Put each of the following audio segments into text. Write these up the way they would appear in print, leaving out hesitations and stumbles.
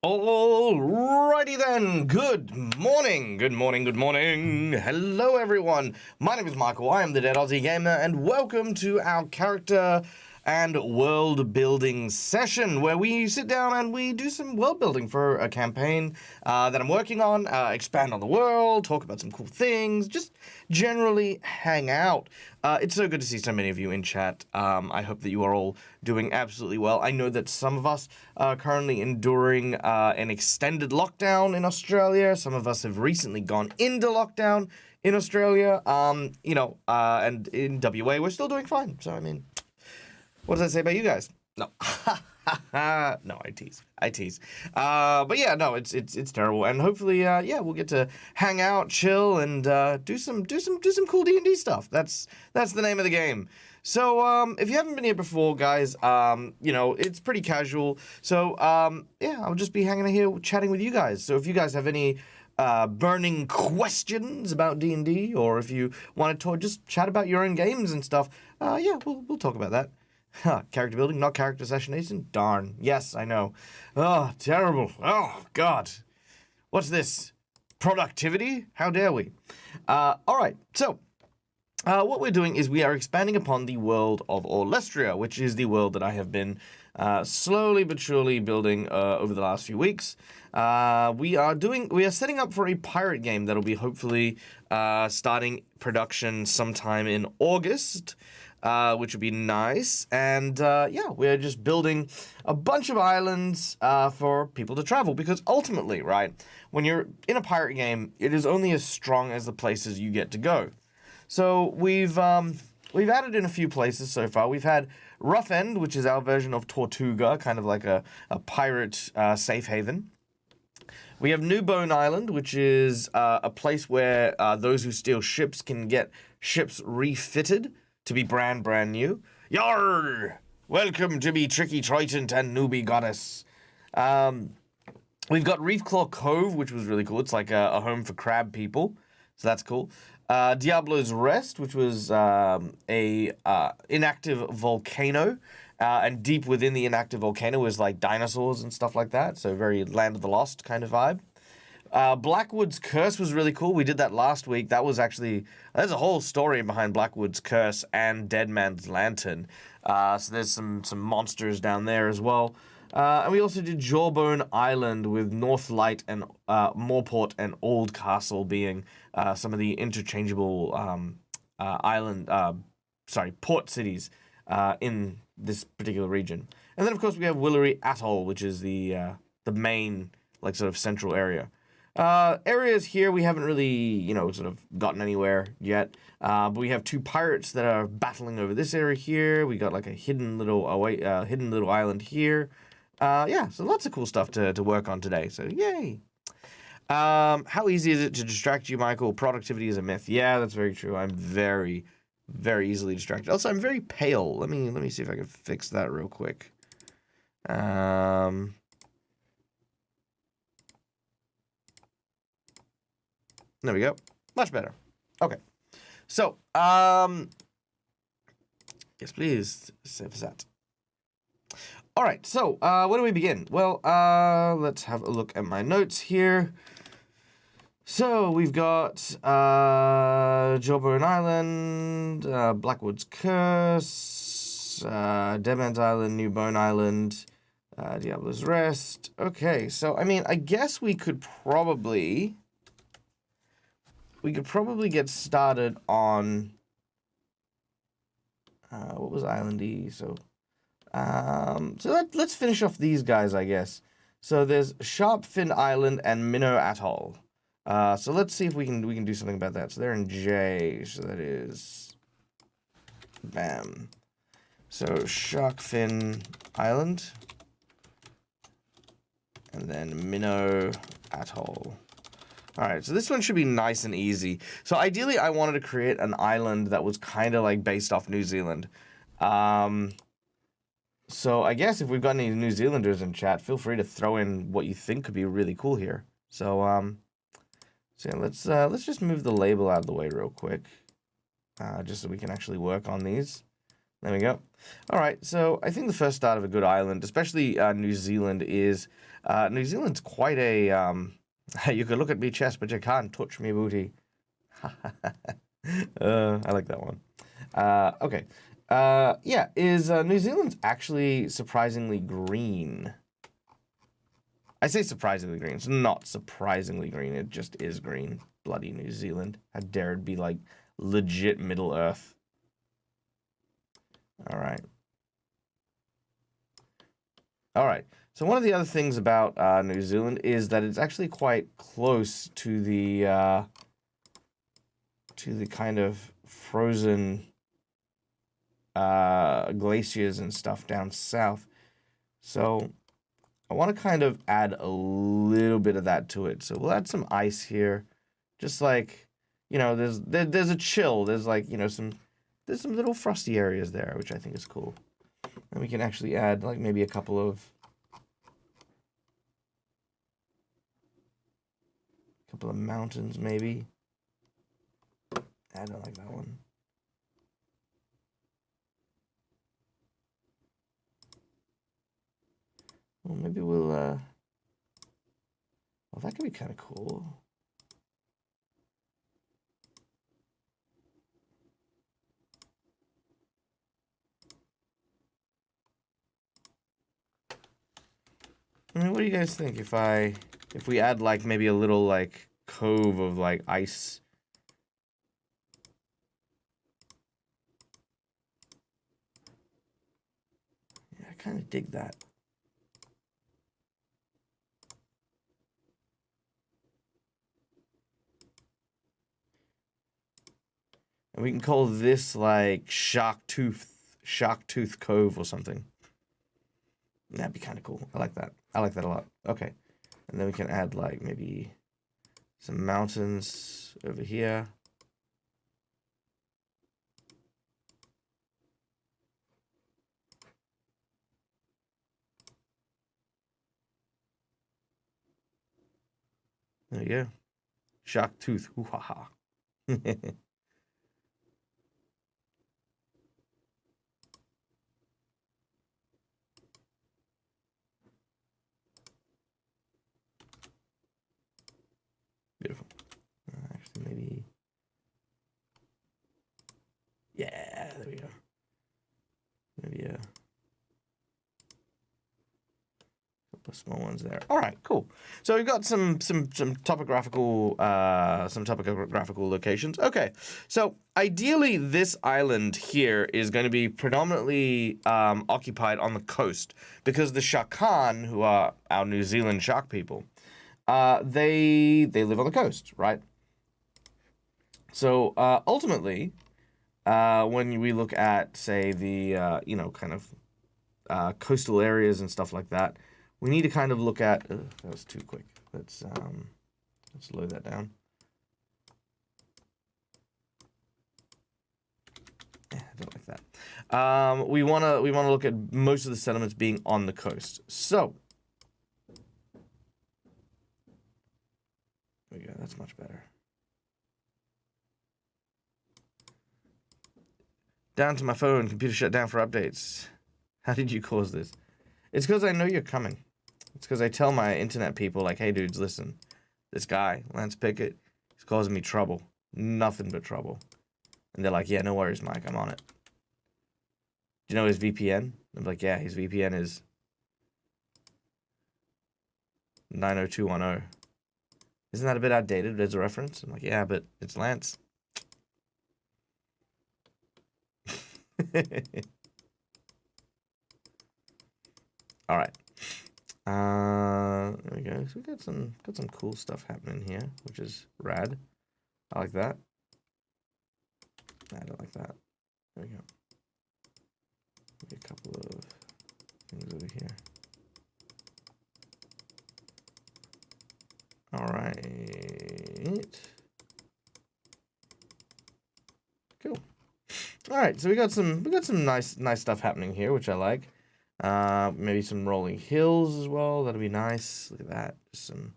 Alrighty then, good morning, good morning, good morning. Hello everyone, my name is Michael, I am the Dead Aussie Gamer, and welcome to our character and world building session, where we sit down and we do some world building for a campaign that I'm working on, expand on the world, talk about some cool things, just generally hang out. It's so good to see so many of you in chat. I hope that you are all doing absolutely well. I know that some of us are currently enduring an extended lockdown in Australia. Some of us have recently gone into lockdown in Australia. And in WA, we're still doing fine. So, I mean, what does that say about you guys? No. No, I tease. But yeah, no, it's terrible. And hopefully, we'll get to hang out, chill, and do some cool D&D stuff. That's the name of the game. So, if you haven't been here before, guys, it's pretty casual. So, I'll just be hanging out here chatting with you guys. So if you guys have any burning questions about D&D, or if you want to just chat about your own games and stuff, we'll talk about that. Character building, not character assassination? Darn. Yes, I know. Oh, terrible. Oh, God. What's this? Productivity? How dare we? Alright, so, what we're doing is we are expanding upon the world of Aulestria, which is the world that I have been slowly but surely building over the last few weeks. We are setting up for a pirate game that'll be hopefully starting production sometime in August. Which would be nice, and we're just building a bunch of islands for people to travel, because ultimately, right, when you're in a pirate game, it is only as strong as the places you get to go. So we've added in a few places so far. We've had Rough End, which is our version of Tortuga, kind of like a pirate safe haven. We have New Bone Island, which is a place where those who steal ships can get ships refitted to be brand new. Yarr! Welcome to me, Tricky Triton and Newbie Goddess. We've got Reefclaw Cove, which was really cool. It's like a home for crab people, so that's cool. Diablo's Rest, which was a inactive volcano, and deep within the inactive volcano was like dinosaurs and stuff like that, so very Land of the Lost kind of vibe. Blackwood's Curse was really cool. We did that last week. There's a whole story behind Blackwood's Curse and Dead Man's Lantern. So there's some monsters down there as well. And we also did Jawbone Island with Northlight and Moorport and Old Castle being some of the interchangeable port cities in this particular region. And then of course we have Willery Atoll, which is the main sort of central area. Areas here we haven't really, sort of gotten anywhere yet. But we have two pirates that are battling over this area here. We got like a hidden little island here. So lots of cool stuff to work on today. So yay. How easy is it to distract you, Michael? Productivity is a myth. Yeah, that's very true. I'm very, very easily distracted. Also, I'm very pale. Let me see if I can fix that real quick. There we go. Much better. Okay. So, yes, please, save that. All right, so, where do we begin? Well, let's have a look at my notes here. So, we've got, Jawbone Island, Blackwood's Curse, Dead Man's Island, New Bone Island, Diablo's Rest. Okay, so, I mean, I guess we could probably get started on, what was Island E? So let's finish off these guys, I guess. So there's Sharpfin Island and Minnow Atoll. So let's see if we can do something about that. So they're in J, so that is, bam. So Sharkfin Island, and then Minnow Atoll. Alright, so this one should be nice and easy. So ideally, I wanted to create an island that was kind of like based off New Zealand. So I guess if we've got any New Zealanders in chat, feel free to throw in what you think could be really cool here. So, yeah, let's just move the label out of the way real quick. Just so we can actually work on these. There we go. All right, so I think the first start of a good island, especially New Zealand, is New Zealand's quite a you can look at me chest, but you can't touch me booty. I like that one. Okay. Yeah, is New Zealand's actually surprisingly green? I say surprisingly green. It's not surprisingly green. It just is green. Bloody New Zealand. How dare it be like legit Middle Earth. All right. All right. So one of the other things about New Zealand is that it's actually quite close to the kind of frozen glaciers and stuff down south. So I want to kind of add a little bit of that to it. So we'll add some ice here. Just like, you know, there's a chill. There's like, you know, there's some little frosty areas there, which I think is cool. And we can actually add like maybe a couple of mountains maybe. I don't like that one. Well, maybe we'll, well, that could be kind of cool. I mean, what do you guys think if we add like maybe a little like cove of like ice? Yeah, I kind of dig that. And we can call this like Shark Tooth Cove or something. That'd be kind of cool. I like that. I like that a lot. Okay. And then we can add like maybe some mountains over here. There you go. Shark Tooth. Ooh, ha, ha. Beautiful. Actually, maybe. Yeah, there we go. Maybe a couple of small ones there. All right, cool. So we've got some topographical locations. Okay, so ideally this island here is going to be predominantly occupied on the coast because the Shakan, who are our New Zealand shark people, they live on the coast, right? So ultimately, when we look at, say, the you know, kind of coastal areas and stuff like that, we need to kind of look at. That was too quick. Let's load that down. I don't like that. We wanna look at most of the settlements being on the coast. So there we go. That's much better. Down to my phone. Computer shut down for updates. How did you cause this? It's because I know you're coming. It's because I tell my internet people, like, hey, dudes, listen. This guy, Lance Pickett, he's causing me trouble. Nothing but trouble. And they're like, yeah, no worries, Mike. I'm on it. Do you know his VPN? I'm like, yeah, his VPN is 90210. Isn't that a bit outdated as a reference? I'm like, yeah, but it's Lance. All right. There we go. So we got some cool stuff happening here, which is rad. I like that. I don't like that. There we go. Maybe a couple of things over here. All right. Cool. All right, so we got some nice stuff happening here, which I like. Maybe some rolling hills as well. That'll be nice. Look at that. Just some.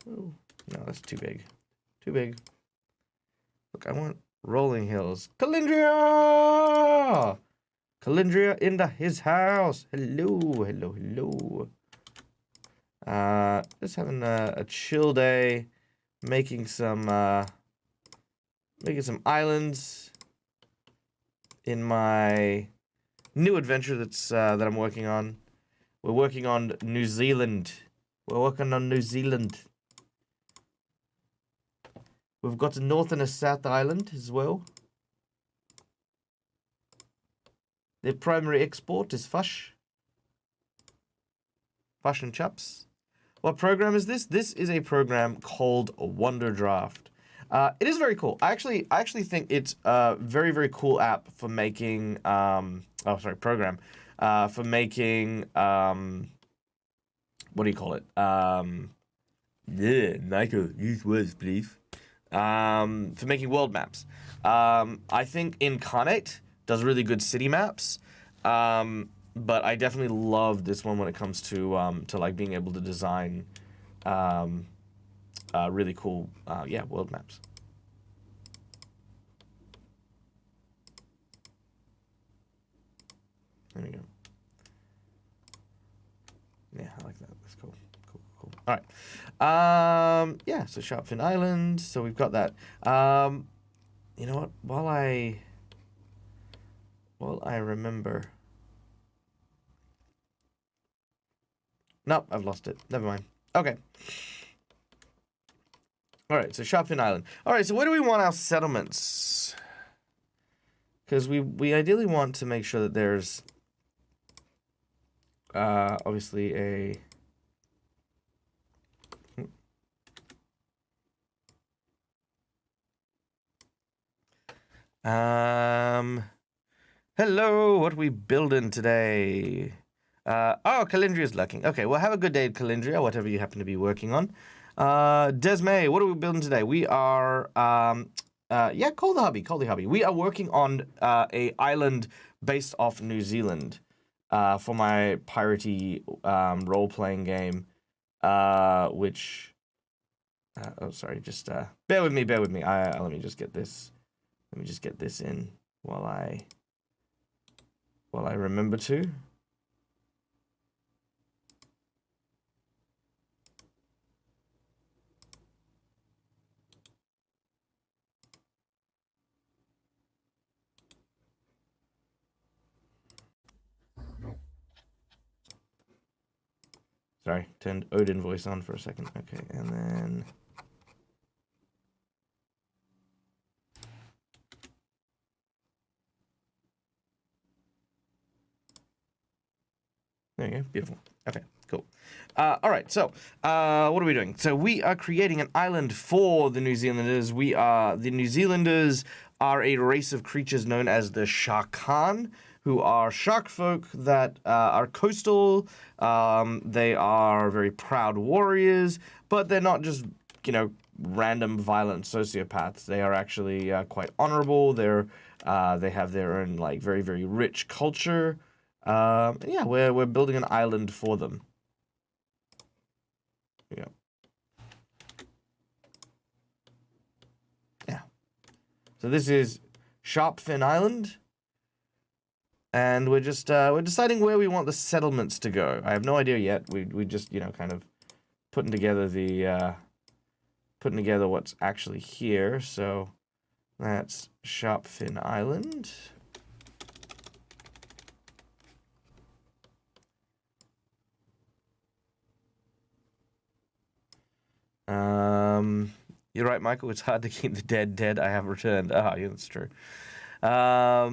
Oh no, that's too big. Too big. Look, I want Rolling hills. Calindria! Calindria into his house. Hello, hello, hello. Just having a chill day, making some islands in my new adventure that I'm working on. We're working on New Zealand. We've got a North and a South Island as well. Their primary export is fish. Fish and chips. What program is this? This is a program called Wonder Draft. It is very cool. I actually think it's a very, very cool app for making program. For making what do you call it? Yeah, Michael, use words, please. For making world maps. I think Incarnate does really good city maps. But I definitely love this one when it comes to like being able to design really cool world maps. There we go. Yeah, I like that. That's cool. Cool. All right. Yeah, so Sharpfin Island. So we've got that. You know what? While I remember. Nope, I've lost it. Never mind. Okay. All right, so Sharpfin Island. All right, so where do we want our settlements? Because we ideally want to make sure that there's obviously a hello, what we building today? Calindria's lurking. Okay, well, have a good day, Calindria, whatever you happen to be working on. Desmay, what are we building today? We are, call the hubby. We are working on a island based off New Zealand for my piratey role-playing game, which, just bear with me. Let me just get this in while I remember to. Sorry, turned Odin voice on for a second. Okay, and then there you go. Beautiful. Okay, cool. All right, so what are we doing? So we are creating an island for the New Zealanders. The New Zealanders are a race of creatures known as the Sharkan, who are shark folk that are coastal. They are very proud warriors, but they're not just, random violent sociopaths. They are actually quite honorable. They have their own, very, very rich culture. We're building an island for them. Yeah. Yeah. So this is Sharpfin Island. And we're just we're deciding where we want the settlements to go. I have no idea yet. We just kind of putting together what's actually here. So that's Sharpfin Island. You're right, Michael. It's hard to keep the dead. I have returned. Ah, yeah, that's true. Are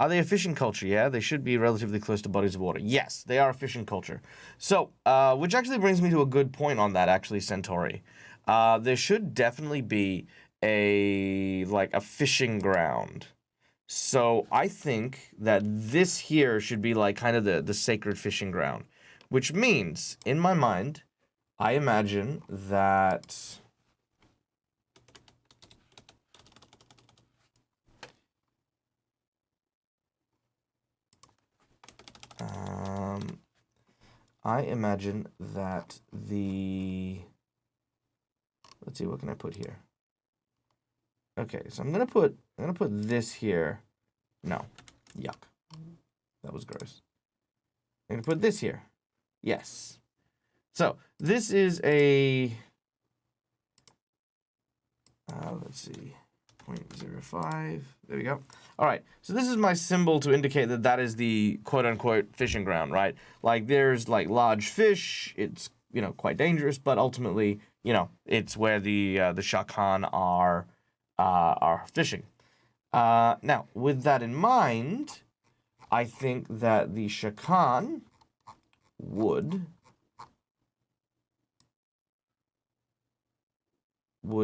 they a fishing culture? Yeah, they should be relatively close to bodies of water. Yes, they are a fishing culture. So, which actually brings me to a good point on that, actually, Centauri. There should definitely be a fishing ground. So I think that this here should be kind of the sacred fishing ground, which means, in my mind, I imagine that let's see, what can I put here? Okay, so I'm gonna put this here. No, yuck, that was gross. I'm gonna put this here. Yes. So this is a. Let's see, 0.05. There we go. All right. So this is my symbol to indicate that that is the quote-unquote fishing ground, right? Like there's like large fish. It's quite dangerous, but ultimately it's where the Shakan are fishing. Now with that in mind, I think that the Shakan would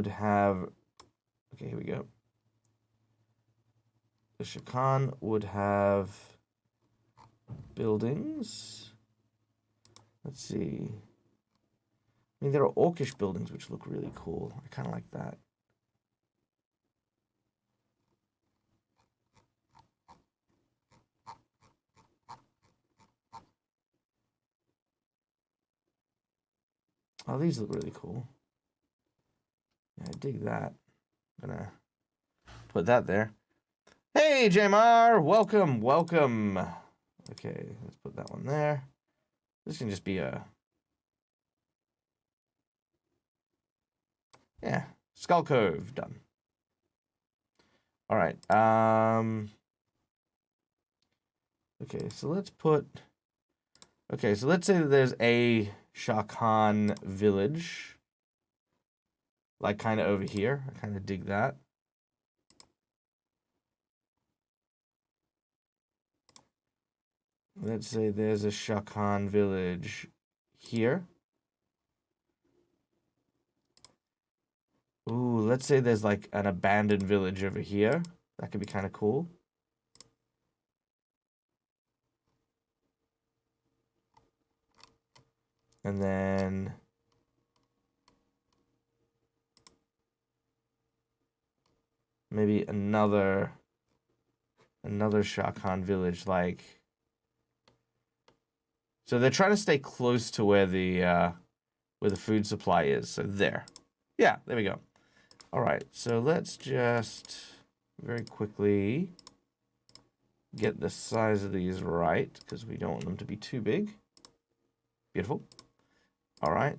have. Okay, here we go. The Shakan would have buildings. Let's see. I mean, there are orcish buildings which look really cool. I kind of like that. Oh, these look really cool. Yeah, I dig that. I'm gonna put that there. Hey, Jamar! Welcome, welcome. Okay, let's put that one there. This can just be a... Yeah, Skull Cove, done. All right, okay, so let's put... Okay, so let's say that there's a Shakan village. Like, kind of over here. I kind of dig that. Let's say there's a Shakan village here. Ooh, let's say there's like an abandoned village over here. That could be kind of cool. And then maybe another Shakan village, like. So they're trying to stay close to where the food supply is. So there. Yeah, there we go. All right, so let's just very quickly get the size of these right, because we don't want them to be too big. Beautiful. All right.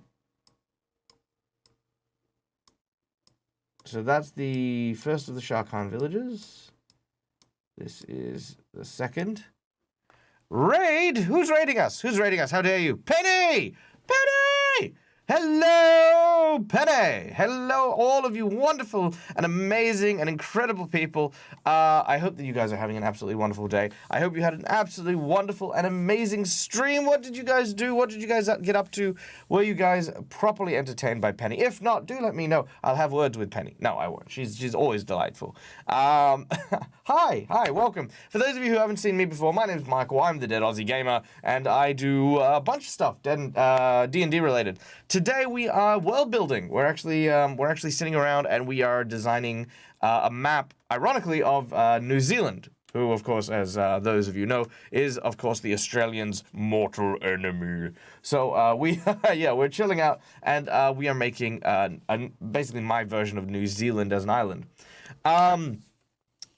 So that's the first of the Shakan villages. This is the second. Raid? Who's raiding us? Who's raiding us? How dare you? Penny! Penny! Hello, Penny! Hello, all of you wonderful and amazing and incredible people. I hope that you guys are having an absolutely wonderful day. I hope you had an absolutely wonderful and amazing stream. What did you guys do? What did you guys get up to? Were you guys properly entertained by Penny? If not, do let me know. I'll have words with Penny. No, I won't. She's always delightful. Hi, welcome. For those of you who haven't seen me before, my name is Michael. I'm the Dead Aussie Gamer, and I do a bunch of stuff, D&D related. Today we are world building. We're actually sitting around and we are designing a map, ironically, of New Zealand, who, of course, as those of you know, is of course the Australians' mortal enemy. So we're chilling out and we are making basically my version of New Zealand as an island.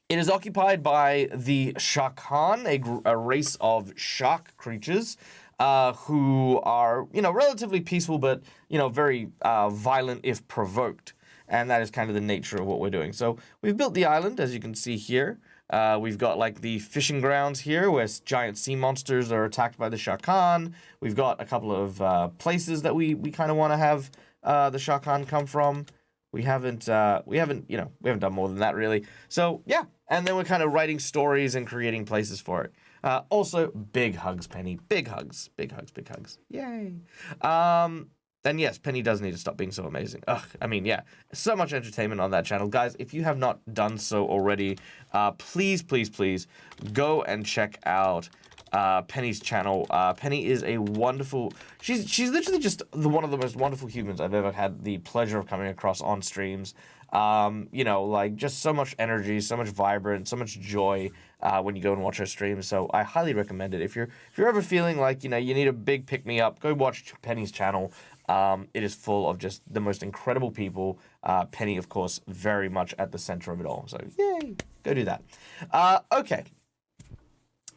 It is occupied by the Shakan, a race of shark creatures. Who are, relatively peaceful, but, very violent if provoked. And that is kind of the nature of what we're doing. So we've built the island, as you can see here. We've got, like, the fishing grounds here, where giant sea monsters are attacked by the Shakan. We've got a couple of places that we kind of want to have the Shakan come from. We haven't done more than that, really. So, yeah. And then we're kind of writing stories and creating places for it. Also, big hugs, Penny. Big hugs. Big hugs, big hugs. Yay. And yes, Penny does need to stop being so amazing. Ugh, I mean, yeah. So much entertainment on that channel. Guys, if you have not done so already, please, please, please go and check out Penny's channel. Penny is a wonderful... She's literally just one of the most wonderful humans I've ever had the pleasure of coming across on streams. Like just so much energy, so much vibrant, so much joy when you go and watch her streams. So I highly recommend it. If you're ever feeling like, you need a big pick-me-up, go watch Penny's channel. It is full of just the most incredible people. Penny, of course, very much at the center of it all. So, yay, go do that. Okay.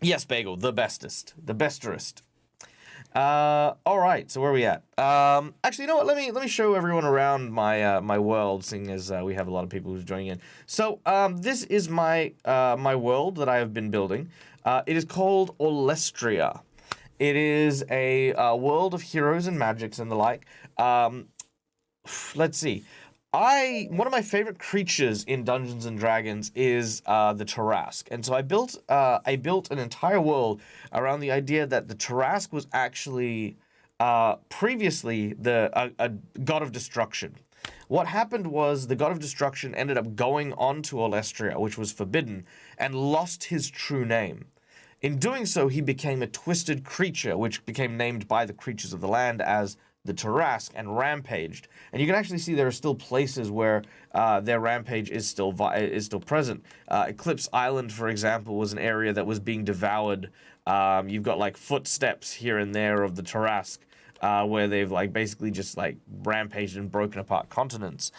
Yes, Bagel, the bestest, the besterest. All right, so where are we at? Actually, you know what? Let me show everyone around my my world, seeing as we have a lot of people who's joining in. So, this is my my world that I have been building. It is called Aulestria. It is a world of heroes and magics and the like. Let's see. One of my favorite creatures in Dungeons and Dragons is the Tarrasque, and so I built an entire world around the idea that the Tarrasque was actually previously a god of destruction. What happened was the god of destruction ended up going on to Aulestria, which was forbidden, and lost his true name. In doing so, he became a twisted creature, which became named by the creatures of the land as the Tarrasque, and rampaged. And you can actually see there are still places where their rampage is still present. Eclipse Island, for example, was an area that was being devoured. You've got like footsteps here and there of the Tarrasque, where they've like basically just like rampaged and broken apart continents.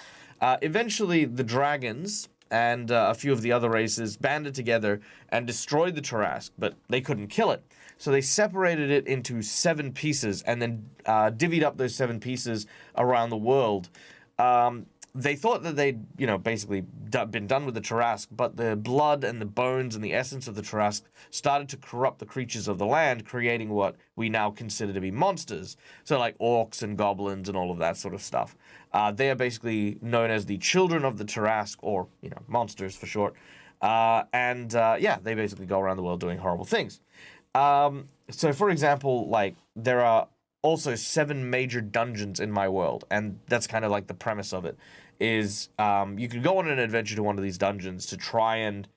Eventually, the dragons and a few of the other races banded together and destroyed the Tarrasque, but they couldn't kill it. So they separated it into 7 pieces and then divvied up those 7 pieces around the world. They thought that they'd, basically been done with the Tarrasque, but the blood and the bones and the essence of the Tarrasque started to corrupt the creatures of the land, creating what we now consider to be monsters. So like orcs and goblins and all of that sort of stuff. They are basically known as the children of the Tarrasque, or, monsters for short. They basically go around the world doing horrible things. So for example, like there are also 7 major dungeons in my world, and that's kind of like the premise of it is you can go on an adventure to one of these dungeons to try and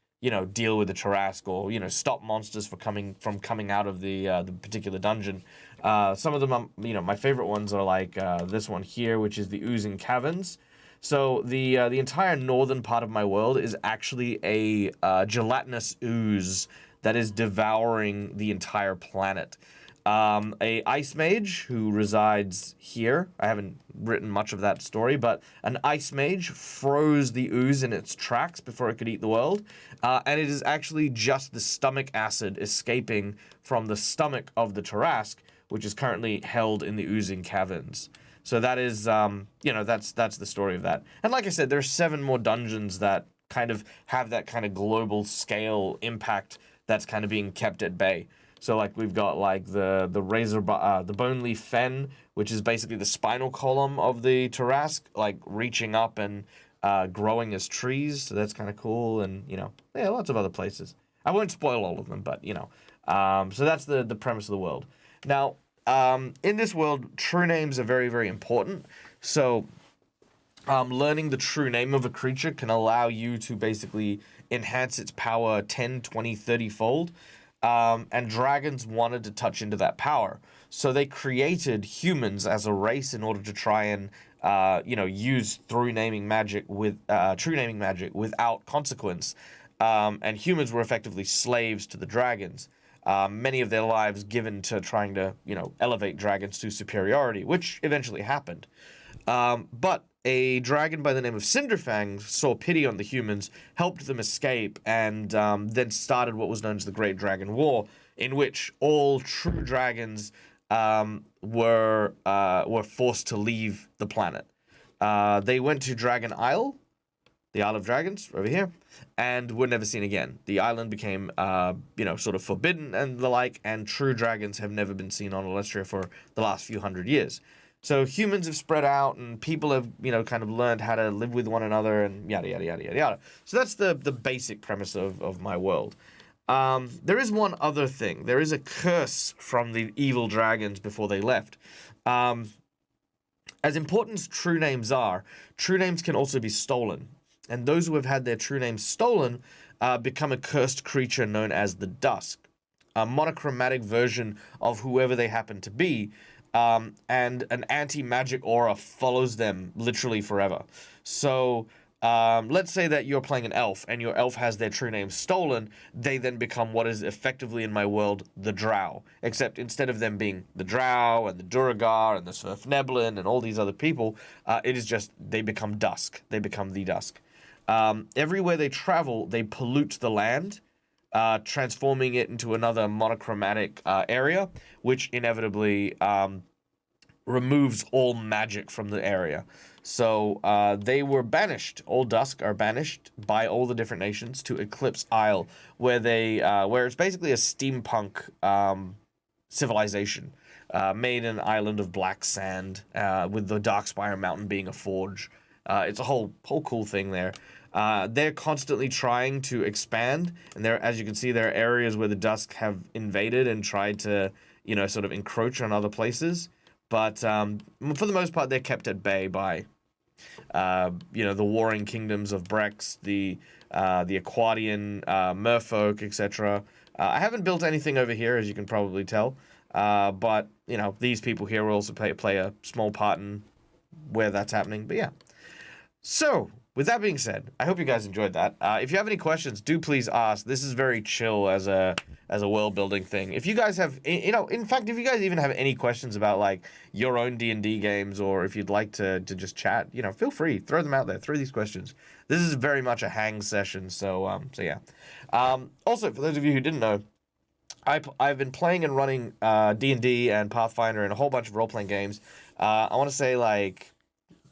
deal with the Tarrasque, or stop monsters from coming out of the particular dungeon. Some of them, my favorite ones are like this one here, which is the Oozing Caverns. So the entire northern part of my world is actually a gelatinous ooze that is devouring the entire planet. A ice mage who resides here. I haven't written much of that story, but an ice mage froze the ooze in its tracks before it could eat the world. And it is actually just the stomach acid escaping from the stomach of the Tarrasque, which is currently held in the Oozing Caverns. So that is, that's the story of that. And like I said, there are 7 more dungeons that kind of have that kind of global scale impact that's kind of being kept at bay. So like we've got like the Boneleaf Fen, which is basically the spinal column of the Tarrasque, like reaching up and growing as trees. So that's kind of cool, and lots of other places. I won't spoil all of them, but so that's the premise of the world. Now, in this world, true names are very, very important. So learning the true name of a creature can allow you to basically enhance its power 10, 20, 30-fold. And dragons wanted to touch into that power. So they created humans as a race in order to try and, use true naming magic without consequence. And humans were effectively slaves to the dragons. Many of their lives given to trying to, elevate dragons to superiority, which eventually happened. But a dragon by the name of Cinderfang saw pity on the humans, helped them escape, and then started what was known as the Great Dragon War, in which all true dragons were forced to leave the planet. They went to Dragon Isle, the Isle of Dragons, over here, and were never seen again. The island became, sort of forbidden and the like, and true dragons have never been seen on Aulestria for the last few hundred years. So humans have spread out, and people have, kind of learned how to live with one another, and yada, yada, yada, yada, yada. So that's the basic premise of my world. There is one other thing. There is a curse from the evil dragons before they left. As important as true names are, true names can also be stolen. And those who have had their true names stolen become a cursed creature known as the Dusk, a monochromatic version of whoever they happen to be. And an anti-magic aura follows them literally forever. So let's say that you're playing an elf and your elf has their true name stolen, they then become what is effectively in my world the drow. Except instead of them being the drow and the Duragar and the Svirfneblin and all these other people, it is just they become dusk. They become the dusk. Everywhere they travel, they pollute the land, transforming it into another monochromatic area, which inevitably removes all magic from the area. So they were banished. All Dusk are banished by all the different nations to Eclipse Isle, where where it's basically a steampunk civilization made in an island of black sand, with the Darkspire Mountain being a forge. It's a whole cool thing there. They're constantly trying to expand, and as you can see, there are areas where the Dusk have invaded and tried to, sort of encroach on other places. But for the most part, they're kept at bay by, the warring kingdoms of Brex, the Aquadian merfolk, etc. I haven't built anything over here, as you can probably tell. But, these people here will also play a small part in where that's happening. But yeah. So, with that being said, I hope you guys enjoyed that. If you have any questions, do please ask. This is very chill as a world building thing. If you guys have, in fact, if you guys even have any questions about like your own D&D games, or if you'd like to just chat, feel free, throw them out there, throw these questions. This is very much a hang session, so yeah. Also, for those of you who didn't know, I've been playing and running D&D and Pathfinder and a whole bunch of role playing games. I want to say like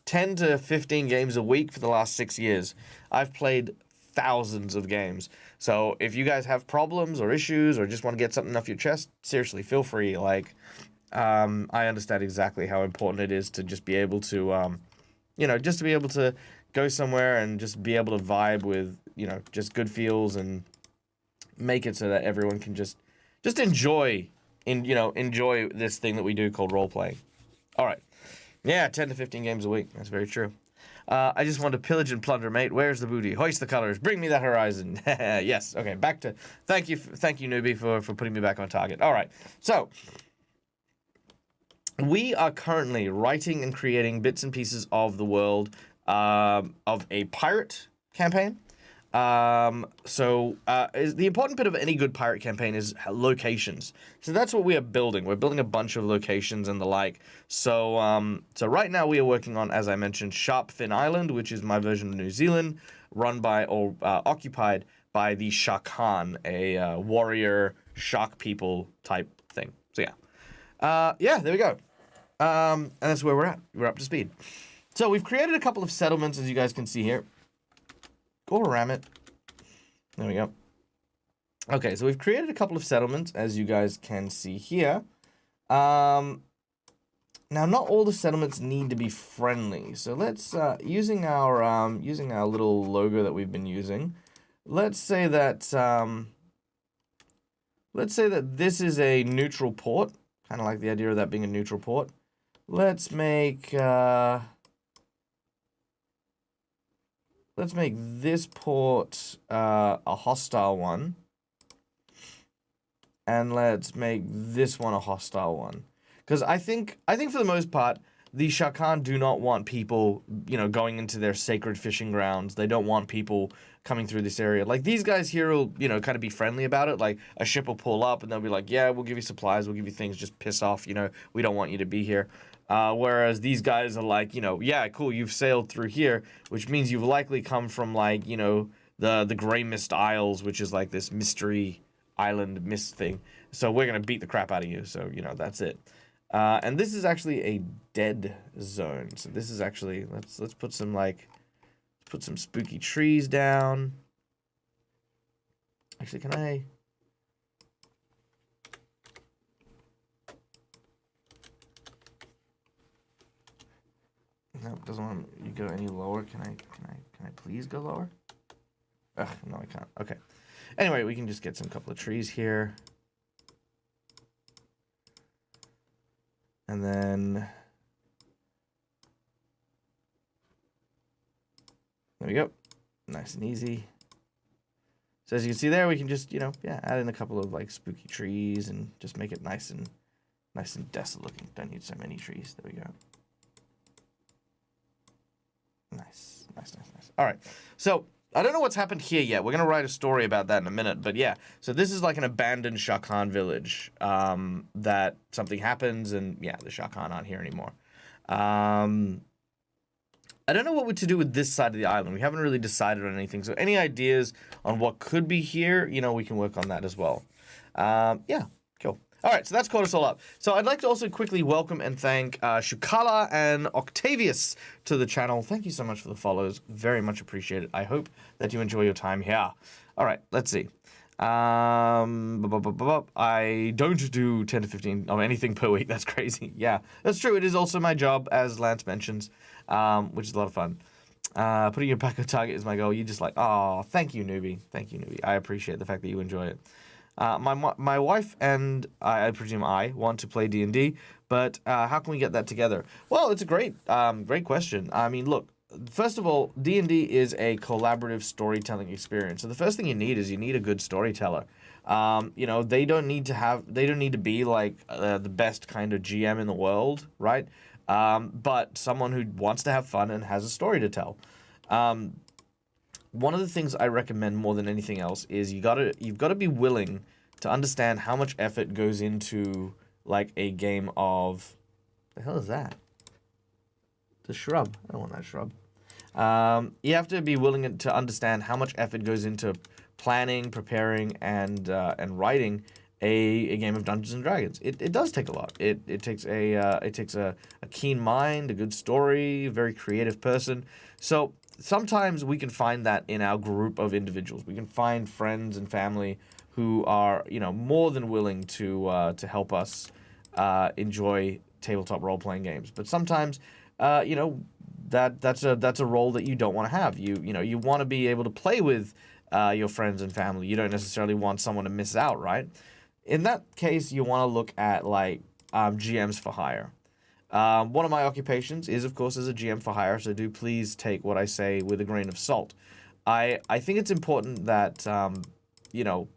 10 to 15 games a week for the last 6 years. I've played thousands of games. So if you guys have problems or issues or just want to get something off your chest, seriously, feel free. Like, I understand exactly how important it is to just be able to, just to be able to go somewhere and just be able to vibe with, just good feels and make it so that everyone can just enjoy this thing that we do called role playing. All right. Yeah, 10 to 15 games a week. That's very true. I just want to pillage and plunder, mate. Where's the booty? Hoist the colors. Bring me that horizon. Yes. Okay, back to... Thank you, newbie, for putting me back on target. All right. So, we are currently writing and creating bits and pieces of the world of a pirate campaign. The important bit of any good pirate campaign is locations. So that's what we are building. We're building a bunch of locations and the like. So right now we are working on, as I mentioned, Sharpfin Island, which is my version of New Zealand, run by or occupied by the Shakan, a warrior shark people type thing. So yeah, there we go. And that's where we're at. We're up to speed. So we've created a couple of settlements, as you guys can see here. Or ram it. There we go. Okay, so we've created a couple of settlements, as you guys can see here. Now, not all the settlements need to be friendly. So let's using our little logo that we've been using. Let's say that this is a neutral port. Kind of like the idea of that being a neutral port. Let's make this port a hostile one. And let's make this one a hostile one. Because I think for the most part, the Shakan do not want people, going into their sacred fishing grounds. They don't want people coming through this area. Like, these guys here will, kind of be friendly about it. Like, a ship will pull up and they'll be like, yeah, we'll give you supplies, we'll give you things, just piss off, we don't want you to be here. Whereas these guys are like, yeah, cool, you've sailed through here, which means you've likely come from, like, the Grey Mist Isles, which is like this mystery island mist thing. So we're going to beat the crap out of you. So, that's it. And this is actually a dead zone. So this is actually, let's put some, put some spooky trees down. Actually, can I... No, doesn't want you go any lower. Can I please go lower? Ugh, no, I can't. Okay. Anyway, we can just get some couple of trees here. And then there we go. Nice and easy. So as you can see there, we can just, add in a couple of like spooky trees and just make it nice and desolate looking. Don't need so many trees. There we go. Nice. Nice. All right. So, I don't know what's happened here yet. We're going to write a story about that in a minute. But yeah, so this is like an abandoned Shah Khan village that something happens and, yeah, the Shah Khan aren't here anymore. I don't know what to do with this side of the island. We haven't really decided on anything. So any ideas on what could be here, you know, we can work on that as well. Yeah, cool. All right, so that's caught us all up. So I'd like to also quickly welcome and thank Shukala and Octavius to the channel. Thank you so much for the follows. Very much appreciated. I hope that you enjoy your time here. All right, let's see. I don't do 10 to 15 of anything per week. That's crazy. Yeah, that's true. It is also my job, as Lance mentions, which is a lot of fun. Putting your back on target is my goal. You just like, oh, thank you, newbie. Thank you, newbie. I appreciate the fact that you enjoy it. My wife and I presume I want to play D&D, but how can we get that together? Well, it's a great question. I mean, look, first of all, D&D is a collaborative storytelling experience. So the first thing you need is a good storyteller. You know, they don't need to be like the best kind of GM in the world, right? But someone who wants to have fun and has a story to tell. One of the things I recommend more than anything else is you've got to be willing to understand how much effort goes into like a game of the hell is that? The shrub. I don't want that shrub. You have to be willing to understand how much effort goes into planning, preparing, and writing a game of Dungeons and Dragons. It does take a lot. It takes a keen mind, a good story, a very creative person. So sometimes we can find that in our group of individuals. We can find friends and family who are, you know, more than willing to help us enjoy tabletop role-playing games. But sometimes, you know, that's a role that you don't want to have. You know, you want to be able to play with your friends and family. You don't necessarily want someone to miss out, right? In that case, you want to look at like GMs for hire. One of my occupations is, of course, as a GM for hire, so do please take what I say with a grain of salt. I think it's important that, you know,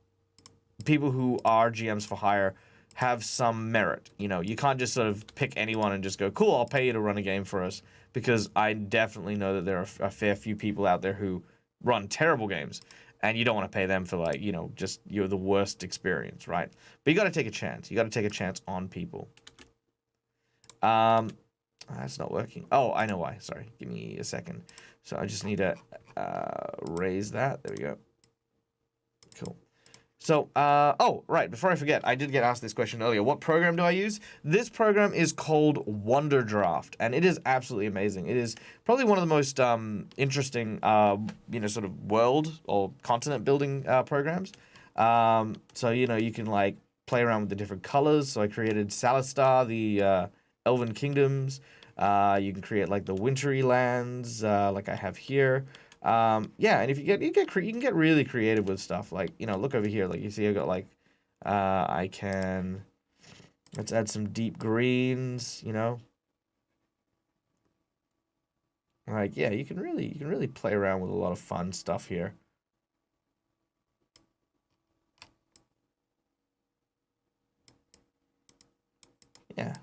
people who are GMs for hire have some merit. You know, you can't just sort of pick anyone and just go, cool, I'll pay you to run a game for us, because I definitely know that there are a fair few people out there who run terrible games, and you don't want to pay them for, like, you know, just you're the worst experience, right? But you got to take a chance. You got to take a chance on people. That's not working. Oh, I know why. Sorry. Give me a second. So I just need to raise that. There we go. Cool. So, oh, right. Before I forget, I did get asked this question earlier. What program do I use? This program is called Wonderdraft, and it is absolutely amazing. It is probably one of the most interesting, you know, sort of world or continent building programs. So, you know, you can, like, play around with the different colors. So I created Salistar, the Elven Kingdoms. You can create, like, the wintry lands, like I have here. Yeah, and if you can get really creative with stuff. Like, you know, look over here. Like, you see, I got like, let's add some deep greens. You know, like, yeah, you can really play around with a lot of fun stuff here. Yeah,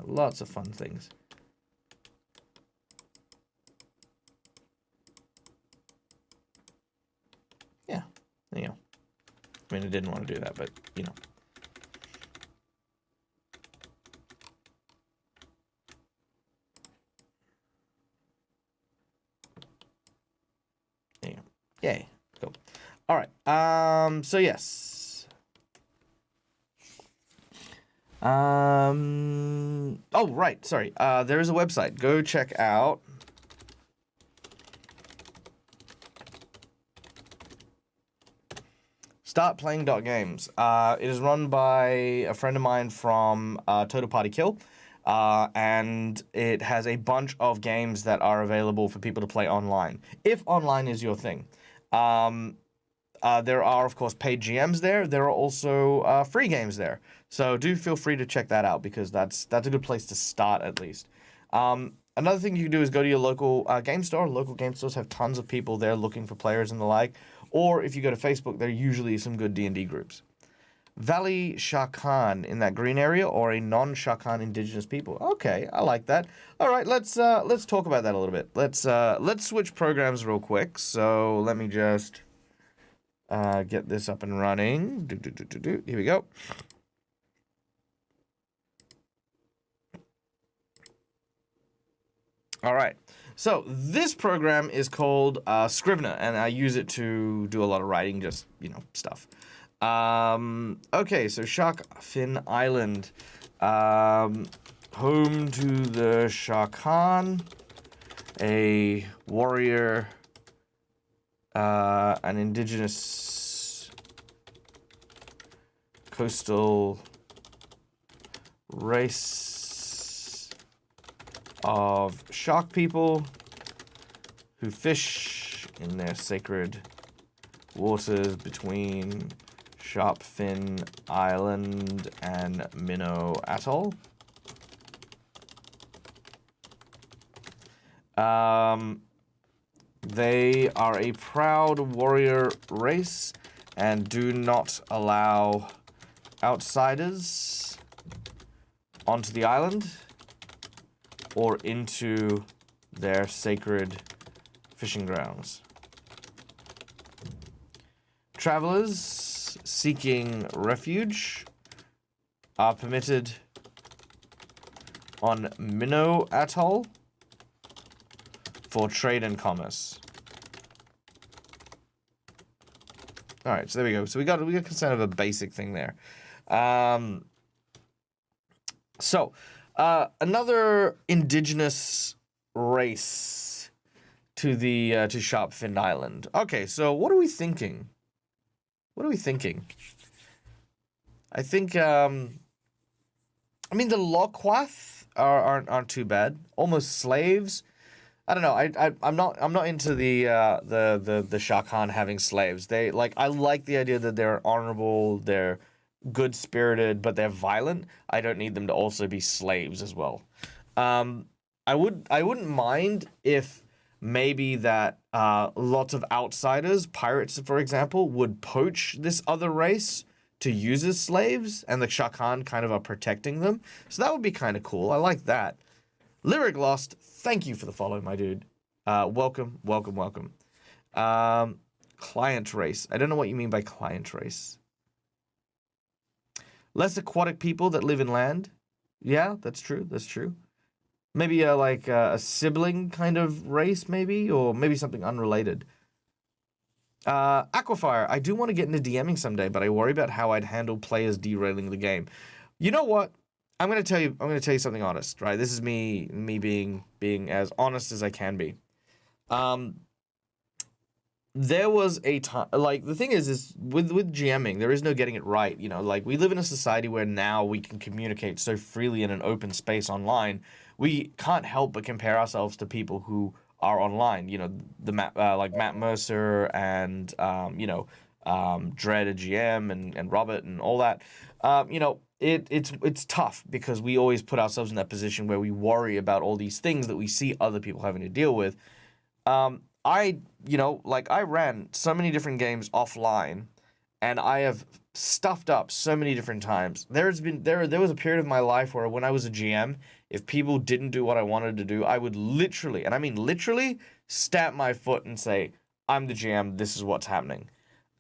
lots of fun things. Yeah, you know. I mean, I didn't want to do that, but, you know. There you go. Yay. Cool. All right. So, yes. Oh, right. Sorry. There is a website. Go check out. Startplaying.games. It is run by a friend of mine from Total Party Kill, and it has a bunch of games that are available for people to play online, if online is your thing. There are, of course, paid GMs there. There are also free games there. So do feel free to check that out, because that's a good place to start, at least. Another thing you can do is go to your local game store. Local game stores have tons of people there looking for players and the like. Or if you go to Facebook, there are usually some good D&D groups. Valley Shakan in that green area, or a non-Shakan indigenous people. Okay, I like that. All right, let's talk about that a little bit. Let's switch programs real quick. So let me just get this up and running. Here we go. All right. So this program is called Scrivener, and I use it to do a lot of writing, just, stuff. Okay, so Shark Fin Island. Home to the Shakan, a warrior, an indigenous coastal race of shark people who fish in their sacred waters between Sharp Fin Island and Minnow Atoll. They are a proud warrior race and do not allow outsiders onto the island or into their sacred fishing grounds. Travelers seeking refuge are permitted on Minnow Atoll for trade and commerce. All right, so there we go. So we got kind of a basic thing there. Another indigenous race to the to Sharp Fin Island. Okay, so what are we thinking? I think the Loquath aren't too bad. Almost slaves. I don't know. I'm not into the Shakan having slaves. I like the idea that they're honorable, they're good spirited, but they're violent. I don't need them to also be slaves as well. I wouldn't mind if maybe that lots of outsiders, pirates for example, would poach this other race to use as slaves, and the Shakan kind of are protecting them. So that would be kind of cool. I like that. Lyric Lost, thank you for the follow, my dude. Welcome. Client race. I don't know what you mean by client race. Less aquatic people that live in land. Yeah, that's true. Maybe a sibling kind of race, maybe, or maybe something unrelated. Aquafire. I do want to get into DMing someday, but I worry about how I'd handle players derailing the game. You know what? I'm gonna tell you something honest, right? This is me being as honest as I can be. There was a time, the thing is with GMing, there is no getting it right. We live in a society where now we can communicate so freely in an open space online. We can't help but compare ourselves to people who are online. Like Matt Mercer and Dread a GM and Robert and all that. It's tough because we always put ourselves in that position where we worry about all these things that we see other people having to deal with. I ran so many different games offline, and I have stuffed up so many different times. There was a period of my life where when I was a GM, if people didn't do what I wanted to do, I would literally, and I mean literally, stamp my foot and say, "I'm the GM. This is what's happening."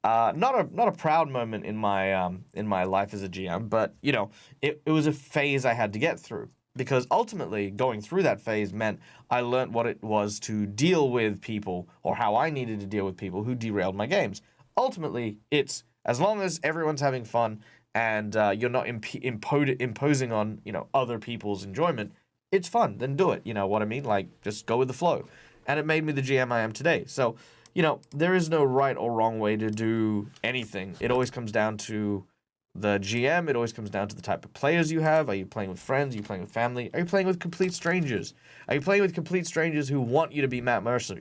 Not a proud moment in my life as a GM, but it was a phase I had to get through, because ultimately going through that phase meant I learned what it was to deal with people, or how I needed to deal with people who derailed my games. Ultimately, it's as long as everyone's having fun and you're not imposing on other people's enjoyment, it's fun. Then do it. You know what I mean? Just go with the flow. And it made me the GM I am today. So there is no right or wrong way to do anything. It always comes down to the GM. It always comes down to the type of players you have. Are you playing with friends? Are you playing with family? Are you playing with complete strangers? Are you playing with complete strangers who want you to be Matt Mercer?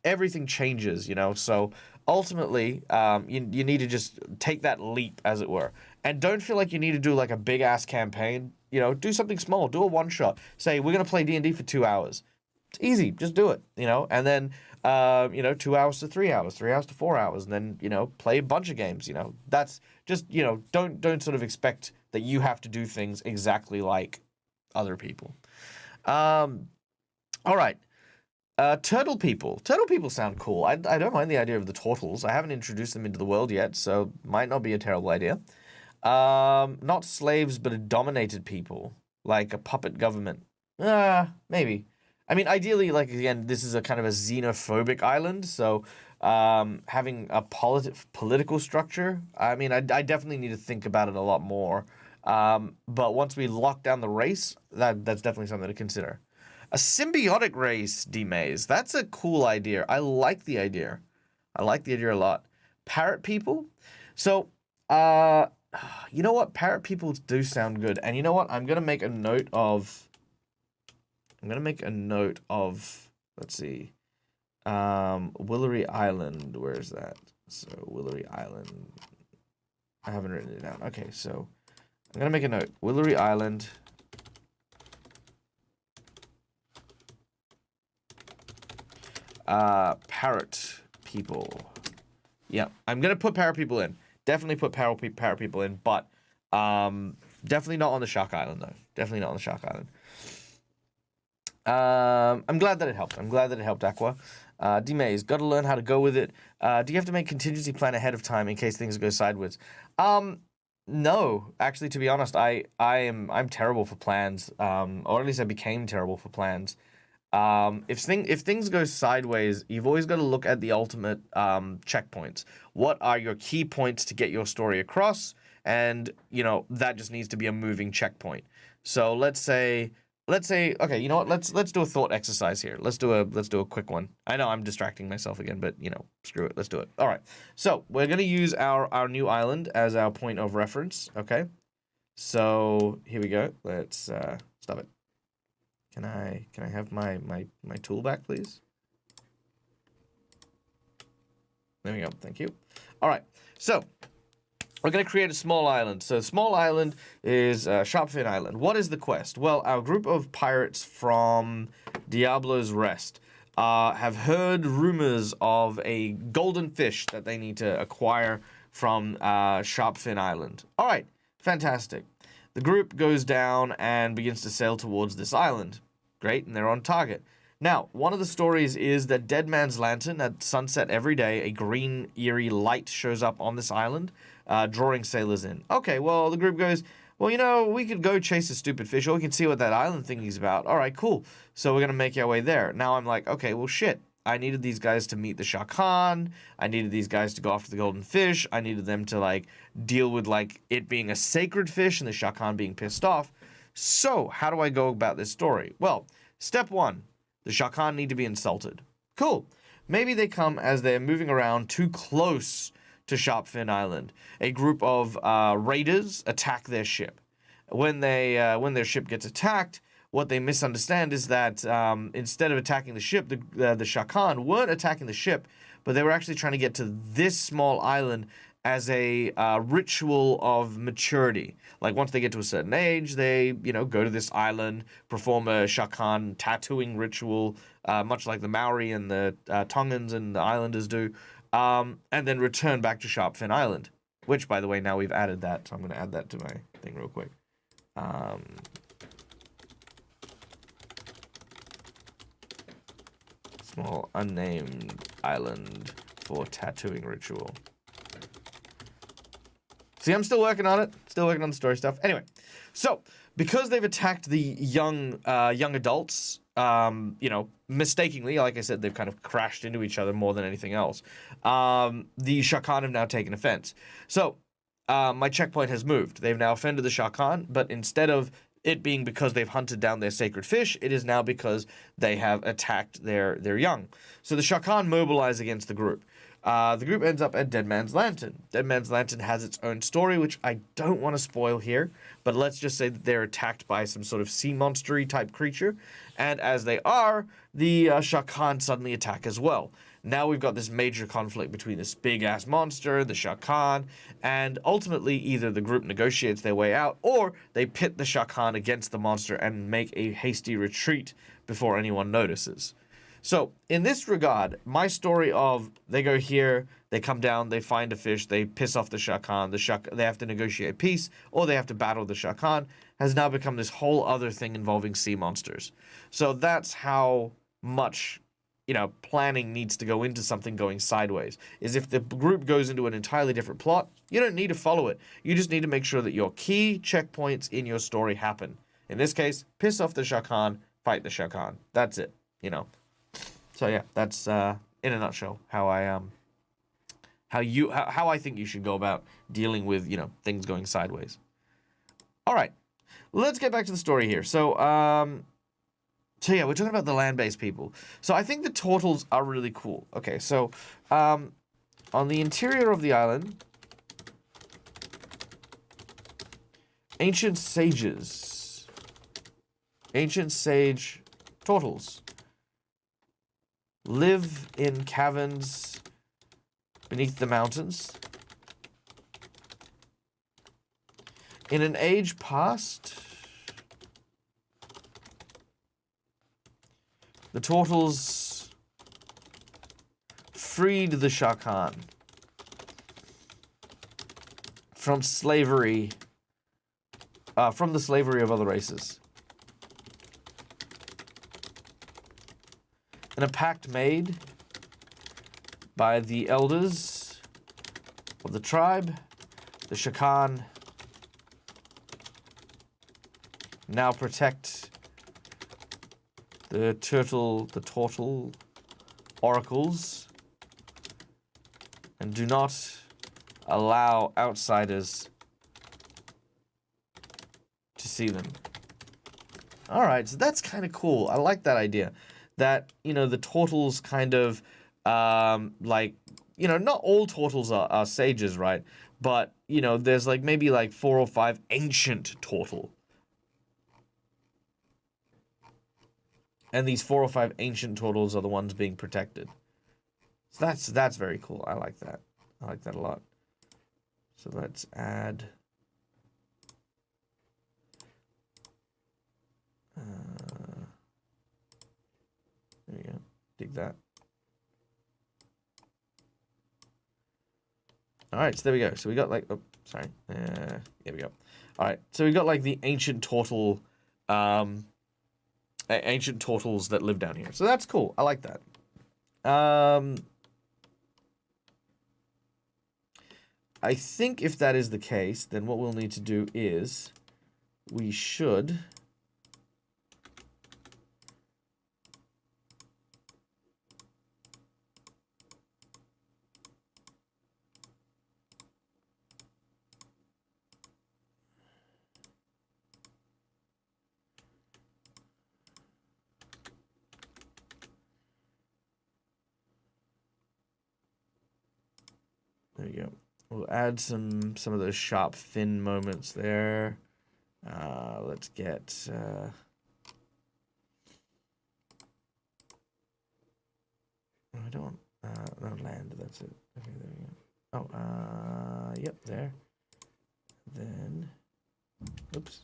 Everything changes, So ultimately, you need to just take that leap, as it were. And don't feel like you need to do a big-ass campaign. Do something small. Do a one-shot. Say, we're going to play D&D for 2 hours. It's easy. Just do it, And then You know, 2 hours to 3 hours, 3 hours to 4 hours, and then, you know, play a bunch of games. You know, that's just, you know, don't sort of expect that you have to do things exactly like other people. All right. Turtle people. Turtle people sound cool. I don't mind the idea of the turtles. I haven't introduced them into the world yet, so might not be a terrible idea. Not slaves, but a dominated people, like a puppet government. Maybe. I mean, ideally, like, again, this is a kind of a xenophobic island, so having a political structure, I mean, I definitely need to think about it a lot more. But once we lock down the race, that's definitely something to consider. A symbiotic race, D-Maze. That's a cool idea. I like the idea. I like the idea a lot. Parrot people? So, you know what? Parrot people do sound good. And you know what? I'm going to make a note of... let's see. Willery Island. Where is that? So, Willery Island. I haven't written it down. Okay, so I'm going to make a note. Willery Island. Parrot people. Yeah, I'm going to put parrot people in. Definitely put parrot people in, but definitely not on the Shark Island, though. Definitely not on the Shark Island. I'm glad that it helped. I'm glad that it helped, Aqua. D-Maze, got to learn how to go with it. Do you have to make contingency plan ahead of time in case things go sideways? No. Actually, to be honest, I'm terrible for plans. Or at least I became terrible for plans. If things go sideways, you've always got to look at the ultimate checkpoints. What are your key points to get your story across? And, you know, that just needs to be a moving checkpoint. So let's say, okay, you know what? Let's do a thought exercise here. Let's do a quick one. I know I'm distracting myself again, but, you know, screw it. Let's do it. All right. So we're going to use our new island as our point of reference. Okay. So here we go. Let's stop it. Can I have my tool back, please? There we go. Thank you. All right. So we're going to create a small island. So small island is Sharpfin Island. What is the quest? Well, our group of pirates from Diablo's Rest have heard rumors of a golden fish that they need to acquire from Sharpfin Island. All right. Fantastic. The group goes down and begins to sail towards this island. Great, and they're on target. Now, one of the stories is that Dead Man's Lantern, at sunset every day, a green, eerie light shows up on this island, drawing sailors in. Okay, well, the group goes, well, you know, we could go chase a stupid fish, or we can see what that island thing is about. All right, cool. So we're going to make our way there. Now I'm like, okay, well, shit. I needed these guys to meet the Shah Khan. I needed these guys to go after the golden fish. I needed them to, like, deal with, like, it being a sacred fish and the Shah Khan being pissed off. So, how do I go about this story? Well, step one, the Shah Khan need to be insulted. Cool. Maybe they come as they're moving around too close to Sharpfin Island. A group of raiders attack their ship. When their ship gets attacked, what they misunderstand is that instead of attacking the ship, the Shah Khan weren't attacking the ship, but they were actually trying to get to this small island as a ritual of maturity. Like, once they get to a certain age, they, you know, go to this island, perform a Shah Khan tattooing ritual, much like the Maori and the Tongans and the Islanders do, and then return back to Sharpfin Island, which, by the way, now we've added that, so I'm going to add that to my thing real quick. Small unnamed island for tattooing ritual. See, I'm still working on it. Still working on the story stuff. Anyway, so because they've attacked the young adults, you know, mistakenly, like I said, they've kind of crashed into each other more than anything else. The Shah Khan have now taken offense. So my checkpoint has moved. They've now offended the Shah Khan, but instead of it being because they've hunted down their sacred fish, it is now because they have attacked their young. So the Shah Khan mobilize against the group. The group ends up at Dead Man's Lantern. Dead Man's Lantern has its own story, which I don't want to spoil here, but let's just say that they're attacked by some sort of sea monster-y type creature, and as they are, the Shah Khan suddenly attack as well. Now we've got this major conflict between this big-ass monster, the Shah Khan, and ultimately either the group negotiates their way out, or they pit the Shah Khan against the monster and make a hasty retreat before anyone notices. So in this regard, my story of they go here, they come down, they find a fish, they piss off the Shah Khan, they have to negotiate peace, or they have to battle the Shah Khan, has now become this whole other thing involving sea monsters. So that's how much, you know, planning needs to go into something going sideways. Is if the group goes into an entirely different plot, you don't need to follow it. You just need to make sure that your key checkpoints in your story happen. In this case, piss off the Shah Khan, fight the Shah Khan. That's it, you know. So yeah, that's in a nutshell how I how I think you should go about dealing with, you know, things going sideways. All right, let's get back to the story here. So so yeah, we're talking about the land-based people. So I think the turtles are really cool. Okay, so on the interior of the island, ancient sage turtles live in caverns beneath the mountains. In an age past, the turtles freed the Shah Khan from slavery, from the slavery of other races. In a pact made by the elders of the tribe, the Shah Khan now protect the turtle oracles and do not allow outsiders to see them. All right, so that's kind of cool. I like that idea. That, you know, the turtles kind of, like, you know, not all turtles are sages, right? But, you know, there's like maybe like 4 or 5 ancient turtle. And these 4 or 5 ancient turtles are the ones being protected. So that's very cool. I like that. I like that a lot. So let's add... there you go. Dig that. All right, so there we go. So we got like, oh, sorry. Here we go. All right, so we got like the ancient turtle, ancient turtles that live down here. So that's cool. I like that. I think if that is the case, then what we'll need to do is we should... There you go. We'll add some of those sharp fin moments there. Let's get... I don't want... no, land, that's it. Okay, there we go. Oh, yep, there. Then... Oops.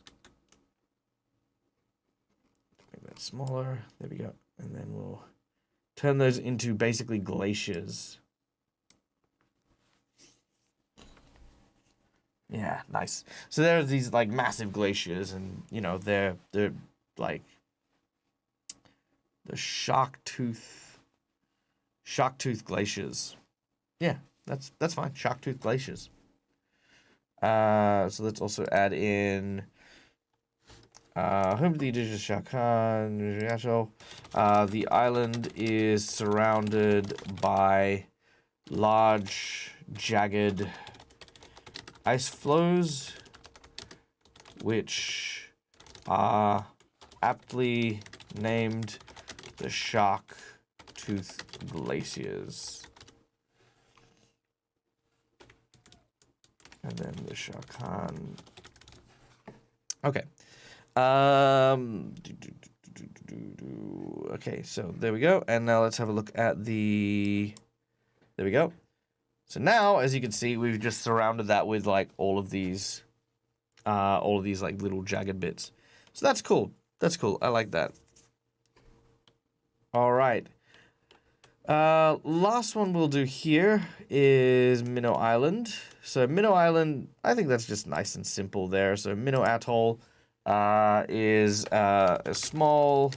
Make that smaller. There we go. And then we'll turn those into basically glaciers. Yeah, nice. So there are these like massive glaciers, and you know they're like the shark tooth glaciers. Yeah, that's fine. Shark tooth glaciers. So let's also add in home to the indigenous Shah Khan. The island is surrounded by large, jagged ice flows, which are aptly named the Shark Tooth Glaciers. And then the Shah Khan. Okay. Okay, so there we go. And now let's have a look at the... There we go. So now, as you can see, we've just surrounded that with like all of these like little jagged bits. So that's cool. That's cool. I like that. All right. Last one we'll do here is Minnow Island. So Minnow Island, I think that's just nice and simple there. So Minnow Atoll is a small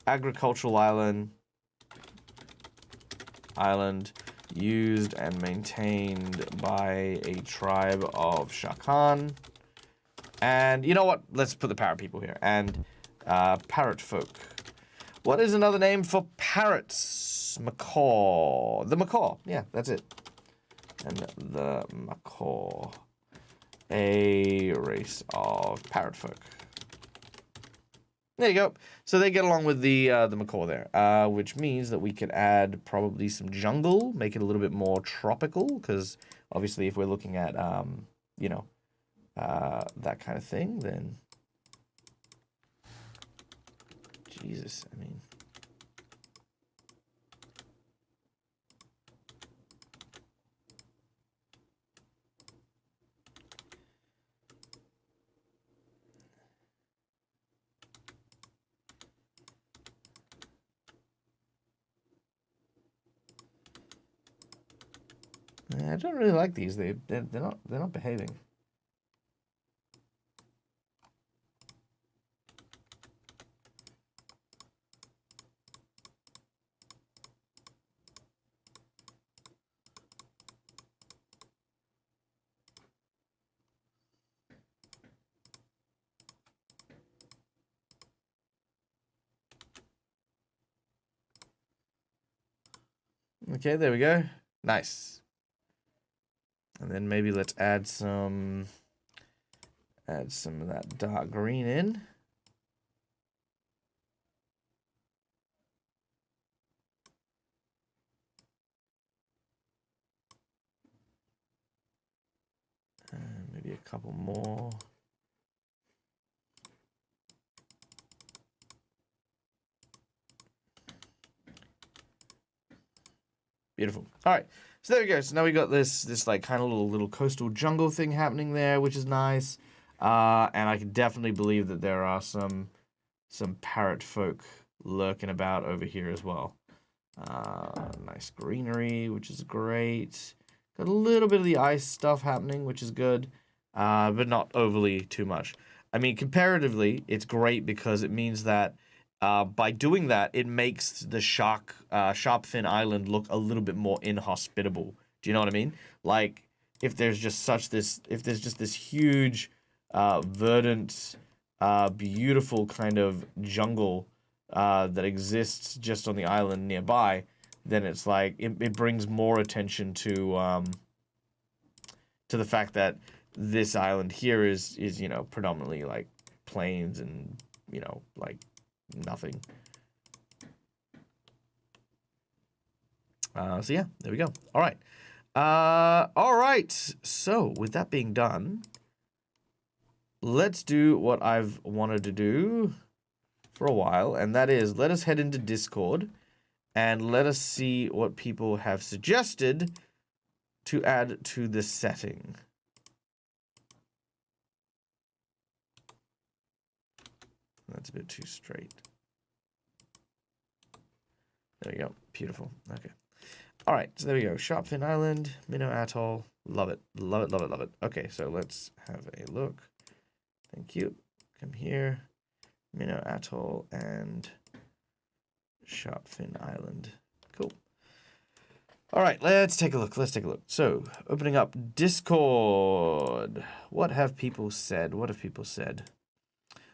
agricultural island used and maintained by a tribe of Shakan. And you know what? Let's put the parrot people here. And parrot folk. What is another name for parrots? Macaw. The macaw. Yeah, that's it. And the macaw. A race of parrot folk. There you go. So they get along with the macaw there, which means that we could add probably some jungle, make it a little bit more tropical, because obviously if we're looking at, you know, that kind of thing, then Jesus, I mean. I don't really like these. They're not behaving. Okay, there we go. Nice. And then maybe let's add some of that dark green in. And maybe a couple more. Beautiful. All right. So there we go. So now we got this like kind of little coastal jungle thing happening there, which is nice. And I can definitely believe that there are some parrot folk lurking about over here as well. Nice greenery, which is great. Got a little bit of the ice stuff happening, which is good, but not overly too much. I mean, comparatively, it's great because it means that by doing that, it makes the Sharpfin Island look a little bit more inhospitable. Do you know what I mean? Like, if there's just this huge, verdant, beautiful kind of jungle that exists just on the island nearby, then it's like it brings more attention to the fact that this island here is you know, predominantly like plains and, you know, like nothing. So yeah, there we go. All right. All right. So with that being done, let's do what I've wanted to do for a while, and that is let us head into Discord and let us see what people have suggested to add to the setting. That's a bit too straight. There we go. Beautiful. Okay. All right. So there we go. Sharpfin Island, Minnow Atoll. Love it. Love it. Love it. Love it. Okay. So let's have a look. Thank you. Come here. Minnow Atoll and Sharpfin Island. Cool. All right. Let's take a look. Let's take a look. So opening up Discord. What have people said? What have people said?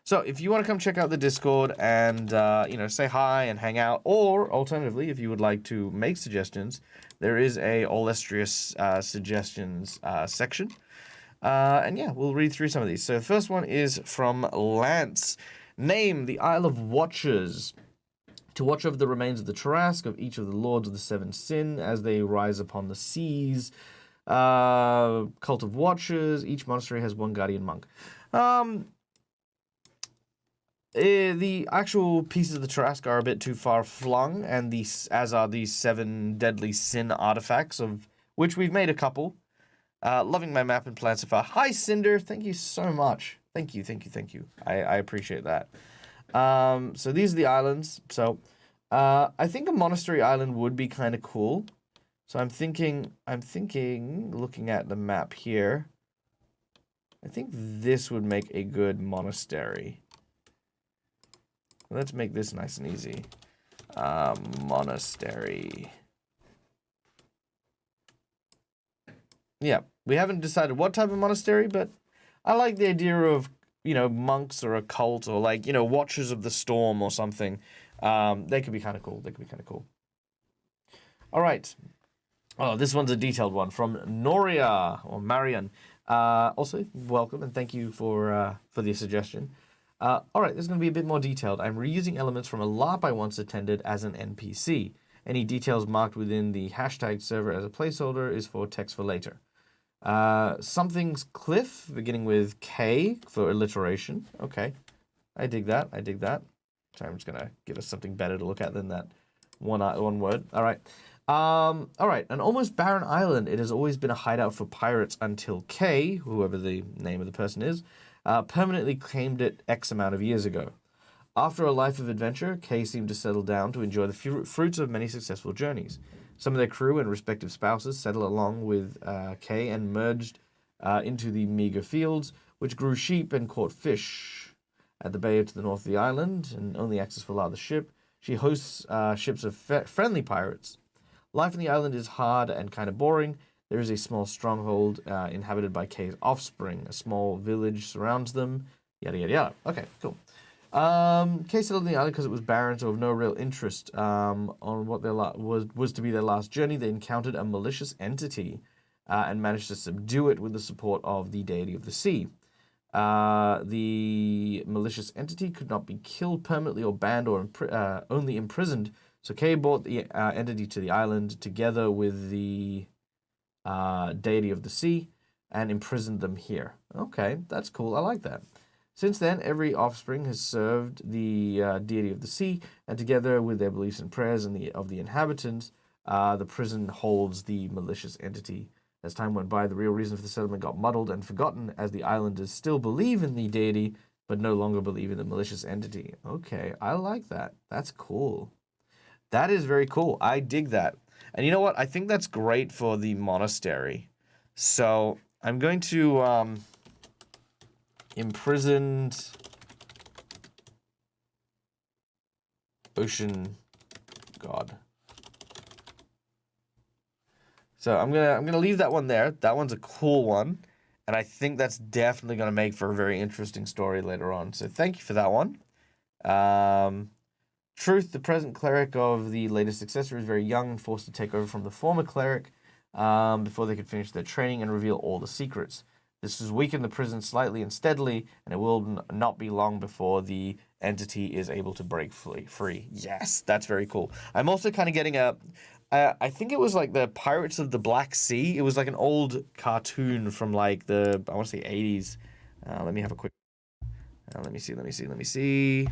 So if you want to come check out the Discord and, you know, say hi and hang out, or alternatively, if you would like to make suggestions, there is a Aulestria suggestions section. And yeah, we'll read through some of these. So the first one is from Lance. Name the Isle of Watchers. To watch over the remains of the Tarrasque of each of the Lords of the Seven Sin as they rise upon the seas. Cult of Watchers. Each monastery has one guardian monk. The actual pieces of the Tarrasque are a bit too far flung, and as are these 7 deadly sin artifacts, of which we've made a couple. Loving my map and plans so far. Hi, Cinder. Thank you so much. Thank you. I appreciate that. So these are the islands. So I think a monastery island would be kind of cool. So I'm thinking, looking at the map here, I think this would make a good monastery. Let's make this nice and easy. Monastery. Yeah, we haven't decided what type of monastery, but I like the idea of, monks or a cult or like, watchers of the storm or something. They could be kind of cool. All right. Oh, this one's a detailed one from Noria or Marian. Also, welcome and thank you for the suggestion. All right, this is going to be a bit more detailed. I'm reusing elements from a LARP I once attended as an NPC. Any details marked within the hashtag server as a placeholder is for text for later. Something's cliff, beginning with K for alliteration. Okay, I dig that. So I'm just going to give us something better to look at than that one word. All right. All right, an almost barren island. It has always been a hideout for pirates until K, whoever the name of the person is, permanently claimed it X amount of years ago. After a life of adventure, K seemed to settle down to enjoy the fruits of many successful journeys. Some of their crew and respective spouses settled along with K and merged into the meager fields, which grew sheep and caught fish. At the bay to the north of the island, and only access for larger ship, she hosts ships of friendly pirates. Life on the island is hard and kind of boring. There is a small stronghold inhabited by K's offspring. A small village surrounds them. Yada, yada, yada. Okay, cool. K settled on the island because it was barren, so of no real interest on what their was to be their last journey. They encountered a malicious entity and managed to subdue it with the support of the deity of the sea. The malicious entity could not be killed permanently or banned or only imprisoned. So Kay brought the entity to the island together with the deity of the sea and imprisoned them here. Okay, that's cool. I like that. Since then, every offspring has served the deity of the sea, and together with their beliefs and prayers and of the inhabitants, the prison holds the malicious entity. As time went by, the real reason for the settlement got muddled and forgotten, as the islanders still believe in the deity, but no longer believe in the malicious entity. Okay, I like that. That's cool. That is very cool. I dig that. And you know what? I think that's great for the monastery. So I'm going to imprisoned ocean god. So I'm gonna leave that one there. That one's a cool one, and I think that's definitely gonna make for a very interesting story later on. So thank you for that one. Truth, the present cleric of the latest successor, is very young and forced to take over from the former cleric before they could finish their training and reveal all the secrets. This has weakened the prison slightly and steadily, and it will not be long before the entity is able to break free. Yes, that's very cool. I'm also kind of getting I think it was like the Pirates of the Black Sea. It was like an old cartoon from like I want to say 80s. Let me have a quick, let me see.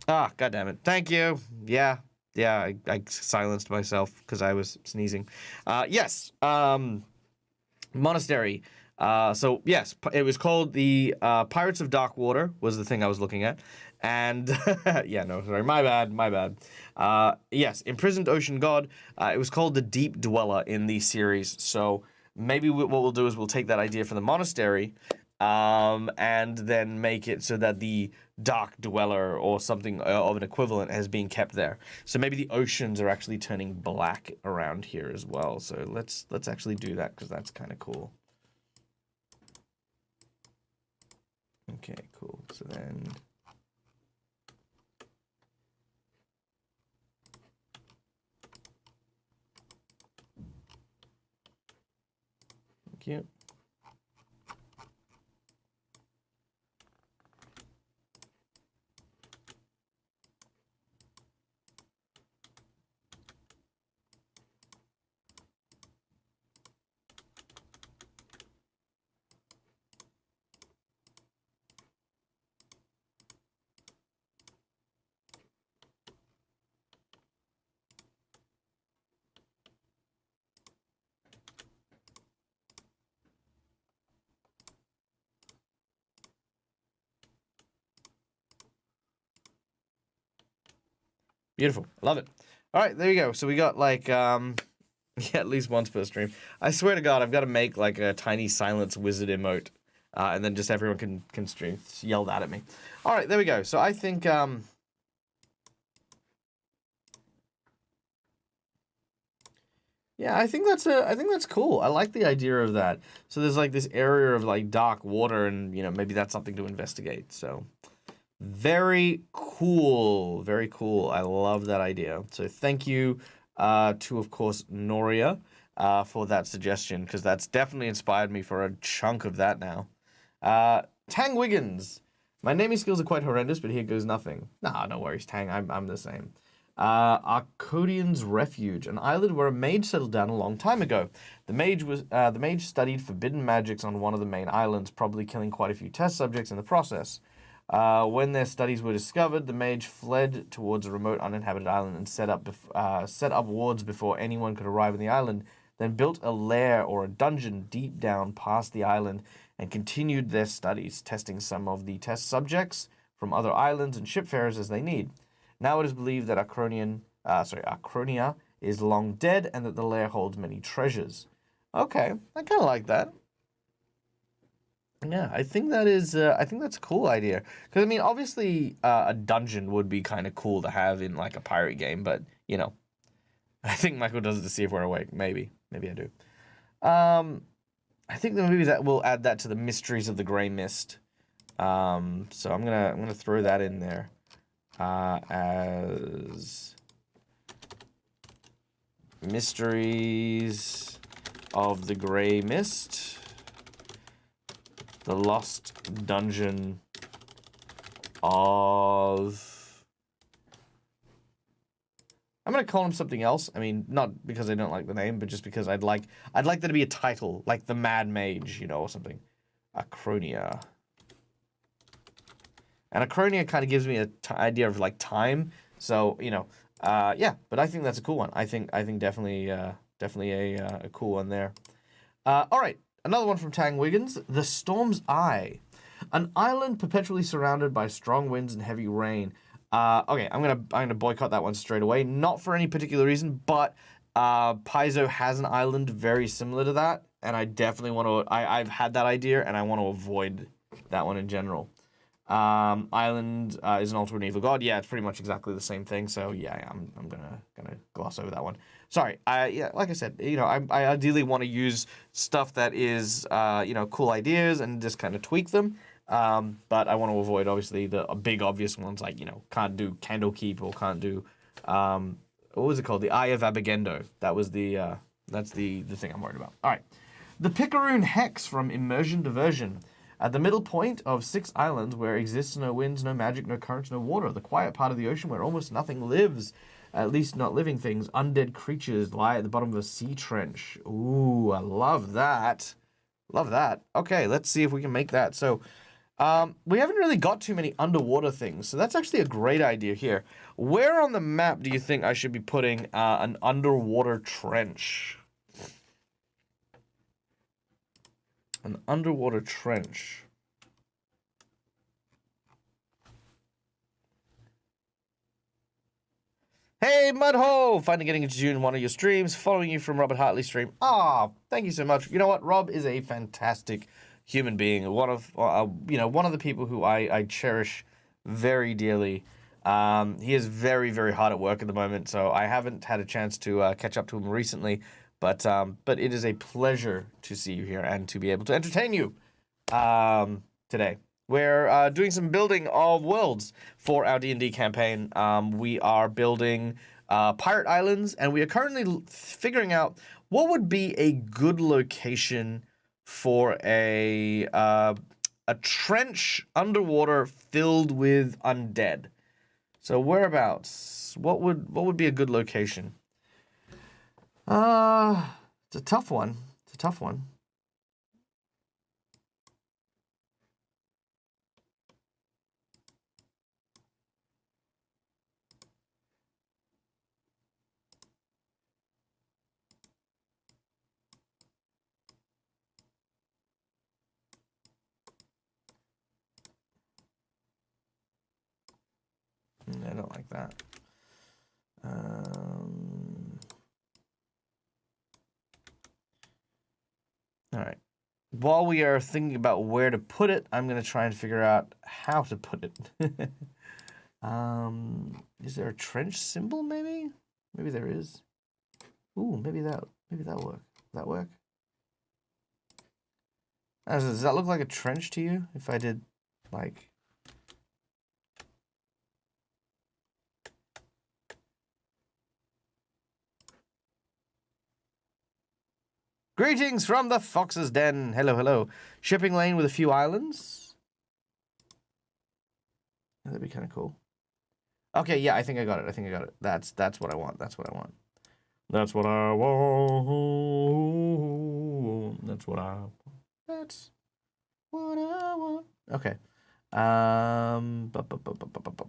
Ah, God damn it. Thank you. Yeah, I silenced myself because I was sneezing. Yes, monastery. So yes, it was called the Pirates of Dark Water was the thing I was looking at. And yeah, no, sorry, my bad. Yes, Imprisoned Ocean God. It was called the Deep Dweller in the series. So maybe what we'll do is we'll take that idea from the monastery, and then make it so that the Dark Dweller or something of an equivalent has been kept there. So maybe the oceans are actually turning black around here as well. So let's actually do that because that's kind of cool. Okay, cool. So then... Thank you. Beautiful. Love it. All right, there you go. So we got like, yeah, at least once per stream. I swear to God, I've got to make like a tiny silence wizard emote. And then just everyone can stream, yell that at me. All right, there we go. So I think, yeah, I think that's cool. I like the idea of that. So there's like this area of like dark water, and you know maybe that's something to investigate. So very cool, very cool. I love that idea. So thank you to of course Noria for that suggestion, because that's definitely inspired me for a chunk of that now. Tang Wiggins. My naming skills are quite horrendous, but here goes nothing. Nah, no worries, Tang. I'm the same. Arcodian's Refuge, an island where a mage settled down a long time ago. The mage studied forbidden magics on one of the main islands, probably killing quite a few test subjects in the process. When their studies were discovered, the mage fled towards a remote uninhabited island and set up wards before anyone could arrive on the island, then built a lair or a dungeon deep down past the island and continued their studies, testing some of the test subjects from other islands and shipfarers as they need. Now it is believed that Acronia is long dead and that the lair holds many treasures. Okay, I kind of like that. Yeah, I think that's a cool idea. Because, I mean, obviously a dungeon would be kind of cool to have in, like, a pirate game. But, you know, I think Michael does it to see if we're awake. Maybe I do. I think that maybe that we'll add that to the Mysteries of the Grey Mist. So I'm gonna throw that in there. As Mysteries of the Grey Mist, the Lost Dungeon of... I'm gonna call him something else. I mean, not because I don't like the name, but just because I'd like there to be a title, like the Mad Mage, you know, or something. Acronia. And Acronia kind of gives me an idea of, like, time. So, you know, yeah, but I think that's a cool one. I think definitely a cool one there. All right, another one from Tang Wiggins. The Storm's Eye. An island perpetually surrounded by strong winds and heavy rain. Okay, I'm gonna boycott that one straight away. Not for any particular reason, but Paizo has an island very similar to that, and I definitely want to... I've had that idea, and I want to avoid that one in general. Island is an alter an evil god. Yeah, it's pretty much exactly the same thing. So yeah, I'm gonna gloss over that one. Sorry. Yeah, like I said, you know, I ideally want to use stuff that is you know, cool ideas and just kind of tweak them. But I want to avoid obviously the big obvious ones, like, you know, can't do Candlekeep or can't do what was it called? The Eye of Abagendo. That was the that's the thing I'm worried about. All right, the Picaroon Hex from Immersion Diversion. At the middle point of 6 islands where exists no winds, no magic, no currents, no water, the quiet part of the ocean where almost nothing lives, at least not living things, undead creatures lie at the bottom of a sea trench. Ooh, I love that. Love that. Okay, let's see if we can make that. So, we haven't really got too many underwater things, so that's actually a great idea here. Where on the map do you think I should be putting an underwater trench? An underwater trench. Hey, Mudhole! Finally getting into June one of your streams. Following you from Robert Hartley's stream. Ah, thank you so much. You know what? Rob is a fantastic human being. One of, you know, one of the people who I cherish very dearly. He is very, very hard at work at the moment, so I haven't had a chance to catch up to him recently. But it is a pleasure to see you here and to be able to entertain you today. We're doing some building of worlds for our D&D campaign. We are building pirate islands, and we are currently figuring out what would be a good location for a trench underwater filled with undead. So whereabouts? What would be a good location? It's a tough one. It's a tough one. I don't like that. All right. While we are thinking about where to put it, I'm going to try and figure out how to put it. Is there a trench symbol, maybe? Maybe there is. Ooh, maybe that'll work. Will that work? Does that look like a trench to you? If I did, like... Greetings from the Fox's Den. Hello, hello. Shipping lane with a few islands. That'd be kind of cool. Okay, yeah, I think I got it. I think I got it. That's what I want. That's what I want. That's what I want. That's what I want. That's what I want. Okay.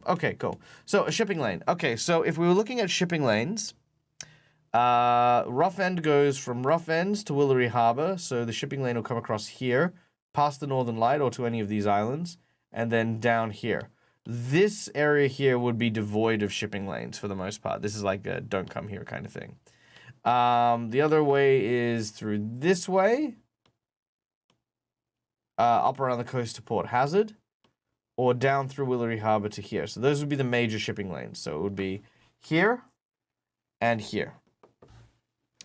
Okay, cool. So a shipping lane. Okay, so if we were looking at shipping lanes, Rough End goes from Rough Ends to Willery Harbor, so the shipping lane will come across here, past the Northern Light or to any of these islands, and then down here. This area here would be devoid of shipping lanes for the most part. This is like a don't come here kind of thing. The other way is through this way, up around the coast to Port Hazard, or down through Willery Harbor to here. So those would be the major shipping lanes. So it would be here and here.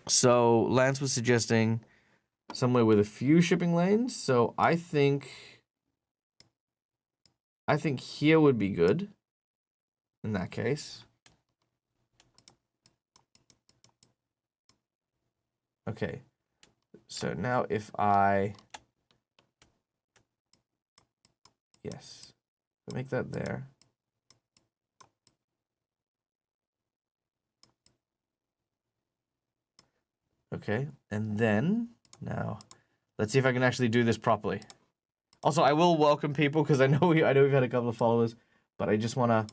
So Lance was suggesting somewhere with a few shipping lanes. So I think here would be good in that case. Okay. So now if I... Yes. Make that there. Okay, and then now let's see if I can actually do this properly. Also, I will welcome people because I know we've had a couple of followers, but I just wanna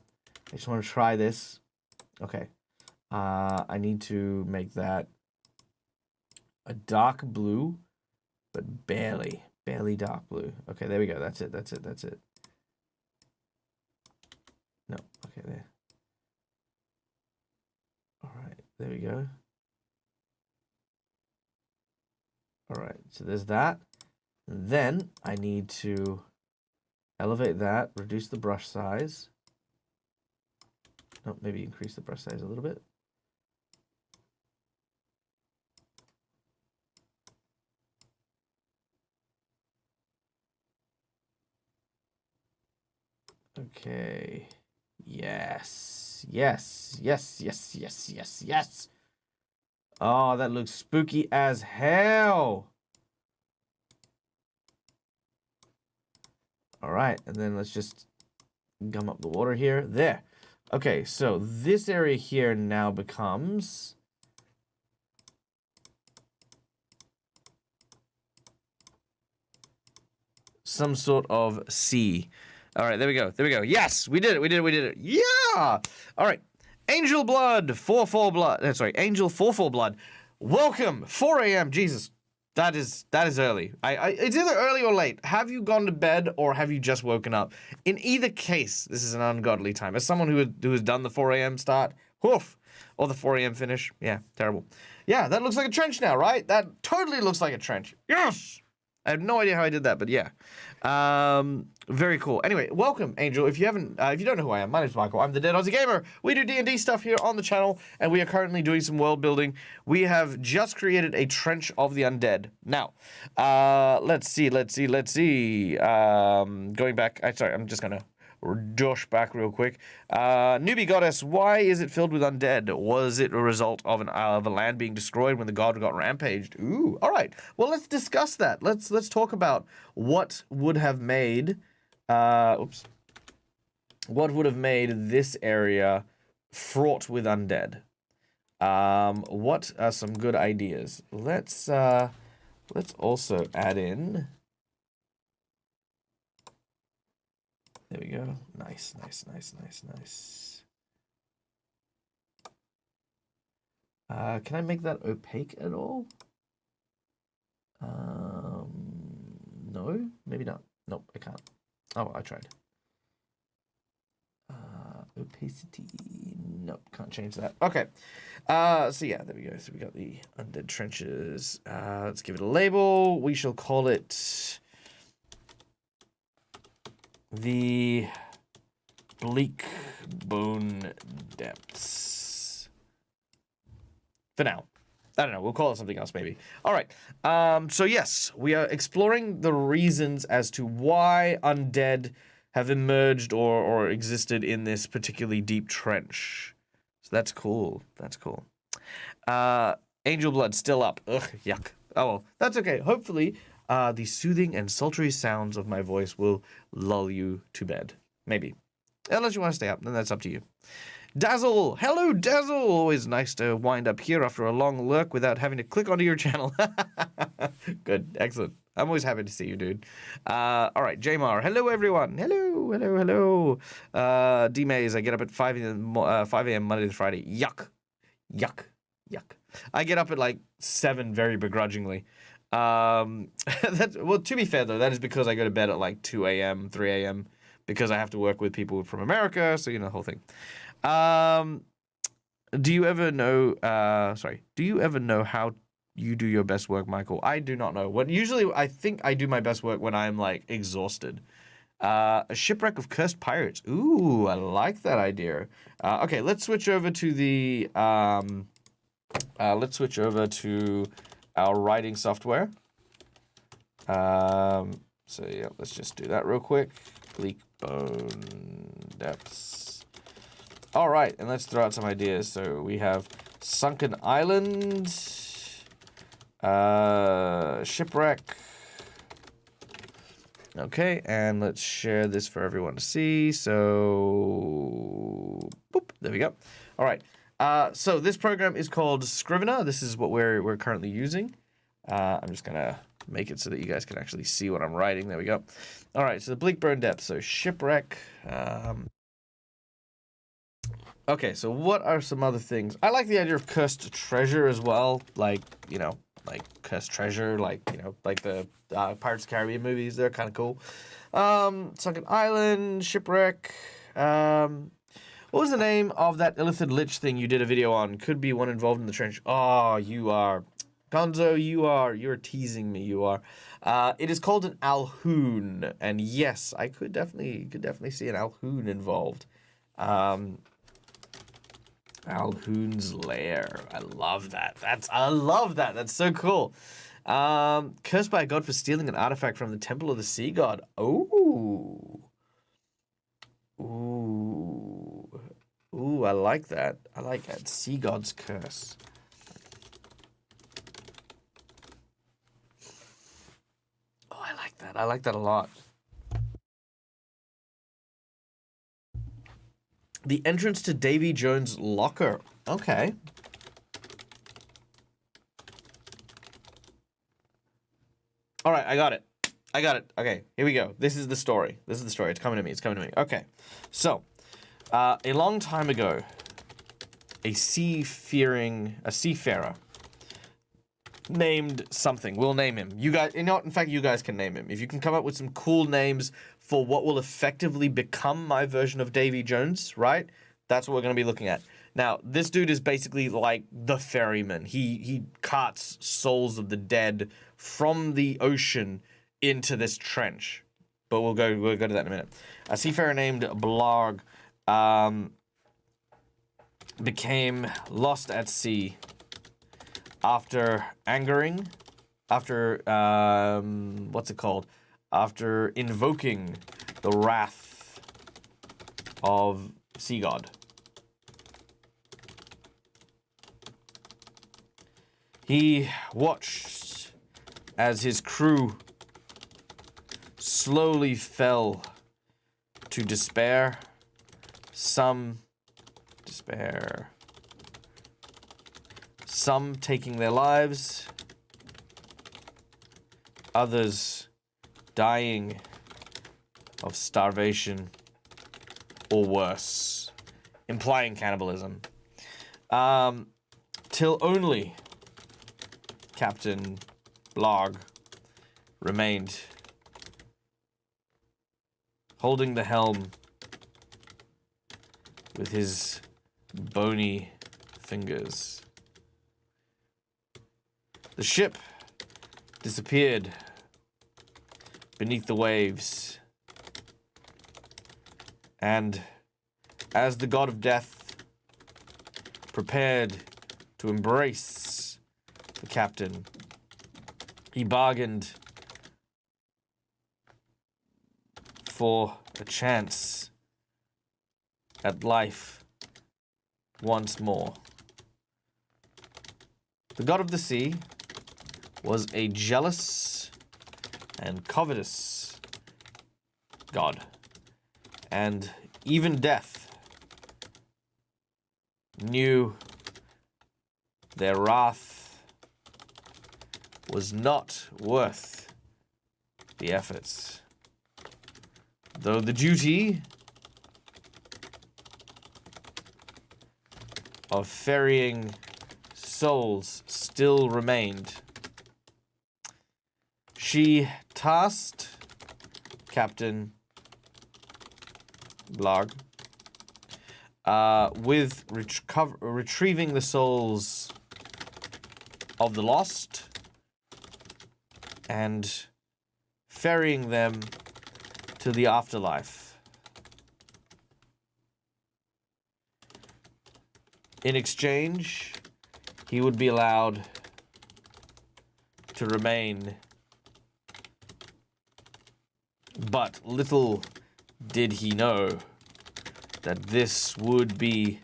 try this. Okay, I need to make that a dark blue, but barely dark blue. Okay, there we go. That's it. No, okay, there. All right, there we go. All right, so there's that. And then I need to elevate that, reduce the brush size. No, maybe increase the brush size a little bit. Okay. Yes. Oh, that looks spooky as hell. All right, and then let's just gum up the water here. There. Okay, so this area here now becomes some sort of sea. All right, there we go. Yes, we did it. Yeah! All right. Angel blood, 4-4 blood. Angel 4-4 blood. Welcome, 4 a.m. Jesus, that is early. It's either early or late. Have you gone to bed or have you just woken up? In either case, this is an ungodly time. As someone who has done the 4 a.m. start, woof, or the 4 a.m. finish, yeah, terrible. Yeah, that looks like a trench now, right? That totally looks like a trench. Yes. I have no idea how I did that, but yeah. Very cool. Anyway, welcome, Angel. If you don't know who I am, my name's Michael. I'm the Dead Aussie Gamer. We do D&D stuff here on the channel, and we are currently doing some world building. We have just created a Trench of the Undead. Now, let's see. Going back, sorry, I'm just gonna dosh back real quick. Newbie Goddess, why is it filled with undead? Was it a result of a land being destroyed when the god got rampaged? Ooh, all right. Well, let's discuss that. Let's talk about what would have made, what would have made this area fraught with undead. What are some good ideas? Let's also add in. There we go. Nice. Can I make that opaque at all? No, maybe not. Nope, I can't. Oh, I tried. Opacity. Nope, can't change that. Okay. So yeah, there we go. So we got the undead trenches. Let's give it a label. We shall call it the bleak bone depths. For now. I don't know. We'll call it something else maybe. All right. So yes, we are exploring the reasons as to why undead have emerged or existed in this particularly deep trench. So that's cool. That's cool. Angel blood still up. Ugh, yuck. Oh well, that's okay. Hopefully, the soothing and sultry sounds of my voice will lull you to bed. Maybe. Unless you want to stay up, then that's up to you. Dazzle! Hello, Dazzle! Always nice to wind up here after a long lurk without having to click onto your channel. Good. Excellent. I'm always happy to see you, dude. All right, Jamar. Hello, everyone. Hello. D-Maze, I get up at 5 a.m. Monday to Friday. Yuck. I get up at like 7 very begrudgingly. Well, to be fair, though, that is because I go to bed at like 2 a.m., 3 a.m., because I have to work with people from America, so you know the whole thing. Do you ever know how you do your best work, Michael? I do not know. Usually I think I do my best work when I'm like exhausted. A shipwreck of cursed pirates. Ooh, I like that idea. Okay, let's switch over to the our writing software. So yeah, let's just do that real quick. Bleak bone depths. All right, and let's throw out some ideas. So we have sunken island, shipwreck. Okay, and let's share this for everyone to see. So, boop, there we go. All right. So this program is called Scrivener. This is what we're currently using. I'm just gonna make it so that you guys can actually see what I'm writing. There we go. All right, so the bleak burn depth. So shipwreck. Okay, so what are some other things? I like the idea of cursed treasure as well. Like, you know, like cursed treasure, like, you know, like the Pirates of the Caribbean movies. They're kind of cool. Sunken island, shipwreck. What was the name of that Illithid Lich thing you did a video on? Could be one involved in the trench. Oh, you are. Gonzo, you're teasing me, you are. It is called an Alhoon, and yes, I could definitely see an Alhoon involved. Alhoon's Lair. I love that. I love that. That's so cool. Cursed by a god for stealing an artifact from the Temple of the Sea God. Ooh, I like that. I like that. Sea God's curse. I like that a lot. The entrance to Davy Jones' locker. Okay. All right, I got it. Okay, here we go. This is the story. It's coming to me. Okay. So, a long time ago, a seafarer named something. We'll name him. You guys, in fact, you guys can name him. If you can come up with some cool names for what will effectively become my version of Davy Jones, right? That's what we're going to be looking at. Now, this dude is basically like the ferryman. He carts souls of the dead from the ocean into this trench. But we'll go to that in a minute. A seafarer named Blarg became lost at sea after invoking the wrath of Sea God. He watched as his crew slowly fell to despair. Some taking their lives, others dying of starvation or worse, implying cannibalism. Till only Captain Blarg remained, holding the helm with his bony fingers. The ship disappeared beneath the waves, and as the god of death prepared to embrace the captain, he bargained for a chance at life once more. The god of the sea was a jealous and covetous god, and even death knew their wrath was not worth the efforts. Though the duty of ferrying souls still remained, she tasked Captain Blarg with retrieving the souls of the lost and ferrying them to the afterlife. In exchange, he would be allowed to remain. But little did he know that this would be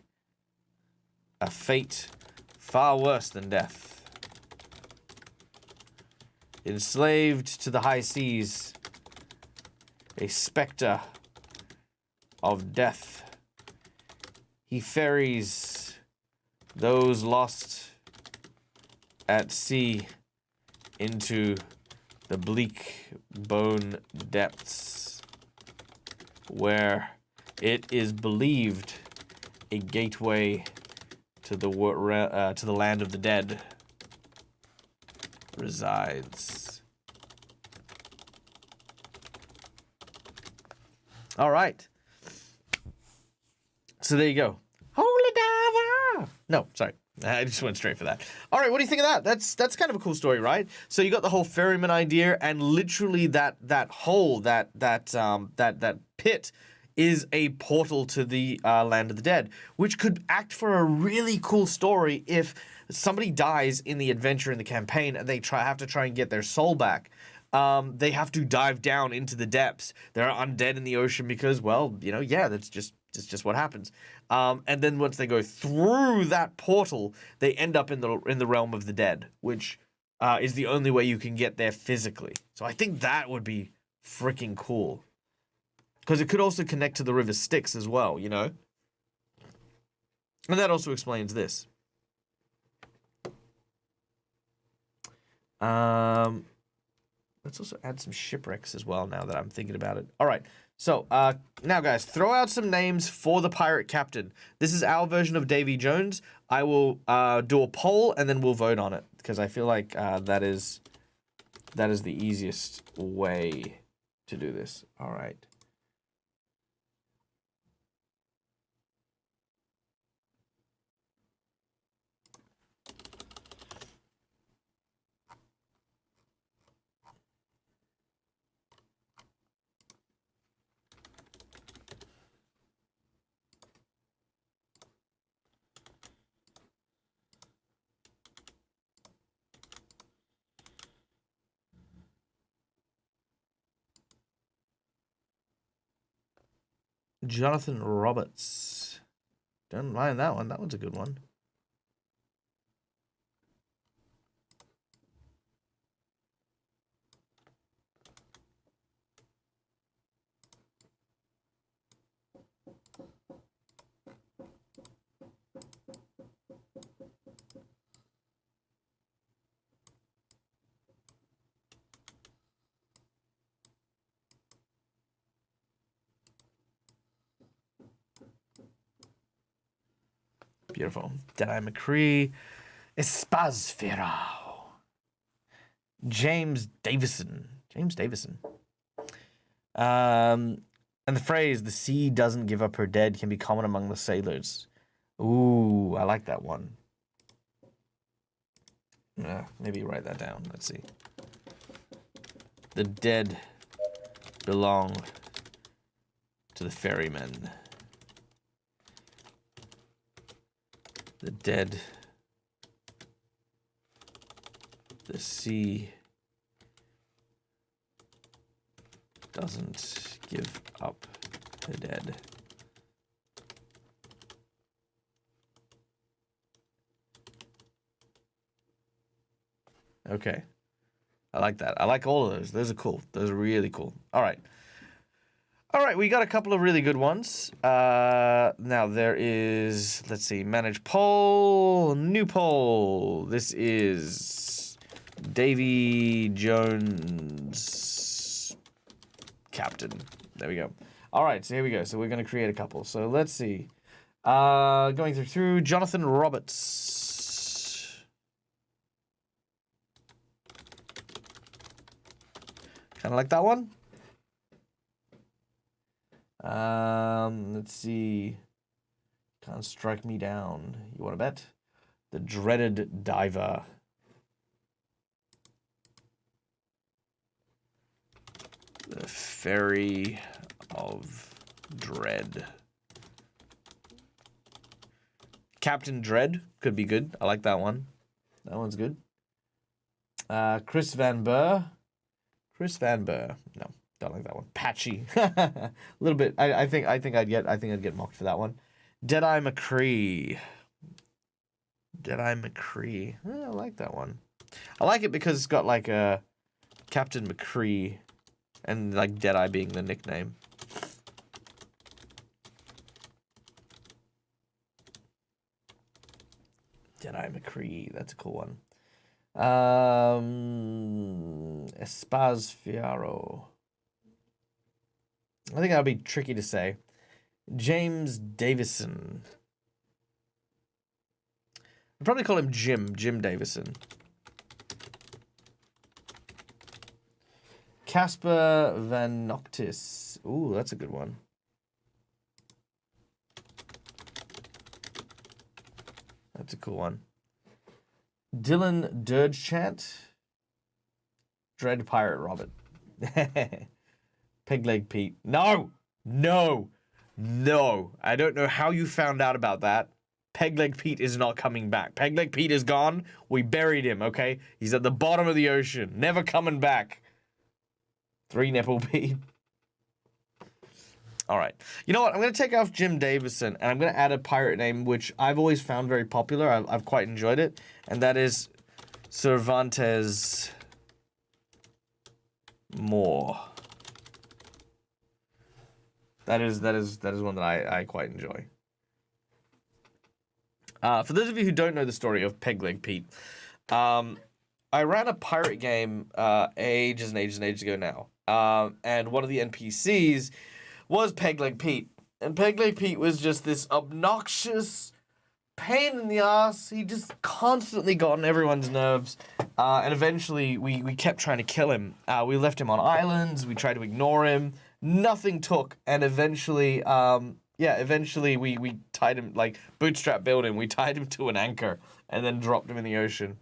a fate far worse than death. Enslaved to the high seas, a specter of death, he ferries those lost at sea into the bleak bone depths, where it is believed a gateway to the land of the dead resides. All right. So there you go. Holy diver! No, sorry. I just went straight for that. All right, what do you think of that? That's kind of a cool story, right? So you got the whole ferryman idea, and literally that hole, that pit, is a portal to the land of the dead, which could act for a really cool story if somebody dies in the adventure in the campaign and they have to try and get their soul back. They have to dive down into the depths. There are undead in the ocean because, well, that's just what happens. And then once they go through that portal, they end up in the realm of the dead, which is the only way you can get there physically. So I think that would be freaking cool. Because it could also connect to the river Styx as well, And that also explains this. Let's also add some shipwrecks as well now that I'm thinking about it. All right. So, now guys, throw out some names for the pirate captain. This is our version of Davy Jones. I will do a poll and then we'll vote on it because I feel like that is the easiest way to do this. All right. Jonathan Roberts. Don't mind that one. That one's a good one. Beautiful. Deadeye McCree. Espasfero. James Davison. And the phrase, the sea doesn't give up her dead, can be common among the sailors. Ooh, I like that one. Maybe write that down. Let's see. The dead belong to the ferrymen. The dead. The sea doesn't give up the dead. Okay. I like that. I like all of those. Those are cool. Those are really cool. All right. All right, we got a couple of really good ones. Now there is, let's see, manage poll, new poll. This is Davy Jones, captain. There we go. All right, so here we go. So we're going to create a couple. So let's see. Going through Jonathan Roberts. Kind of like that one. Let's see. Can't strike me down. You want to bet? The dreaded diver. The ferry of dread. Captain Dread could be good. I like that one. That one's good. Chris Van Burr. No. Don't like that one. Patchy. A little bit. I think I'd get mocked for that one. Deadeye McCree. I like that one. I like it because it's got like a Captain McCree and like Deadeye being the nickname. Deadeye McCree. That's a cool one. Espasfero. I think that would be tricky to say. James Davison. I'd probably call him Jim Davison. Casper Van Noctis. Ooh, that's a good one. That's a cool one. Dylan Dirgechant. Dread Pirate Robert. Pegleg Pete. No! I don't know how you found out about that. Pegleg Pete is not coming back. Pegleg Pete is gone. We buried him, okay? He's at the bottom of the ocean. Never coming back. 3 Nipple Pete. All right. You know what? I'm going to take off Jim Davison, and I'm going to add a pirate name, which I've always found very popular. I've quite enjoyed it, and that is Cervantes Moore. That is one that I quite enjoy. For those of you who don't know the story of Pegleg Pete, I ran a pirate game ages ago now, and one of the NPCs was Pegleg Pete, and Pegleg Pete was just this obnoxious pain in the ass. He just constantly got on everyone's nerves, and eventually we kept trying to kill him. We left him on islands. We tried to ignore him. Nothing took, and eventually, we tied him, like, bootstrap build him. We tied him to an anchor and then dropped him in the ocean.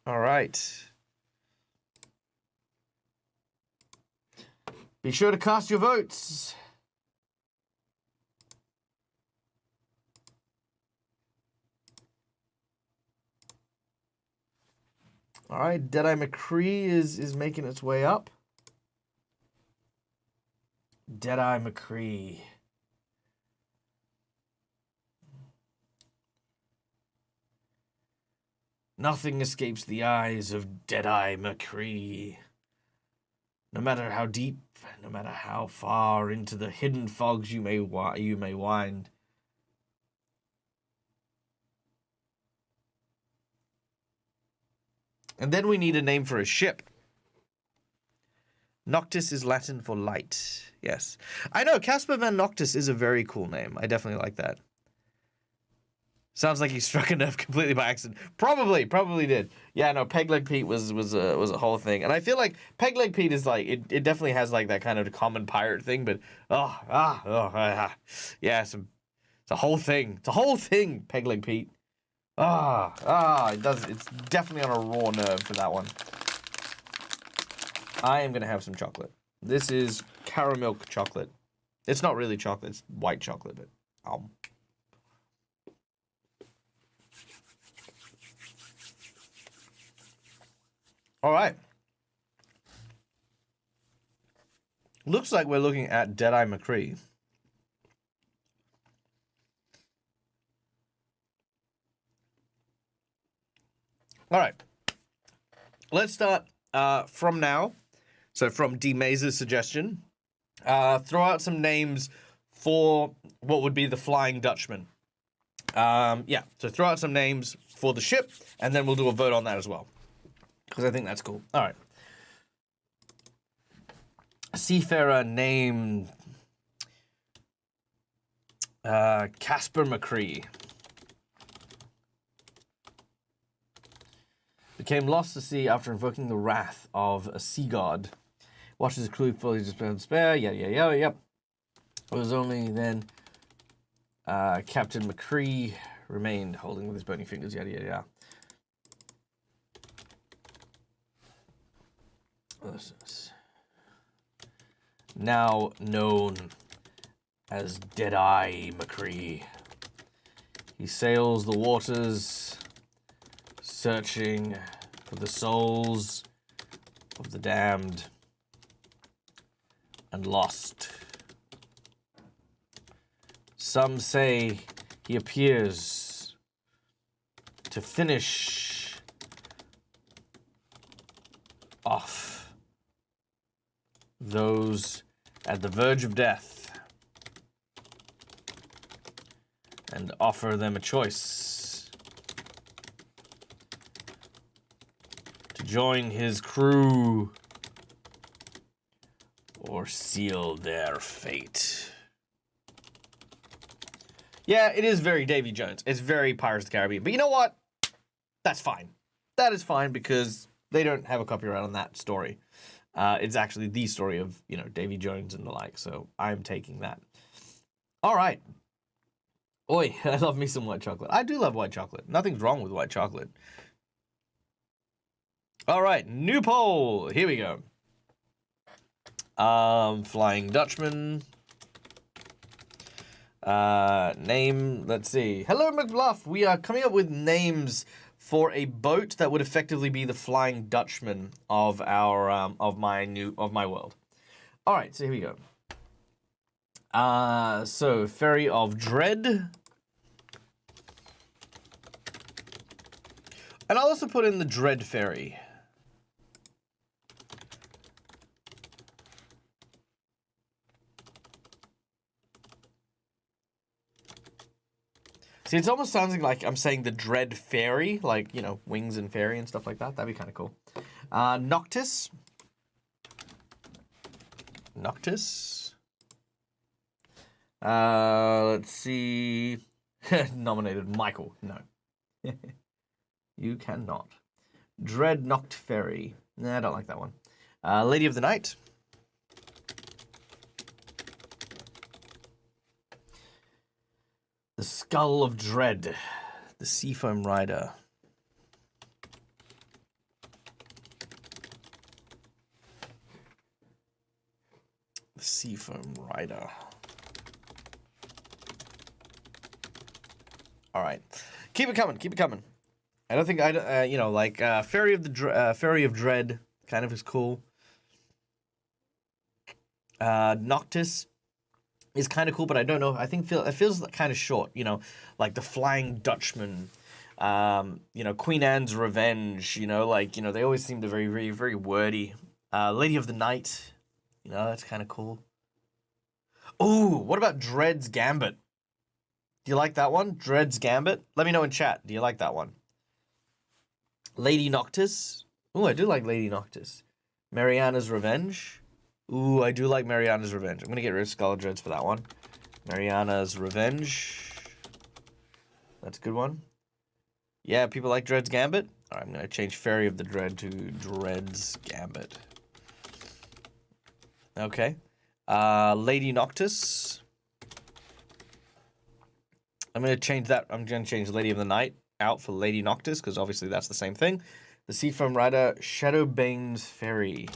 All right. Be sure to cast your votes. All right, Deadeye McCree is making its way up. Deadeye McCree. Nothing escapes the eyes of Deadeye McCree. No matter how deep, no matter how far into the hidden fogs you may wind. And then we need a name for a ship. Noctis is Latin for light. Yes. I know, Caspar Van Noctis is a very cool name. I definitely like that. Sounds like he struck a nerve completely by accident. Probably did. Yeah, no, Pegleg Pete was a whole thing. And I feel like Pegleg Pete is like, it definitely has like that kind of common pirate thing, but yeah, it's a whole thing. It's a whole thing, Pegleg Pete. It's definitely on a raw nerve for that one. I am going to have some chocolate. This is caramel chocolate. It's not really chocolate, it's white chocolate, but all right. Looks like we're looking at Deadeye McCree. All right. Let's start from now. So from D. Maze's suggestion, throw out some names for what would be the Flying Dutchman. Yeah, so throw out some names for the ship, and then we'll do a vote on that as well. Because I think that's cool. All right. A seafarer named Caspar McCree became lost to sea after invoking the wrath of a sea god. Watches his crew fully despair. Yep. It was only then Captain McCree remained, holding with his burning fingers. Yada. Now known as Deadeye McCree. He sails the waters, searching for the souls of the damned and lost. Some say he appears to finish off those at the verge of death and offer them a choice to join his crew or seal their fate. Yeah, it is very Davy Jones. It's very Pirates of the Caribbean. But you know what? That's fine. That is fine because they don't have a copyright on that story. It's actually the story of, Davy Jones and the like. So I'm taking that. All right. Oi, I love me some white chocolate. I do love white chocolate. Nothing's wrong with white chocolate. All right, new poll. Here we go. Flying Dutchman. Name, let's see. Hello, McBluff. We are coming up with names for a boat that would effectively be the Flying Dutchman of our of my world. All right, so here we go. So Ferry of Dread. And I'll also put in the Dread Ferry. See, it almost sounds like I'm saying the Dread Fairy, like, wings and fairy and stuff like that. That'd be kind of cool. Noctis. Let's see. Nominated Michael. No. You cannot. Dread Noct Fairy. Nah, I don't like that one. Lady of the Night. The Skull of Dread. The Seafoam Rider. The Seafoam Rider. All right. Keep it coming. I don't think you know, like Fairy of Dread kind of is cool. Noctis is kind of cool, but I don't know. I think it feels kind of short. You know, like the Flying Dutchman. You know, Queen Anne's Revenge. You know, like they always seem to very, very, very wordy. Lady of the Night. You know, that's kind of cool. Ooh, what about Dread's Gambit? Do you like that one? Dread's Gambit? Let me know in chat. Do you like that one? Lady Noctis? Ooh, I do like Lady Noctis. Mariana's Revenge? Ooh, I do like Mariana's Revenge. I'm going to get rid of Skull Dreads for that one. Mariana's Revenge. That's a good one. Yeah, people like Dread's Gambit? All right, I'm going to change Fairy of the Dread to Dread's Gambit. Okay. Lady Noctis. I'm going to change that. I'm going to change Lady of the Night out for Lady Noctis, because obviously that's the same thing. The Seafoam Rider, Shadowbane's Fairy.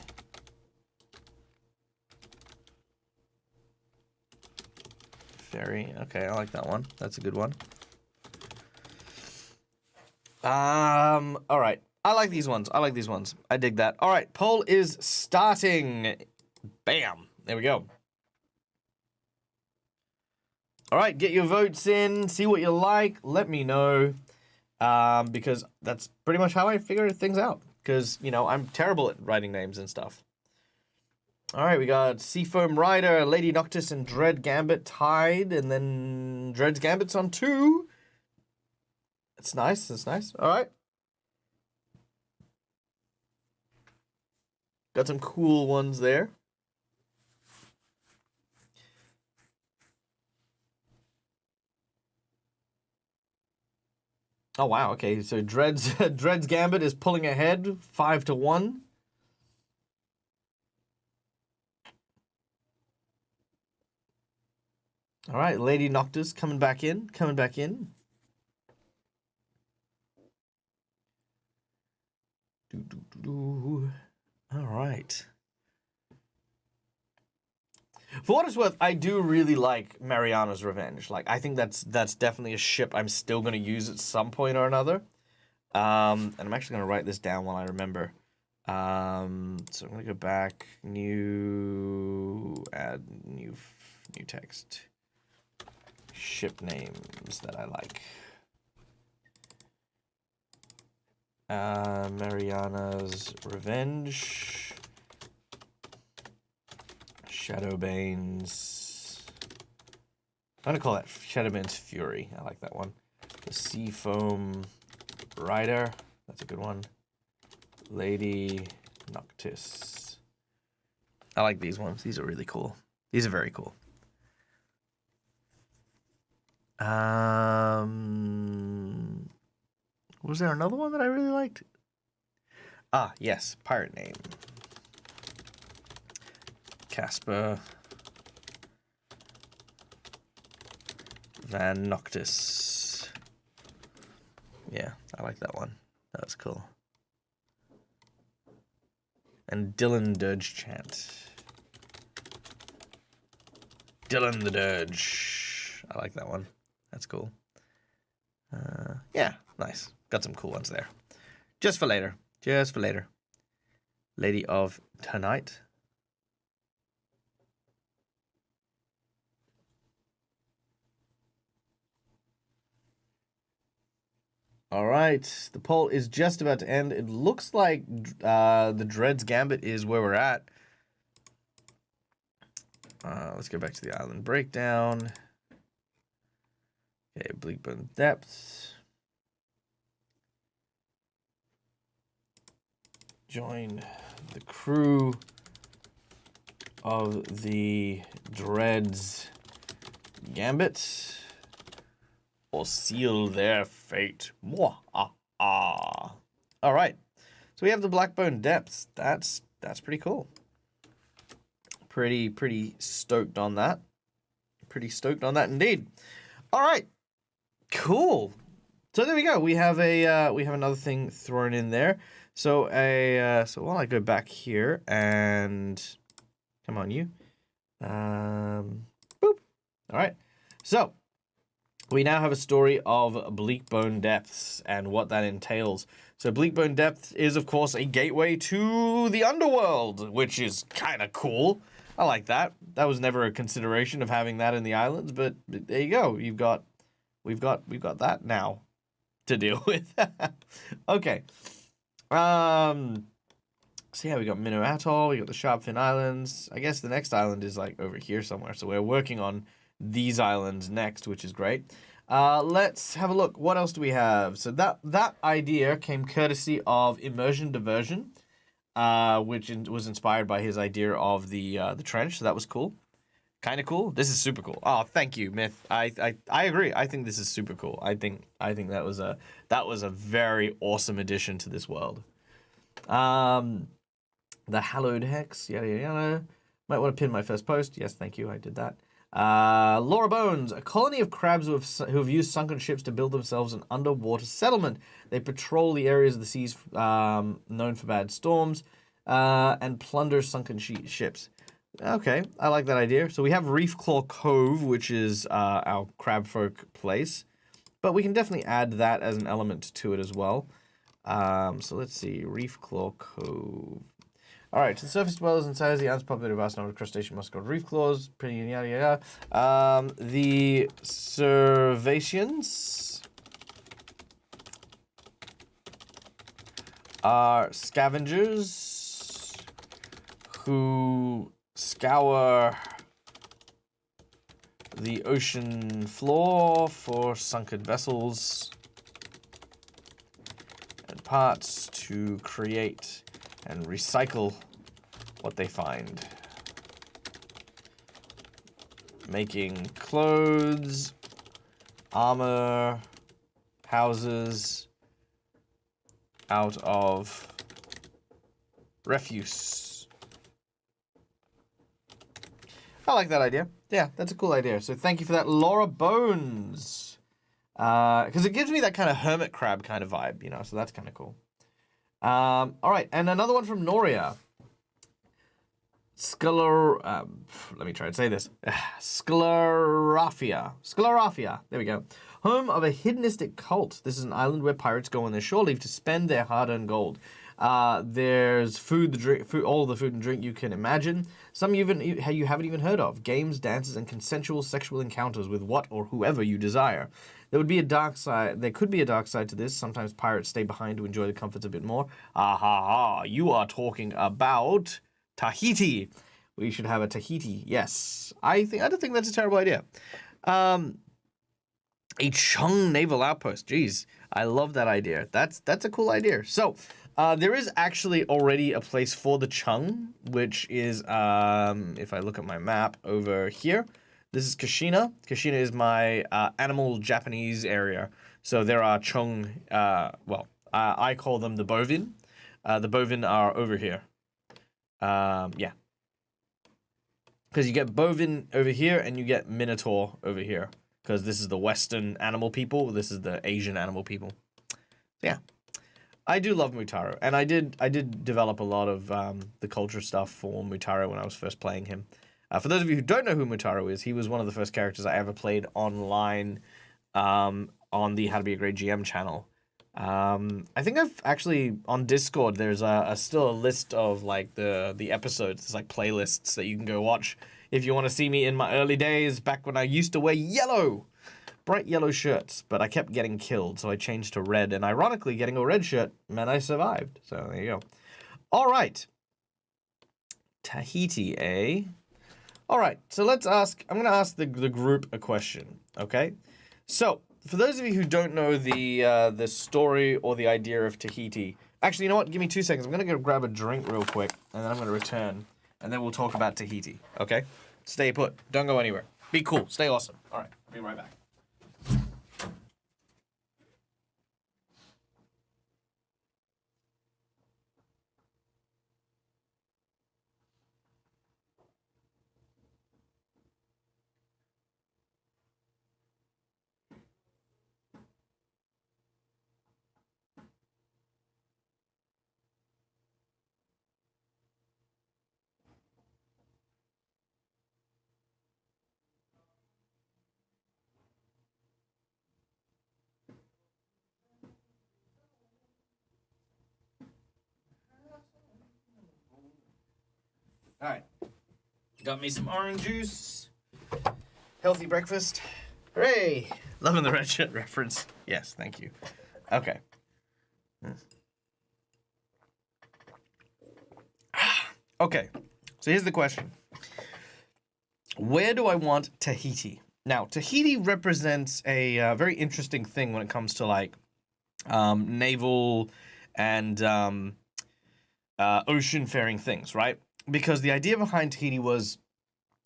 Fairy. Okay, I like that one. That's a good one. All right. I like these ones. I like these ones. I dig that. All right, poll is starting. Bam. There we go. All right, get your votes in. See what you like. Let me know. Because that's pretty much how I figure things out. Because, I'm terrible at writing names and stuff. All right, we got Seafoam Rider, Lady Noctis, and Dread Gambit tied. And then Dread's Gambit's on 2. That's nice. That's nice. All right. Got some cool ones there. Oh, wow. Okay, so Dread's Gambit is pulling ahead 5-1. All right, Lady Noctis coming back in. All right. For what it's worth, I do really like Mariana's Revenge. Like, I think that's definitely a ship I'm still going to use at some point or another. And I'm actually going to write this down while I remember. So I'm going to go back, add new text. Ship names that I like. Mariana's Revenge. Shadowbane's... I'm going to call that Shadowbane's Fury. I like that one. The Seafoam Rider. That's a good one. Lady Noctis. I like these ones. These are really cool. These are very cool. Was there another one that I really liked? Ah, yes. Pirate name. Casper Van Noctis. Yeah, I like that one. That was cool. And Dylan Dirge Chant. Dylan the Dirge. I like that one. That's cool. Yeah, nice. Got some cool ones there. Just for later. Just for later. Lady of Tonight. All right, the poll is just about to end. It looks like the Dread's Gambit is where we're at. Let's go back to the island breakdown. Okay, Bleakburn Depths. Join the crew of the Dread's Gambit. Or seal their fate. All right, so we have the Blackbone Depths. That's pretty cool. Pretty stoked on that. Pretty stoked on that indeed. All right, cool. So there we go. We have another thing thrown in there. So so while I go back here and come on you, boop. All right, so. we now have a story of Bleakbone Depths and what that entails. So Bleakbone Depths is, of course, a gateway to the underworld, which is kind of cool. I like that. That was never a consideration of having that in the islands, but there you go. We've got that now to deal with. Okay. So yeah, we got Minnow Atoll, we got the Sharpfin Islands. I guess the next island is like over here somewhere. So we're working on these islands next, which is great. Let's have a look. What else do we have? So that idea came courtesy of Immersion Diversion, which was inspired by his idea of the trench. So that was cool. Kind of cool. This is super cool. Oh, thank you, Myth. I agree. I think this is super cool. I think that was a very awesome addition to this world. The Hallowed Hex, yada yada yada. Might want to pin my first post. Yes, thank you. I did that. Laura Bones, a colony of crabs who have used sunken ships to build themselves an underwater settlement. They patrol the areas of the seas known for bad storms and plunder sunken ships. Okay, I like that idea. So we have Reefclaw Cove, which is our crabfolk place. But we can definitely add that as an element to it as well. So let's see, Reefclaw Cove. All right, to the surface dwellers inside the unpopulated vast number of crustacean muscular reef claws, pretty yada yada. The Cervasians are scavengers who scour the ocean floor for sunken vessels and parts to create and recycle what they find. Making clothes, armor, houses out of refuse. I like that idea. Yeah, that's a cool idea. So thank you for that, Laura Bones. Because it gives me that kind of hermit crab kind of vibe, you know, so that's kind of cool. All right, and another one from Noria. Let me try and say this. Sclerafia. There we go. Home of a hedonistic cult. This is an island where pirates go on their shore leave to spend their hard-earned gold. There's all the food and drink you can imagine. Some you haven't even heard of. Games, dances, and consensual sexual encounters with what or whoever you desire. There could be a dark side to this. Sometimes pirates stay behind to enjoy the comforts a bit more. You are talking about Tahiti. We should have a Tahiti. Yes. I don't think that's a terrible idea. A Chung naval outpost. Jeez, I love that idea. That's a cool idea. So, there is actually already a place for the Chung, which is, if I look at my map over here, this is Kashina. Kashina is my animal Japanese area. So there are Chung, I call them the bovine. The bovine are over here. Yeah. Because you get bovine over here and you get minotaur over here. Because this is the Western animal people. This is the Asian animal people. So yeah. I do love Mutaro. And I did develop a lot of the culture stuff for Mutaro when I was first playing him. For those of you who don't know who Mutaro is, he was one of the first characters I ever played online on the How to Be a Great GM channel. I think I've actually, on Discord, there's still a list of like the episodes. There's like playlists that you can go watch if you want to see me in my early days, back when I used to wear bright yellow shirts, but I kept getting killed, so I changed to red, and ironically, getting a red shirt meant I survived. So there you go. All right. Tahiti, eh? All right, so let's ask, I'm going to ask the group a question, okay? So, for those of you who don't know the story or the idea of Tahiti, actually, you know what? Give me 2 seconds. I'm going to go grab a drink real quick, and then I'm going to return, and then we'll talk about Tahiti, okay? Stay put. Don't go anywhere. Be cool. Stay awesome. All right, be right back. All right. Got me some orange juice. Healthy breakfast. Hooray! Loving the red shirt reference. Yes, thank you. Okay. Okay, so here's the question. Where do I want Tahiti? Now, Tahiti represents a very interesting thing when it comes to, like, naval and ocean-faring things, right? Because the idea behind Tahiti was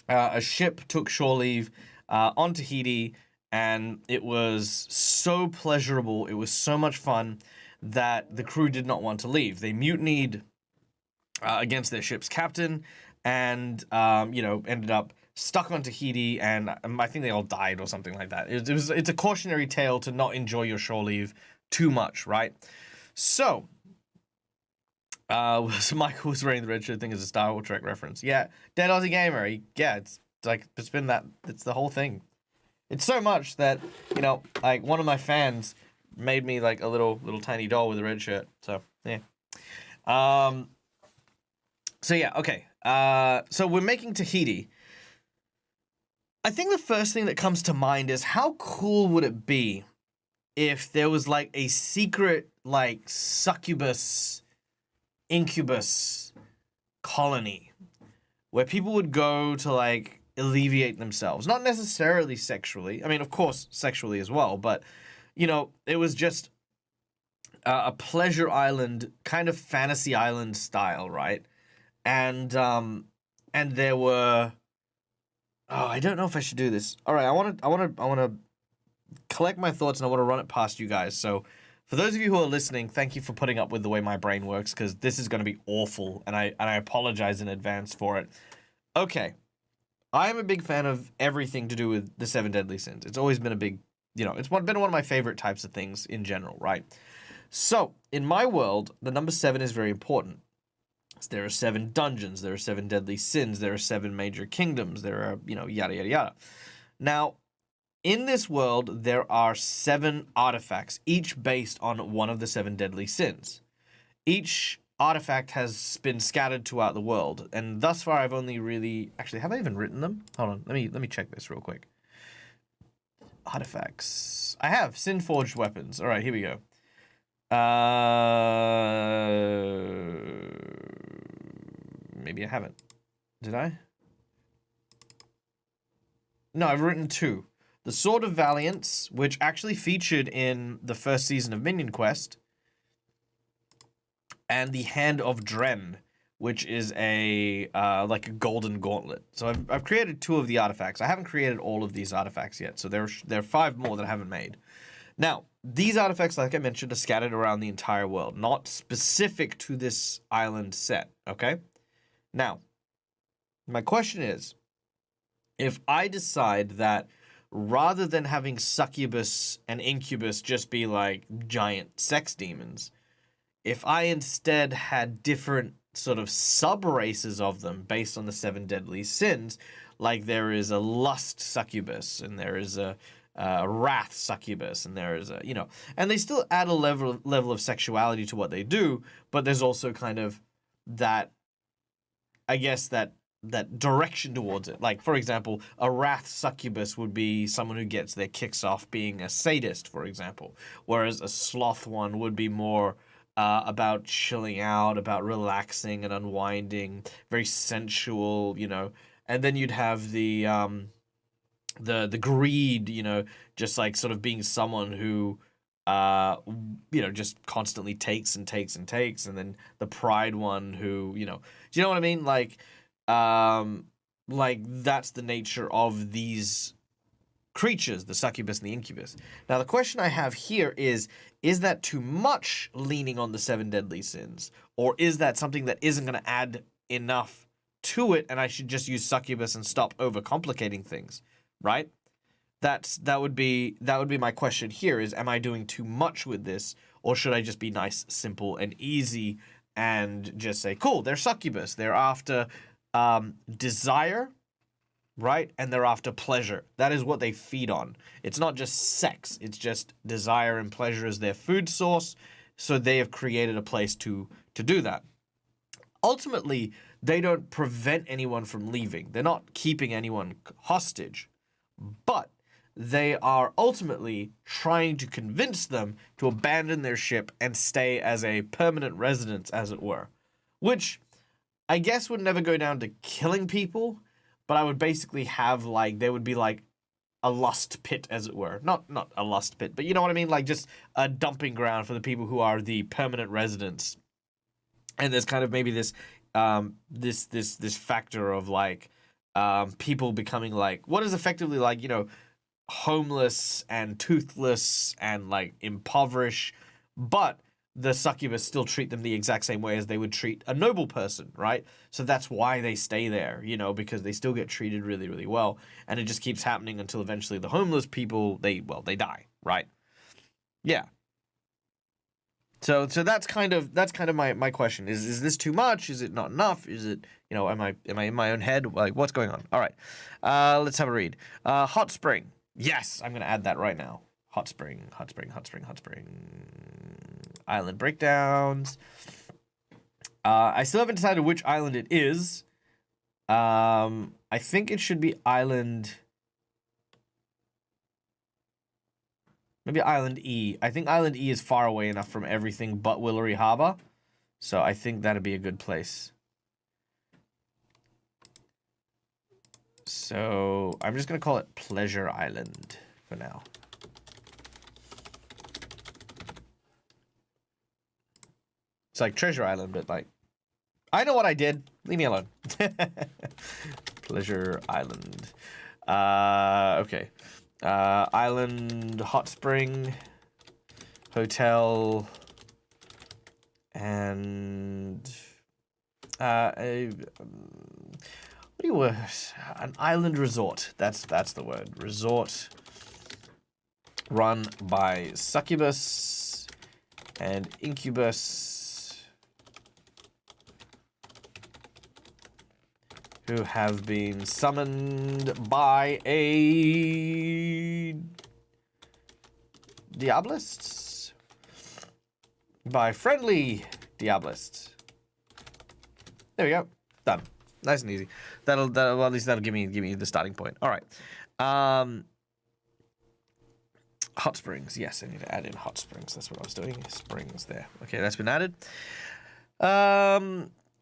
a ship took shore leave on Tahiti, and it was so pleasurable, it was so much fun, that the crew did not want to leave. They mutinied against their ship's captain, and ended up stuck on Tahiti, and I think they all died or something like that. It's a cautionary tale to not enjoy your shore leave too much, right? So, so Michael was wearing the red shirt thing as a Star Trek reference. Yeah, Dead Aussie Gamer. It's been that. It's the whole thing. It's so much that, like, one of my fans made me, like, a little tiny doll with a red shirt. So, yeah. So, yeah, okay. So we're making Tahiti. I think the first thing that comes to mind is how cool would it be if there was, like, a secret, like, succubus, incubus colony where people would go to, like, alleviate themselves. Not necessarily sexually. I mean, of course, sexually as well, but, it was just a pleasure island, kind of fantasy island style, right? And there were... Oh, I don't know if I should do this. All right, I want to collect my thoughts, and I want to run it past you guys. So, for those of you who are listening, thank you for putting up with the way my brain works, because this is going to be awful, and I apologize in advance for it. Okay, I am a big fan of everything to do with the 7 deadly sins. It's always been a big, it's been one of my favorite types of things in general, right? So, in my world, the number 7 is very important. There are 7 dungeons, there are 7 deadly sins, there are 7 major kingdoms, there are, yada, yada, yada. Now, in this world, there are 7 artifacts, each based on one of the 7 deadly sins. Each artifact has been scattered throughout the world, and thus far I've only really... Actually, have I even written them? Hold on, let me check this real quick. Artifacts. I have sin-forged weapons. All right, here we go. Maybe I haven't. Did I? No, I've written 2. The Sword of Valiance, which actually featured in the first season of Minion Quest, and the Hand of Dren, which is like a golden gauntlet. So I've created 2 of the artifacts. I haven't created all of these artifacts yet, so there are 5 more that I haven't made. Now, these artifacts, like I mentioned, are scattered around the entire world, not specific to this island set, okay? Now, my question is, if I decide that rather than having succubus and incubus just be like giant sex demons, if I instead had different sort of sub-races of them based on the 7 deadly sins, like there is a lust succubus, and there is a wrath succubus, and there is a, and they still add a level of sexuality to what they do, but there's also kind of that, I guess, that direction towards it. Like, for example, a wrath succubus would be someone who gets their kicks off being a sadist, for example, whereas a sloth one would be more about chilling out, about relaxing and unwinding, very sensual, and then you'd have the greed, just like sort of being someone who just constantly takes and takes and takes, and then the pride one who, do you know what I mean? Like that's the nature of these creatures, the succubus and the incubus. Now, the question I have here is that too much leaning on the 7 deadly sins? Or is that something that isn't going to add enough to it, and I should just use succubus and stop overcomplicating things, right? That would be my question here is, am I doing too much with this, or should I just be nice, simple, and easy and just say, cool, they're succubus. They're after desire, right? And they're after pleasure. That is what they feed on. It's not just sex. It's just desire and pleasure as their food source. So they have created a place to do that. Ultimately, they don't prevent anyone from leaving. They're not keeping anyone hostage. But they are ultimately trying to convince them to abandon their ship and stay as a permanent residence, as it were. Which I guess would never go down to killing people, but I would basically have, like, there would be, like, a lust pit, as it were. Not a lust pit, but you know what I mean? Like, just a dumping ground for the people who are the permanent residents. And there's kind of maybe this this factor of, like, people becoming, like, what is effectively, like, you know, homeless and toothless and, like, impoverished, but the succubus still treat them the exact same way as they would treat a noble person, right? So that's why they stay there, you know, because they still get treated really, really well. And it just keeps happening until eventually the homeless people, they die, right? Yeah. So that's kind of my question. Is this too much? Is it not enough? Is it, you know, am I in my own head? Like, what's going on? All right. Let's have a read. Hot spring. Yes, I'm going to add that right now. Hot spring. Island breakdowns. I still haven't decided which island it is. I think it should be island... Maybe Island E. I think Island E is far away enough from everything but Willery Harbor. So I think that'd be a good place. So I'm just going to call it Pleasure Island for now. It's like Treasure Island, but like... I know what I did. Leave me alone. Pleasure Island. Okay. Island, hot spring, hotel, and what do you an island resort. That's the word. Resort run by succubus and incubus, who have been summoned by a Diabolists? By friendly Diabolists. There we go. Done. Nice and easy. Well, at least that'll give me the starting point. All right. Hot springs. Yes, I need to add in hot springs. That's what I was doing. Springs there. Okay, that's been added.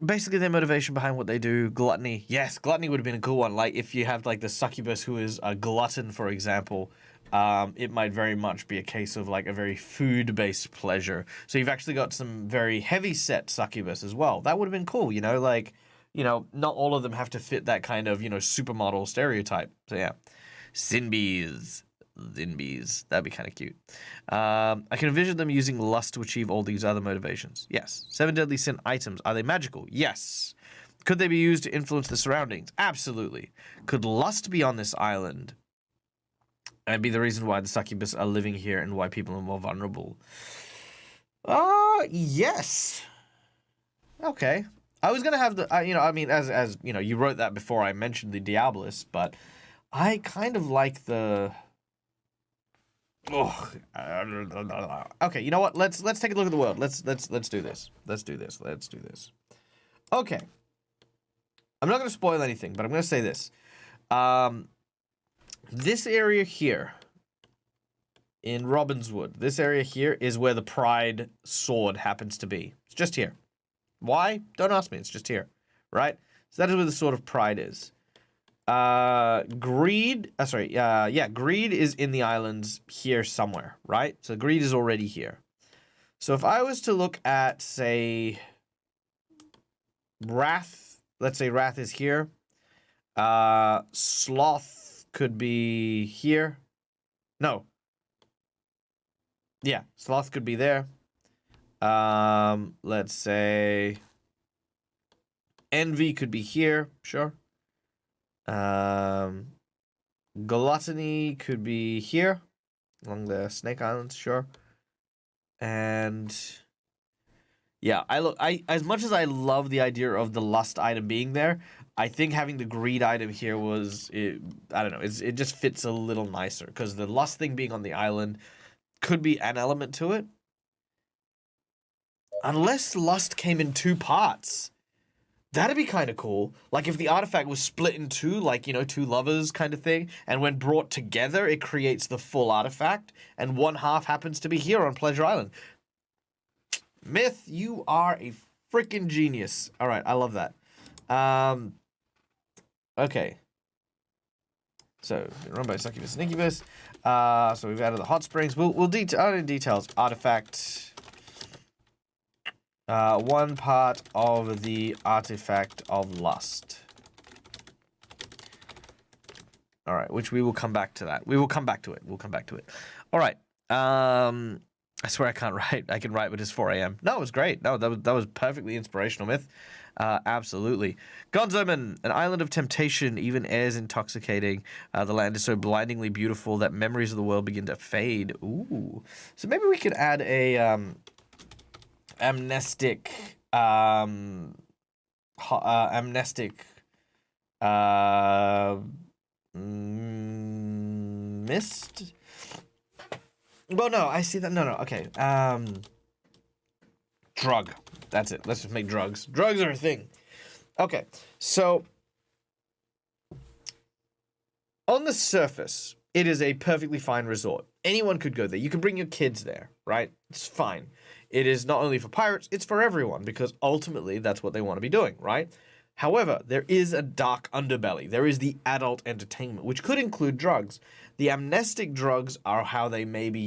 Basically, their motivation behind what they do. Gluttony. Yes, gluttony would have been a cool one. Like, if you have, like, the succubus who is a glutton, for example, it might very much be a case of, like, a very food-based pleasure. So you've actually got some very heavy-set succubus as well. That would have been cool, you know? Like, you know, not all of them have to fit that kind of, you know, supermodel stereotype. So, yeah. Zinbies. That'd be kind of cute. I can envision them using lust to achieve all these other motivations. Yes. 7 deadly sin items. Are they magical? Yes. Could they be used to influence the surroundings? Absolutely. Could lust be on this island and be the reason why the succubus are living here and why people are more vulnerable? Yes. Okay. I was gonna have the, you know, I mean, as you know, you wrote that before I mentioned the Diabolists, but I kind of like the... Oh, okay. You know what? Let's take a look at the world. Let's do this. Let's do this. Okay. I'm not going to spoil anything, but I'm going to say this. This area here in Robinswood, this area here is where the Pride sword happens to be. It's just here. Why? Don't ask me. It's just here, right? So that is where the Sword of Pride is. Greed is in the islands here somewhere, right? So greed is already here. So if I was to look at, say, wrath, let's say wrath is here. Sloth could be here. No. Yeah, sloth could be there. Let's say envy could be here, sure. Gluttony could be here along the Snake Islands, sure. And yeah, I as much as I love the idea of the lust item being there, I think having the greed item here was, I don't know, it just fits a little nicer because the lust thing being on the island could be an element to it. Unless lust came in 2 parts. That'd be kind of cool. Like if the artifact was split in two, like, you know, two lovers kind of thing, and when brought together, it creates the full artifact, and one half happens to be here on Pleasure Island. Myth, you are a freaking genius. All right, I love that. Okay. So, run by Succubus and Incubus. So we've added the hot springs. We'll add in details. Artifact. One part of the artifact of lust. All right, which we will come back to that. We will come back to it. We'll come back to it. All right. I swear I can't write. I can write, but it's 4 a.m. No, it was great. No, that was perfectly inspirational, Myth. Absolutely. Gonzoman, an island of temptation, even air is intoxicating. The land is so blindingly beautiful that memories of the world begin to fade. Ooh. So maybe we could add a amnestic mist. Well, no, I see that. No, okay. Drug. That's it. Let's just make drugs. Drugs are a thing. Okay, so on the surface, it is a perfectly fine resort. Anyone could go there. You can bring your kids there, right? It's fine. It is not only for pirates, it's for everyone, because ultimately that's what they want to be doing, right? However, there is a dark underbelly. There is the adult entertainment, which could include drugs. The amnestic drugs are how they maybe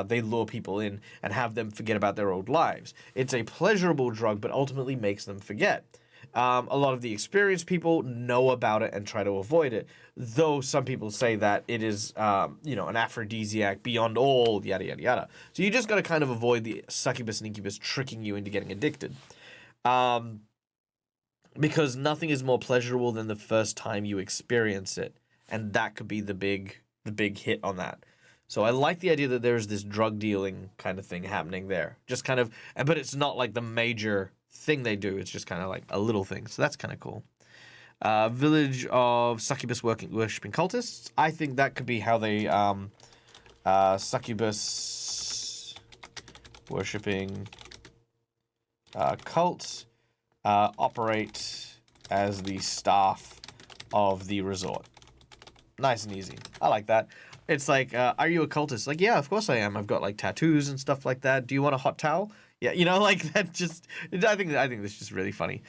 they lure people in and have them forget about their old lives. It's a pleasurable drug, but ultimately makes them forget. A lot of the experienced people know about it and try to avoid it, though some people say that it is, an aphrodisiac beyond all, yada, yada, yada. So you just got to kind of avoid the succubus and incubus tricking you into getting addicted. Because nothing is more pleasurable than the first time you experience it. And that could be the big hit on that. So I like the idea that there's this drug dealing kind of thing happening there. Just kind of, but it's not like the major thing they do. It's just kind of like a little thing. So that's kind of cool. Village of succubus worshipping cultists. I think that could be how they succubus worshipping cults operate as the staff of the resort. Nice and easy. I like that. It's like, are you a cultist? Like, yeah, of course I am. I've got like tattoos and stuff like that. Do you want a hot towel? Yeah, like that. Just, I think this is just really funny.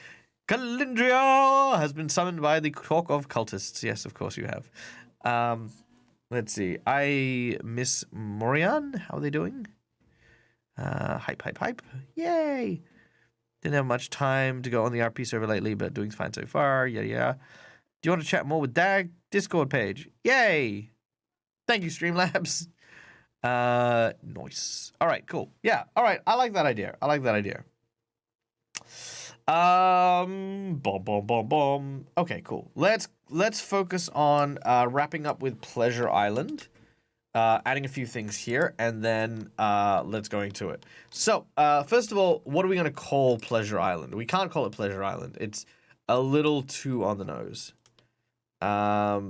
Calindria has been summoned by the talk of cultists. Yes, of course you have. Let's see. I miss Morian. How are they doing? Hype. Yay! Didn't have much time to go on the RP server lately, but doing fine so far. Yeah. Do you want to chat more with Dag? Discord page. Yay! Thank you, Streamlabs. Nice. All right, cool. Yeah, all right. I like that idea. Okay, cool. Let's focus on wrapping up with Pleasure Island. Adding a few things here, and then let's go into it. So, first of all, what are we going to call Pleasure Island? We can't call it Pleasure Island. It's a little too on the nose. I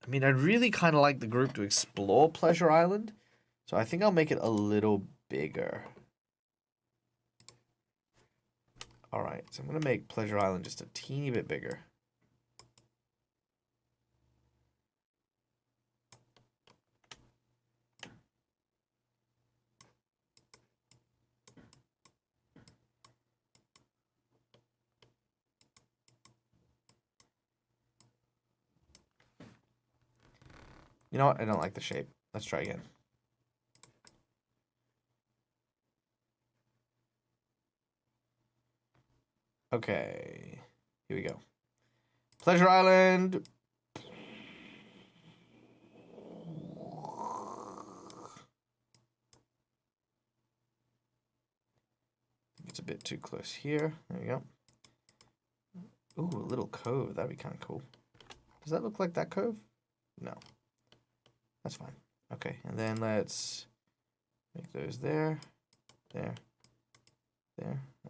mean, I'd really kind of like the group to explore Pleasure Island, so I think I'll make it a little bigger. All right, so I'm going to make Pleasure Island just a teeny bit bigger. You know what? I don't like the shape. Let's try again. Okay. Here we go. Pleasure Island. It's a bit too close here. There we go. Ooh, a little cove. That'd be kind of cool. Does that look like that cove? No. That's fine. Okay, and then let's make those there. I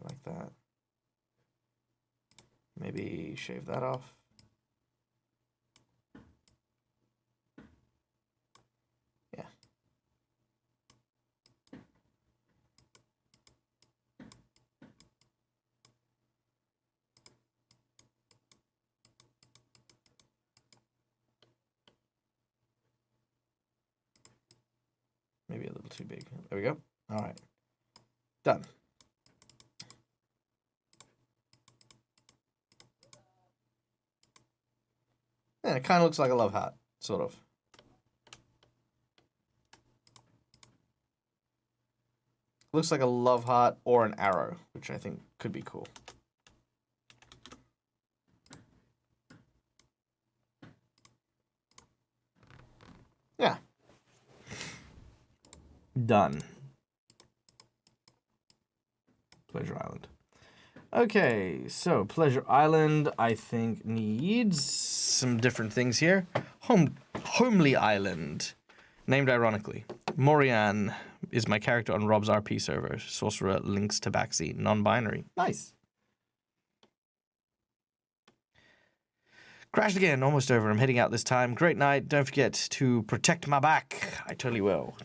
like that. Maybe shave that off. Yeah. too big. There we go. All right. Done. Yeah, it kind of looks like a love heart, sort of. Looks like a love heart or an arrow, which I think could be cool. Yeah. Done. Pleasure Island. Okay, so Pleasure Island, I think, needs some different things here. Homely Island, named ironically. Morian is my character on Rob's RP server. Sorcerer, links tabaxi, non-binary. Nice. Crashed again, almost over. I'm heading out this time. Great night. Don't forget to protect my back. I totally will.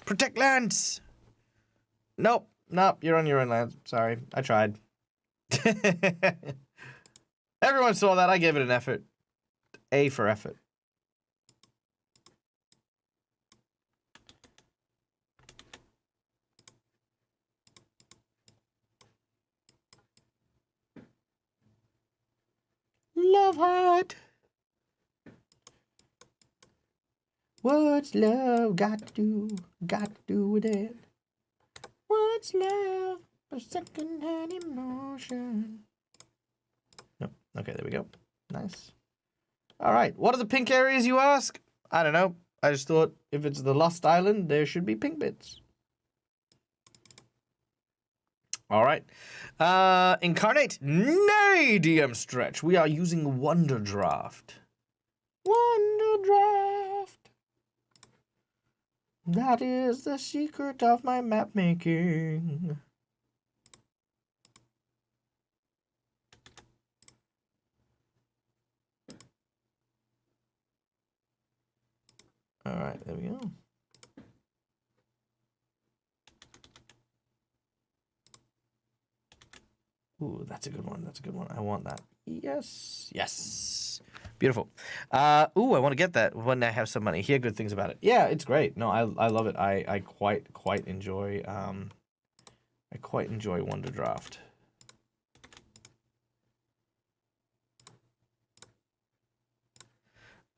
Protect Lance! Nope. Nope, you're on your own, Lance. Sorry, I tried. Everyone saw that. I gave it an effort. A for effort. Love heart. What's love got to do with it? What's love but second-hand emotion? Nope. Okay, there we go. Nice. All right. What are the pink areas, you ask? I don't know. I just thought if it's the Lost Island, there should be pink bits. All right. Incarnate. Nay, DM Stretch. We are using Wonder Draft. Wonder Draft. That is the secret of my map making. All right, there we go. Ooh, that's a good one. That's a good one. I want that. Yes. Yes. Beautiful. Ooh, I want to get that when I have some money. Hear good things about it. Yeah, it's great. No, I love it. I quite enjoy Wonder Draft.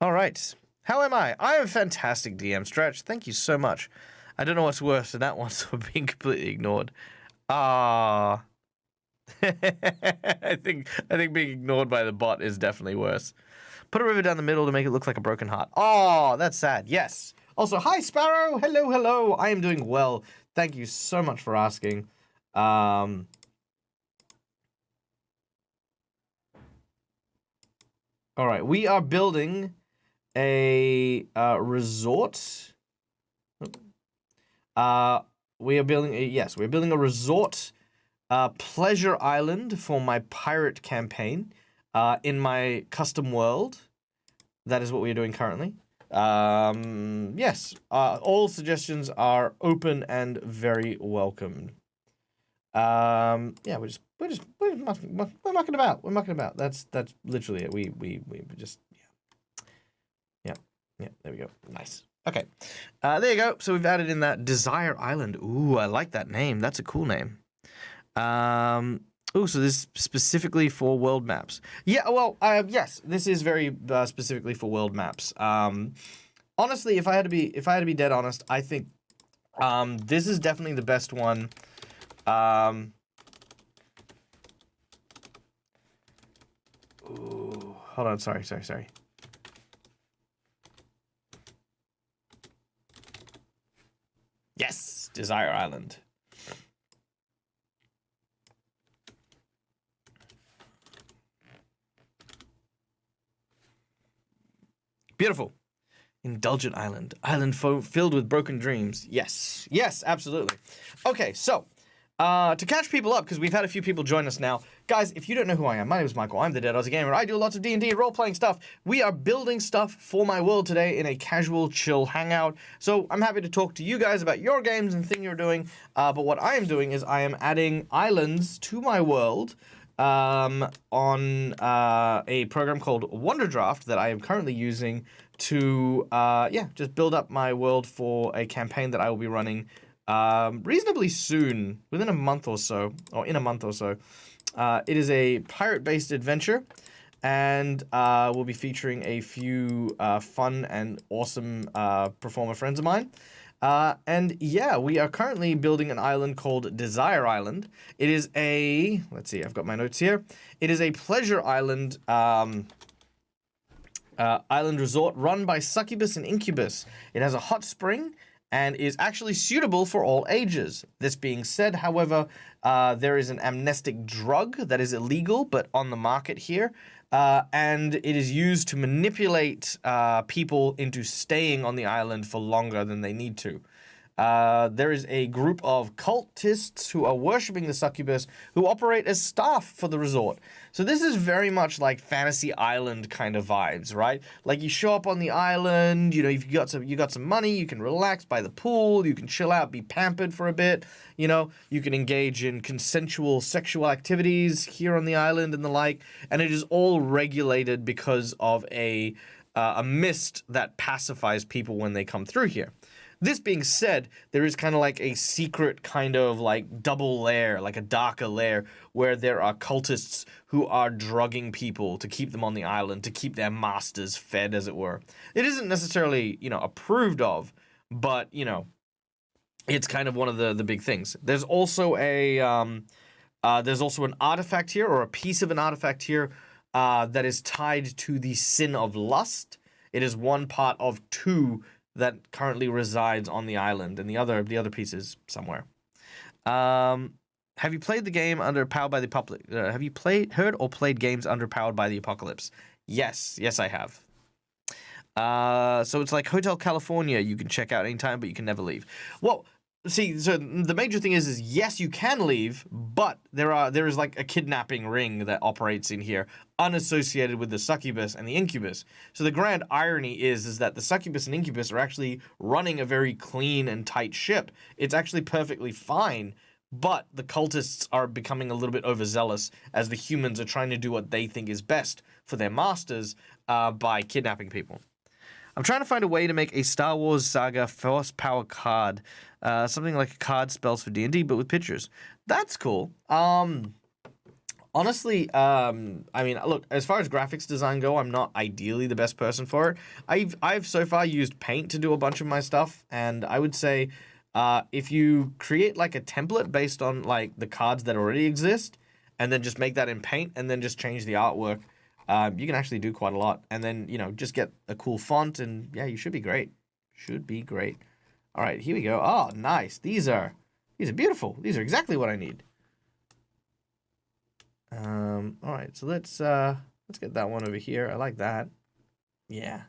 All right. How am I? I am fantastic, DM Stretch. Thank you so much. I don't know what's worse than that one, so being completely ignored. Ah. I think being ignored by the bot is definitely worse. Put a river down the middle to make it look like a broken heart. Oh, that's sad. Yes. Also, hi, Sparrow. Hello, hello. I am doing well. Thank you so much for asking. All right, we are building a resort. We're building a resort, pleasure island for my pirate campaign, in my custom world. That is what we are doing currently. Yes, all suggestions are open and very welcome. Yeah, we're mucking about. We're mucking about. That's literally it. We just yeah. There we go. Nice. Okay, there you go. So we've added in that Desire Island. Ooh, I like that name. That's a cool name. Oh, so this is specifically for world maps. Yeah, well, yes, this is very specifically for world maps. Honestly, if I had to be dead honest, I think this is definitely the best one. Ooh, hold on, sorry. Yes, Desire Island. Beautiful. Indulgent Island. Island filled with broken dreams. Yes. Yes, absolutely. Okay, so, to catch people up, because we've had a few people join us now. Guys, if you don't know who I am, my name is Michael. I'm the Dead Aussie Gamer. I do lots of D&D and role-playing stuff. We are building stuff for my world today in a casual, chill hangout. So I'm happy to talk to you guys about your games and things you're doing. But what I am doing is I am adding islands to my world on a program called Wonder Draft that I am currently using to just build up my world for a campaign that I will be running reasonably soon, within a month or so, or in a month or so. It is a pirate-based adventure, and we'll be featuring a few fun and awesome performer friends of mine. And yeah, we are currently building an island called Desire Island. It is a, let's see, I've got my notes here. It is a pleasure island, island resort run by Succubus and Incubus. It has a hot spring and is actually suitable for all ages. This being said, however, there is an amnestic drug that is illegal but on the market here. And it is used to manipulate people into staying on the island for longer than they need to. There is a group of cultists who are worshipping the succubus who operate as staff for the resort. So this is very much like Fantasy Island kind of vibes, right? Like you show up on the island, you know, if you got some money, you can relax by the pool, you can chill out, be pampered for a bit, you know, you can engage in consensual sexual activities here on the island and the like, and it is all regulated because of a mist that pacifies people when they come through here. This being said, there is kind of like a secret kind of like double layer, like a darker layer, where there are cultists who are drugging people to keep them on the island, to keep their masters fed, as it were. It isn't necessarily, you know, approved of, but, you know, it's kind of one of the big things. There's also an artifact here, or a piece of an artifact here, that is tied to the sin of lust. It is one part of two that currently resides on the island, and the other piece is somewhere. Have you played the game under Powered by the Apocalypse? Have you heard or played games under Powered by the Apocalypse? Yes, I have. So it's like Hotel California. You can check out anytime, but you can never leave. Well, see, so the major thing is yes, you can leave, but there is like a kidnapping ring that operates in here, unassociated with the succubus and the incubus. So the grand irony is that the succubus and incubus are actually running a very clean and tight ship. It's actually perfectly fine, but the cultists are becoming a little bit overzealous as the humans are trying to do what they think is best for their masters by kidnapping people. I'm trying to find a way to make a Star Wars Saga Force Power card. Something like a card spells for D&D, but with pictures. That's cool. Honestly, I mean, look, as far as graphics design go, I'm not ideally the best person for it. I've so far used Paint to do a bunch of my stuff, and I would say if you create like a template based on like the cards that already exist, and then just make that in Paint, and then just change the artwork, you can actually do quite a lot. And then, you know, just get a cool font, and yeah, you should be great. Should be great. All right, here we go. Oh, nice. These are beautiful. These are exactly what I need. All right, so let's get that one over here. I like that. Yeah.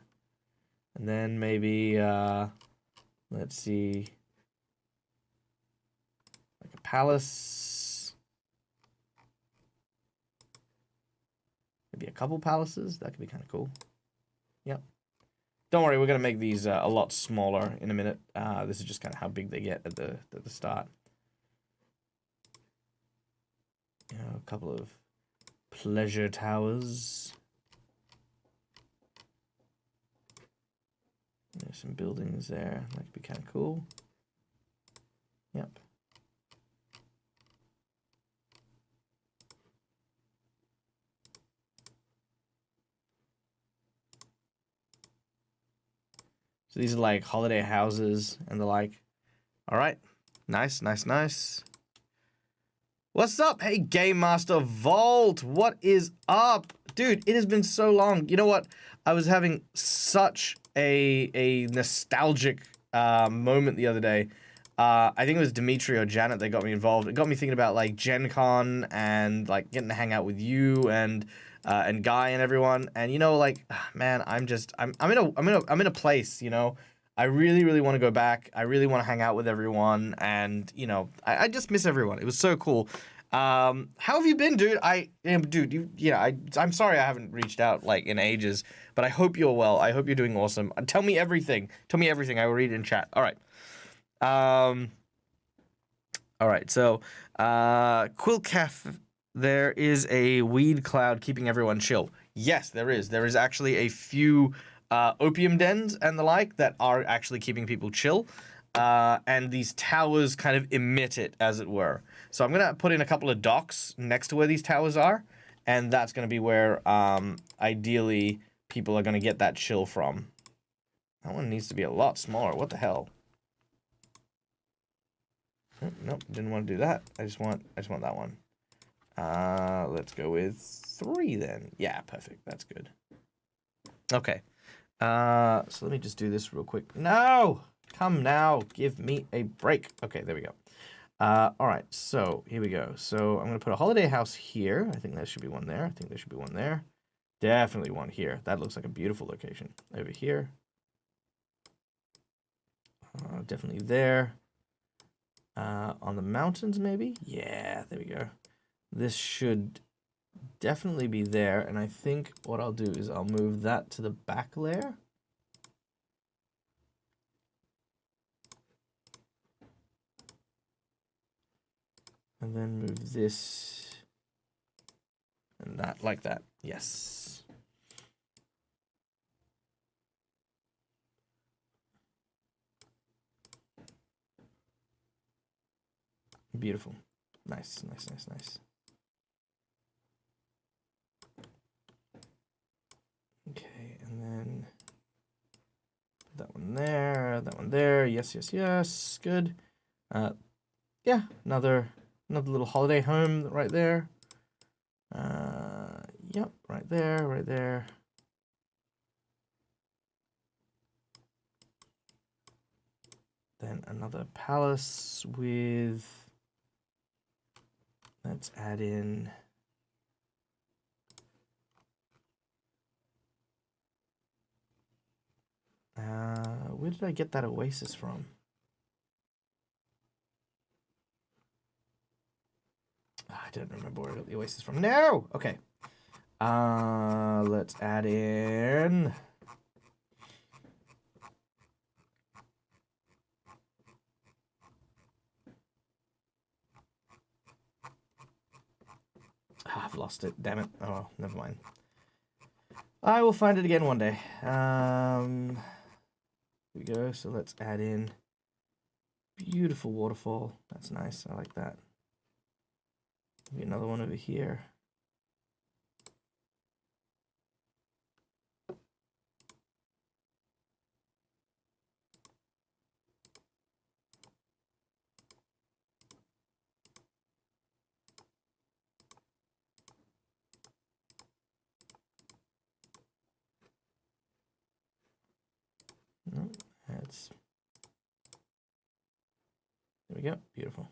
And then maybe let's see, like a palace. Maybe a couple palaces. That could be kind of cool. Yep. Don't worry, we're gonna make these a lot smaller in a minute. This is just kind of how big they get at the start. You know, a couple of pleasure towers. There's some buildings there. That could be kind of cool. Yep. So these are like holiday houses and the like. All right. Nice, nice, nice. What's up? Hey, Game Master Vault. What is up? Dude, it has been so long. You know what? I was having such a nostalgic moment the other day. I think it was Dimitri or Janet that got me involved. It got me thinking about like Gen Con and like getting to hang out with you and Guy and everyone. And you know, like, man, I'm in a place, you know. I really want to go back. I really want to hang out with everyone, and you know, I just miss everyone. It was so cool. How have you been, dude? I'm sorry I haven't reached out like in ages, but I hope you're well. I hope you're doing awesome. Tell me everything. Tell me everything. I will read it in chat. All right. All right. So, Quilcaf, there is a weed cloud keeping everyone chill. Yes, there is. There is actually a few opium dens and the like that are actually keeping people chill. And these towers kind of emit it, as it were. So I'm going to put in a couple of docks next to where these towers are, and that's going to be where, ideally, people are going to get that chill from. That one needs to be a lot smaller. What the hell? Oh, nope, didn't want to do that. I just want that one. Let's go with 3 then. Yeah, perfect. That's good. Okay. So let me just do this real quick. No! Come now. Give me a break. Okay, there we go. All right, so here we go. So I'm going to put a holiday house here. I think there should be one there. I think there should be one there. Definitely one here. That looks like a beautiful location. Over here. Definitely there. On the mountains, maybe? Yeah, there we go. This should definitely be there. And I think what I'll do is I'll move that to the back layer. And then move this and that like that. Yes. Beautiful. Nice, nice, nice, nice. Okay, and then that one there, that one there. Yes, yes, yes. Good. Yeah, another little holiday home right there. Yep, right there, right there. Then another palace with, let's add in where did I get that oasis from? I don't remember where I got the oasis from. No! Okay. Let's add in I've lost it. Damn it. Oh, never mind. I will find it again one day. Here we go. So let's add in beautiful waterfall. That's nice. I like that. Maybe another one over here. No, that's, there we go. Beautiful.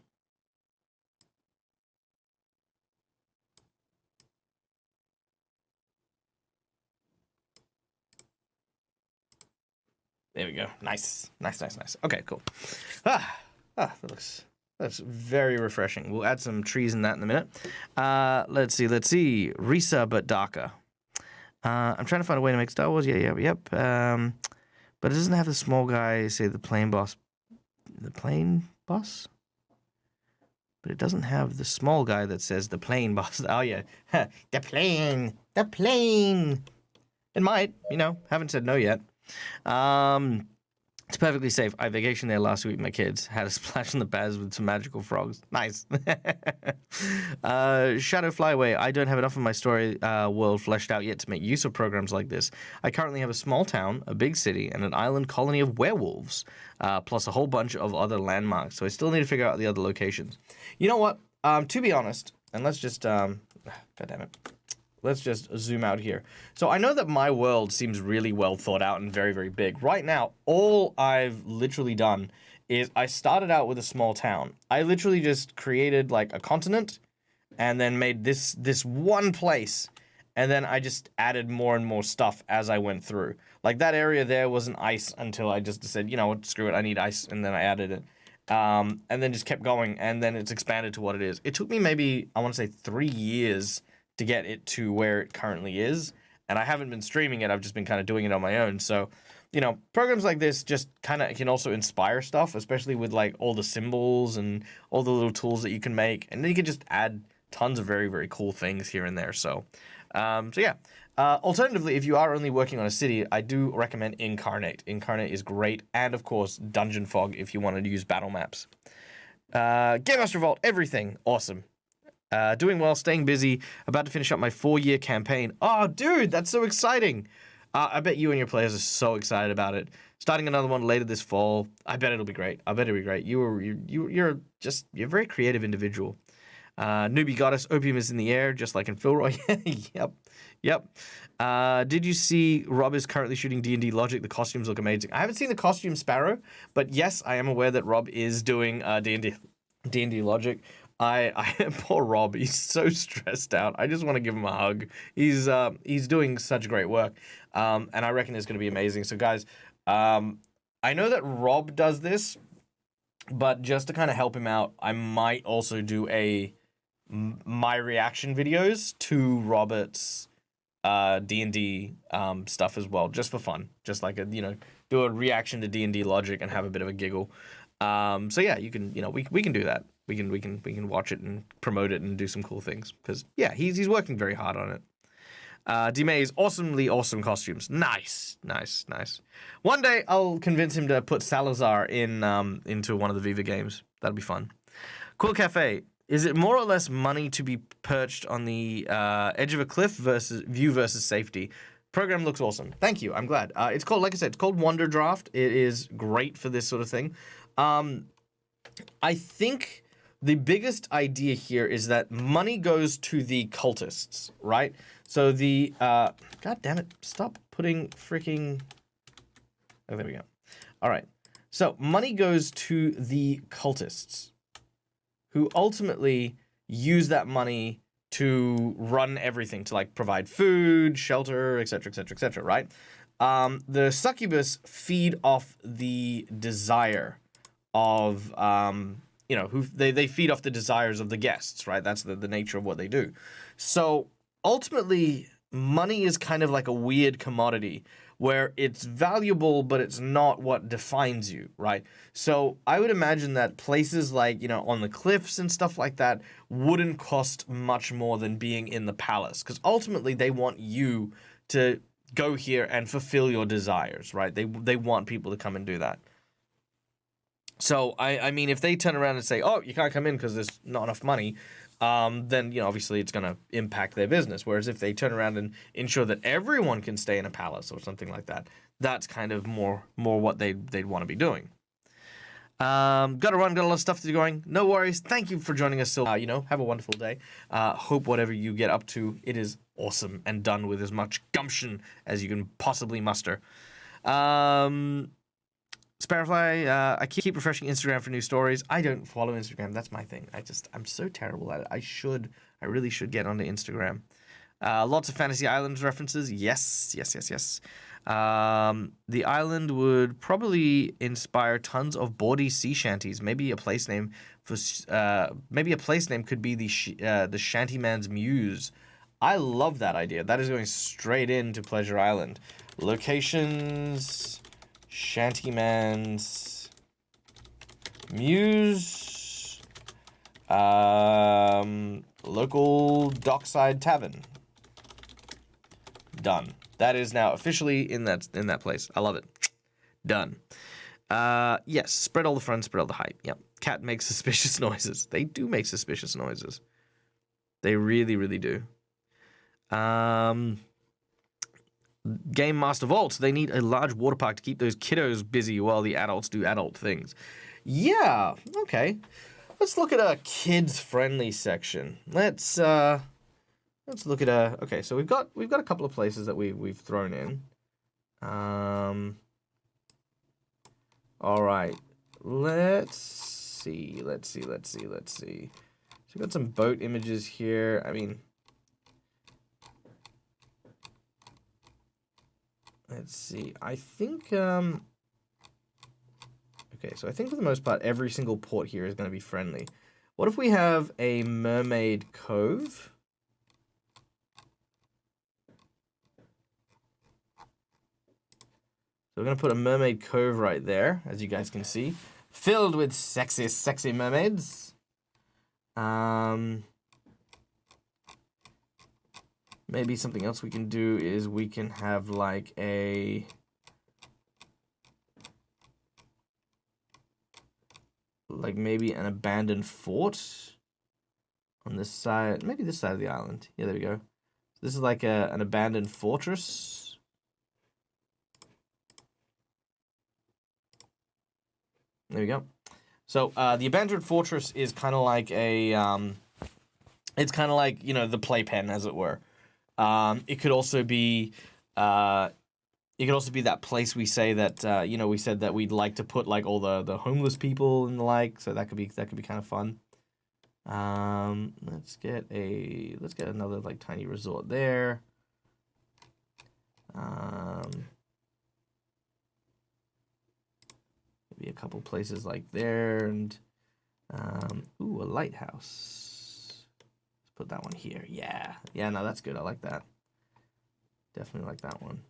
There we go. Nice. Nice, nice, nice. Okay, cool. That's very refreshing. We'll add some trees in that in a minute. Let's see. Risa, but darker. I'm trying to find a way to make Star Wars. Yep. But it doesn't have the small guy, say the plane boss. The plane boss? But it doesn't have the small guy that says the plane boss. Oh, yeah. The plane. The plane. It might, haven't said no yet. It's perfectly safe. I vacationed there last week with my kids. Had a splash in the baths with some magical frogs. Nice. Shadow Flyway. I don't have enough of my story world fleshed out yet to make use of programs like this. I currently have a small town, a big city, and an island colony of werewolves, plus a whole bunch of other landmarks. So I still need to figure out the other locations. You know what? To be honest, and let's just... God damn it. Let's just zoom out here. So I know that my world seems really well thought out and very, very big. Right now, all I've literally done is I started out with a small town. I literally just created like a continent and then made this one place. And then I just added more and more stuff as I went through. Like that area there wasn't ice until I just said, you know what, screw it, I need ice. And then I added it. And then just kept going. And then it's expanded to what it is. It took me maybe, I want to say 3 years to get it to where it currently is. And I haven't been streaming it. I've just been kind of doing it on my own. So, programs like this just kind of can also inspire stuff, especially with like all the symbols and all the little tools that you can make. And then you can just add tons of very, very cool things here and there. So, So yeah. Alternatively, if you are only working on a city, I do recommend Incarnate. Incarnate is great, and of course, Dungeon Fog if you wanted to use battle maps. Game Master Vault, everything, awesome. Doing well, staying busy, about to finish up my 4-year campaign. Oh, dude, that's so exciting. I bet you and your players are so excited about it. Starting another one later this fall. I bet it'll be great. You're a very creative individual. Newbie Goddess, opium is in the air, just like in Philroy. Yep. Did you see Rob is currently shooting D&D Logic? The costumes look amazing. I haven't seen the costume Sparrow, but yes, I am aware that Rob is doing D&D Logic. Poor Rob, he's so stressed out. I just want to give him a hug. He's doing such great work, and I reckon it's going to be amazing. So guys, I know that Rob does this, but just to kind of help him out, I might also do my reaction videos to Robert's D&D stuff as well, just for fun, just like do a reaction to D&D Logic and have a bit of a giggle. So yeah, you can, we can do that. We can watch it and promote it and do some cool things because yeah, he's working very hard on it. D-May's awesome costumes. Nice. One day I'll convince him to put Salazar into one of the Viva games. That'll be fun. Cool Cafe. Is it more or less money to be perched on the edge of a cliff versus safety? Program looks awesome. Thank you. I'm glad. It's called, like I said, it's called Wonder Draft. It is great for this sort of thing. I think the biggest idea here is that money goes to the cultists, right? So the God damn it! Stop putting freaking. Oh, there we go. All right. So money goes to the cultists, who ultimately use that money to run everything, to like provide food, shelter, etc., etc., etc. Right? The succubus feed off the desire of who they feed off the desires of the guests, right? That's the nature of what they do. So ultimately, money is kind of like a weird commodity where it's valuable, but it's not what defines you, right? So I would imagine that places like, on the cliffs and stuff like that wouldn't cost much more than being in the palace, because ultimately they want you to go here and fulfill your desires, right? They want people to come and do that. So, I mean, if they turn around and say, oh, you can't come in because there's not enough money, then, obviously it's going to impact their business. Whereas if they turn around and ensure that everyone can stay in a palace or something like that, that's kind of more what they'd want to be doing. Got to run, got a lot of stuff to do going. No worries. Thank you for joining us. Have a wonderful day. Hope whatever you get up to, it is awesome and done with as much gumption as you can possibly muster. Sparrowfly, I keep refreshing Instagram for new stories. I don't follow Instagram. That's my thing. I'm so terrible at it. I really should get onto Instagram. Lots of Fantasy Islands references. Yes. The island would probably inspire tons of bawdy sea shanties. Maybe a place name could be the Shantyman's Muse. I love that idea. That is going straight into Pleasure Island. Locations... Shantyman's Muse, local dockside tavern. Done. That is now officially in that place. I love it. Done. Yes. Spread all the fun, spread all the hype. Yep. Cat makes suspicious noises. They do make suspicious noises. They really, really do. Game Master Vault, they need a large water park to keep those kiddos busy while the adults do adult things. Yeah, okay. Let's look at a kids-friendly section. Let's look at okay, so we've got a couple of places that we've thrown in. All right. Let's see. So we've got some boat images here. I mean, let's see. I think, okay, so I think for the most part, every single port here is going to be friendly. What if we have a mermaid cove? So we're going to put a mermaid cove right there, as you guys can see. Filled with sexy, sexy mermaids. Maybe something else we can do is we can have like a... like maybe an abandoned fort on this side. Maybe this side of the island. Yeah, there we go. This is like an abandoned fortress. There we go. So the abandoned fortress is kind of like a... it's kind of like, you know, the playpen, as it were. It could also be... it could also be that place we say that, you know, we said that we'd like to put, like, all the homeless people and the like. So that could be kind of fun. Let's get another, like, tiny resort there. Maybe a couple places like there, and ooh, a lighthouse. Let's put that one here. Yeah, no, that's good. I like that. Definitely like that one.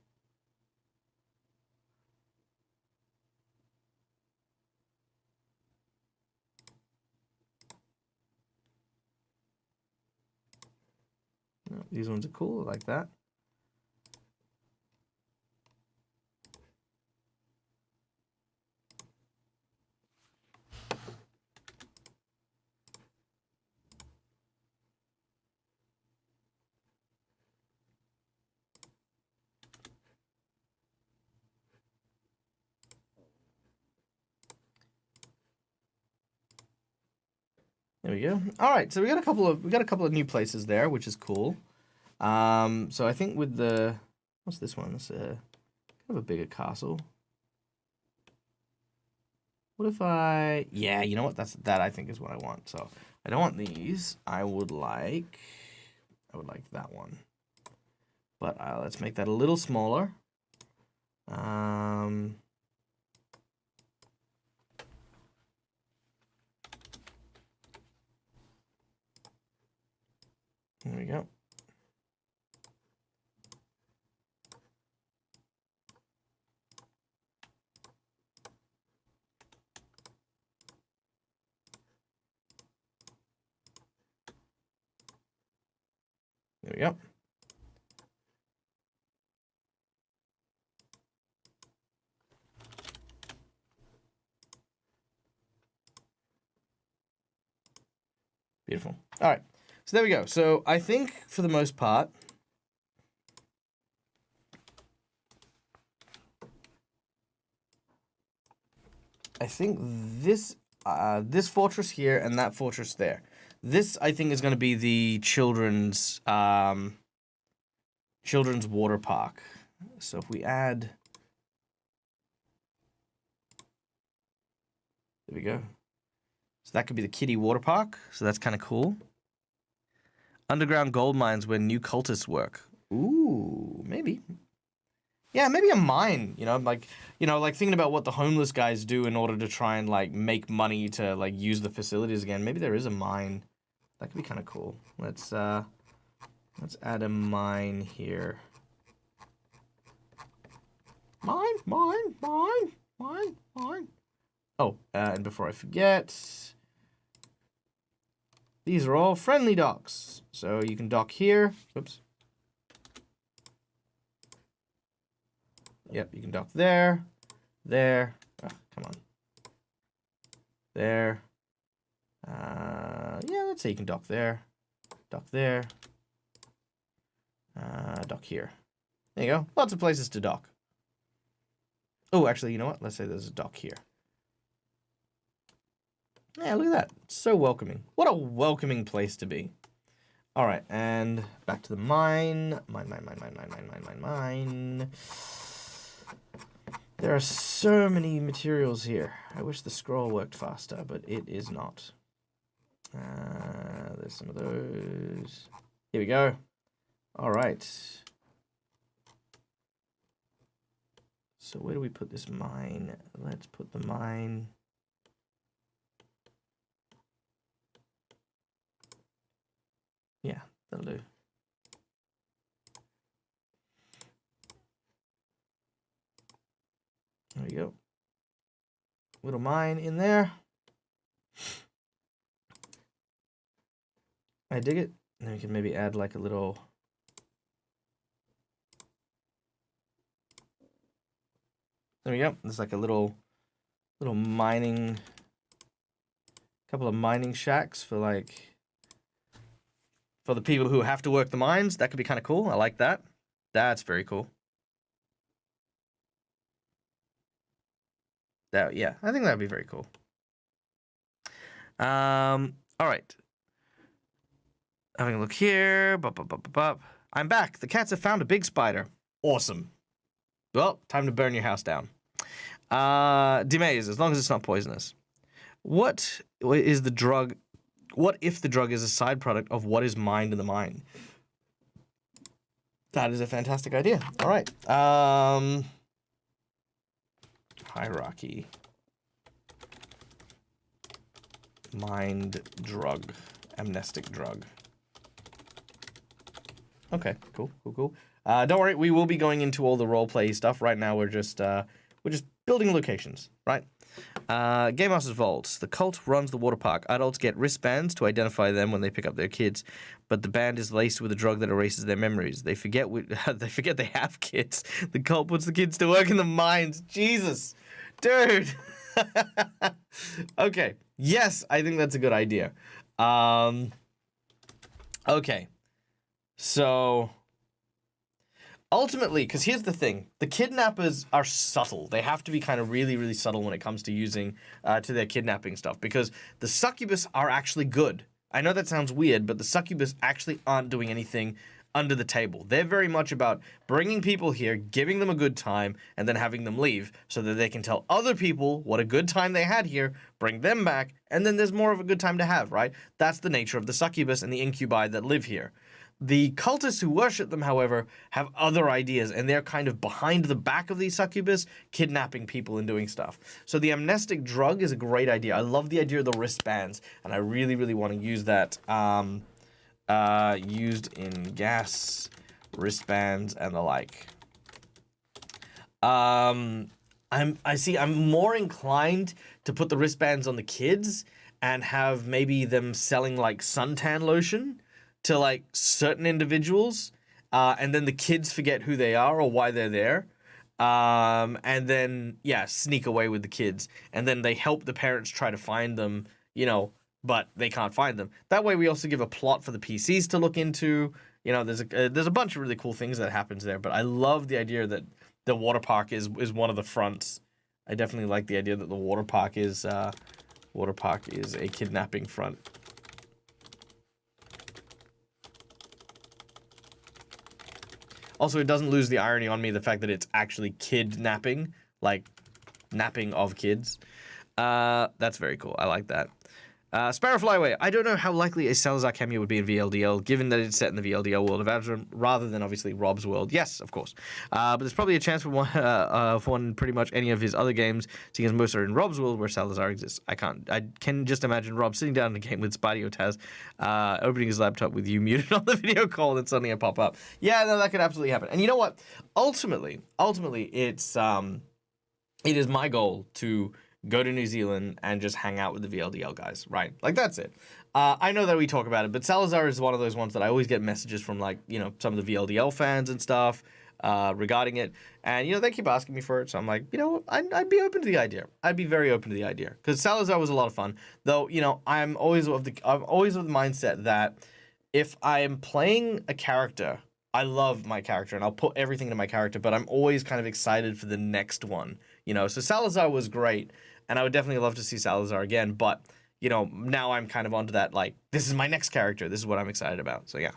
No, these ones are cool. I like that. There we go. All right, so we got a couple of new places there, which is cool. So I think with the... what's this one? It's kind of a bigger castle. What if I... yeah, you know what? That I think is what I want. So I don't want these. I would like that one. But let's make that a little smaller. There we go. There we go. Beautiful. All right. So there we go. So I think for the most part, I think this this fortress here and that fortress there. This I think is going to be the children's water park. So if we add, there we go. So that could be the kiddie water park. So that's kind of cool. Underground gold mines where new cultists work. Ooh, maybe. Yeah, maybe a mine, like thinking about what the homeless guys do in order to try and, like, make money to, like, use the facilities again. Maybe there is a mine. That could be kind of cool. Let's add a mine here. Mine. Oh, and before I forget, these are all friendly docks. So you can dock here. Oops. Yep, you can dock there. There. Oh, come on. There. Yeah, let's say you can dock there. Dock there. Dock here. There you go. Lots of places to dock. Oh, actually, you know what? Let's say there's a dock here. Yeah, look at that. So welcoming. What a welcoming place to be. All right, and back to the mine. Mine. There are so many materials here. I wish the scroll worked faster, but it is not. There's some of those. Here we go. All right. So where do we put this mine? Let's put the mine. Yeah, that'll do. There we go. Little mine in there. I dig it. And then we can maybe add like a little There we go. There's like a little mining, couple of mining shacks for the people who have to work the mines. That could be kind of cool. I like that. That's very cool. Yeah, I think that'd be very cool. All right. Having a look here. I'm back. The cats have found a big spider. Awesome. Well, time to burn your house down. Demaze, as long as it's not poisonous. What is the drug? What if the drug is a side product of what is mined in the mine? That is a fantastic idea. All right. Hierarchy. Mined drug. Amnestic drug. Okay, cool. Don't worry, we will be going into all the roleplay stuff. Right now, we're just building locations, right? Game Master's Vault. The cult runs the water park. Adults get wristbands to identify them when they pick up their kids, but the band is laced with a drug that erases their memories. They forget they have kids. The cult puts the kids to work in the mines. Jesus, dude. Okay. Yes, I think that's a good idea. Okay. So, ultimately, because here's the thing. The kidnappers are subtle. They have to be kind of really, really subtle when it comes to using to their kidnapping stuff. Because the succubus are actually good. I know that sounds weird, but the succubus actually aren't doing anything under the table. They're very much about bringing people here, giving them a good time, and then having them leave so that they can tell other people what a good time they had here, bring them back, and then there's more of a good time to have, right? That's the nature of the succubus and the incubi that live here. The cultists who worship them, however, have other ideas, and they're kind of behind the back of these succubus, kidnapping people and doing stuff. So the amnestic drug is a great idea. I love the idea of the wristbands, and I really, really want to use that. Used in gas, wristbands, and the like. I'm more inclined to put the wristbands on the kids and have maybe them selling like suntan lotion to like certain individuals, and then the kids forget who they are or why they're there, and then sneak away with the kids, and then they help the parents try to find them, but they can't find them. That way we also give a plot for the PCs to look into. There's a bunch of really cool things that happens there, but I love the idea that the water park is one of the fronts. I definitely like the idea that the water park is a kidnapping front. Also, it doesn't lose the irony on me, the fact that it's actually kidnapping, like napping of kids. That's very cool. I like that. Sparrow Flyway. I don't know how likely a Salazar cameo would be in VLDL, given that it's set in the VLDL world of Adram, rather than obviously Rob's world. Yes, of course. But there's probably a chance for one pretty much any of his other games, seeing as most are in Rob's world where Salazar exists. I can just imagine Rob sitting down in a game with Spidey or Taz, opening his laptop with you muted on the video call, and suddenly a pop up. Yeah, no, that could absolutely happen. And you know what? Ultimately, it is my goal to go to New Zealand and just hang out with the VLDL guys, right? Like, that's it. I know that we talk about it, but Salazar is one of those ones that I always get messages from, like, some of the VLDL fans and stuff regarding it. And, they keep asking me for it. So I'm like, I'd be open to the idea. I'd be very open to the idea. Because Salazar was a lot of fun. Though, I'm always of the mindset that if I am playing a character, I love my character and I'll put everything into my character, but I'm always kind of excited for the next one. So Salazar was great, and I would definitely love to see Salazar again, but, now I'm kind of onto that, like, this is my next character. This is what I'm excited about. So, yeah.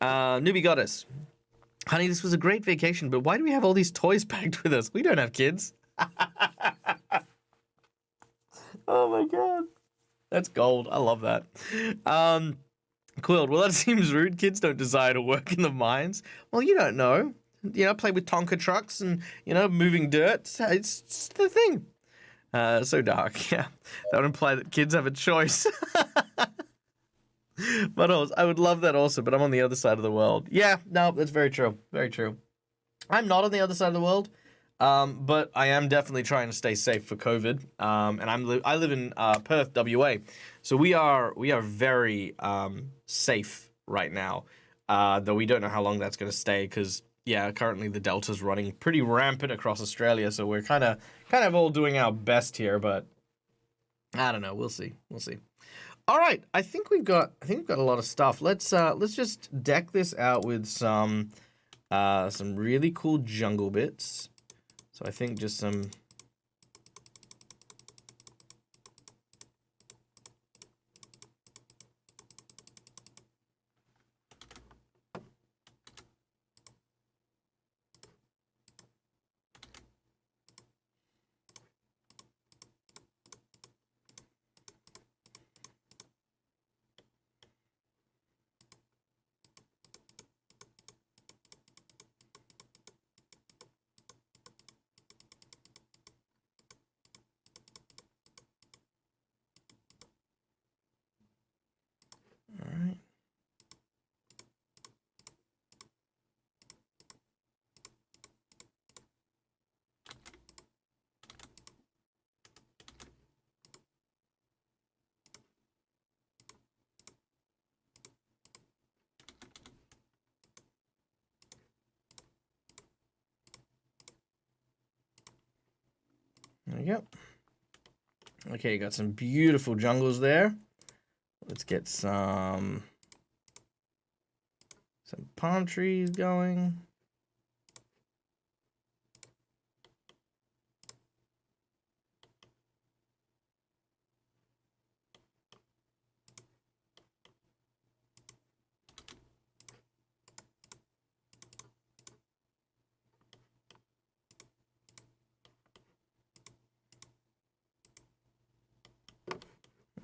Newbie Goddess. Honey, this was a great vacation, but why do we have all these toys packed with us? We don't have kids. Oh, my God. That's gold. I love that. Quilled. Well, that seems rude. Kids don't desire to work in the mines. Well, you don't know. Play with Tonka trucks and, moving dirt. It's the thing. So dark. Yeah. That would imply that kids have a choice. But also, I would love that also, but I'm on the other side of the world. Yeah, no, that's very true. Very true. I'm not on the other side of the world, but I am definitely trying to stay safe for COVID. And I live in Perth, WA. So we are very safe right now, though we don't know how long that's going to stay because yeah, currently the Delta's running pretty rampant across Australia, so we're kind of all doing our best here, but I don't know. We'll see. We'll see. All right, I think we've got a lot of stuff. Let's just deck this out with some really cool jungle bits. So I think just some. All right. There you go. Okay, you got some beautiful jungles there. Let's get some palm trees going.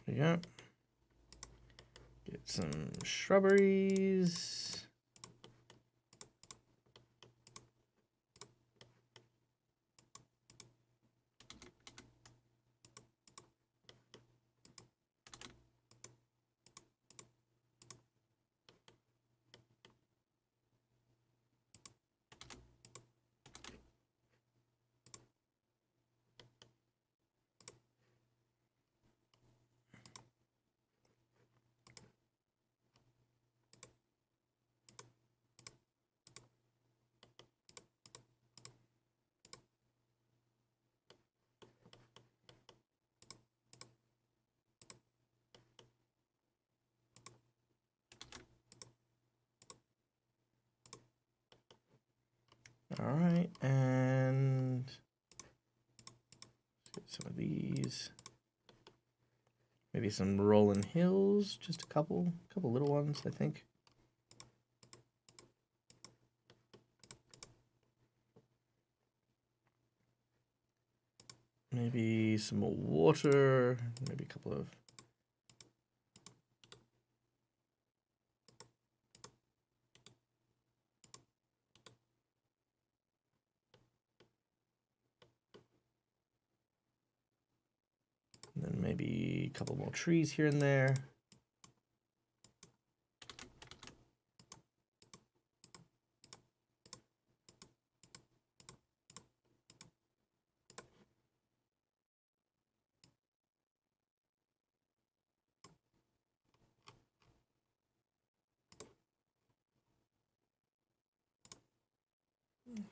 There you go. Get some shrubberies. All right, and let's get some of these. Maybe some rolling hills, just a couple little ones, I think. Maybe some more water, maybe a couple of. And then maybe a couple more trees here and there.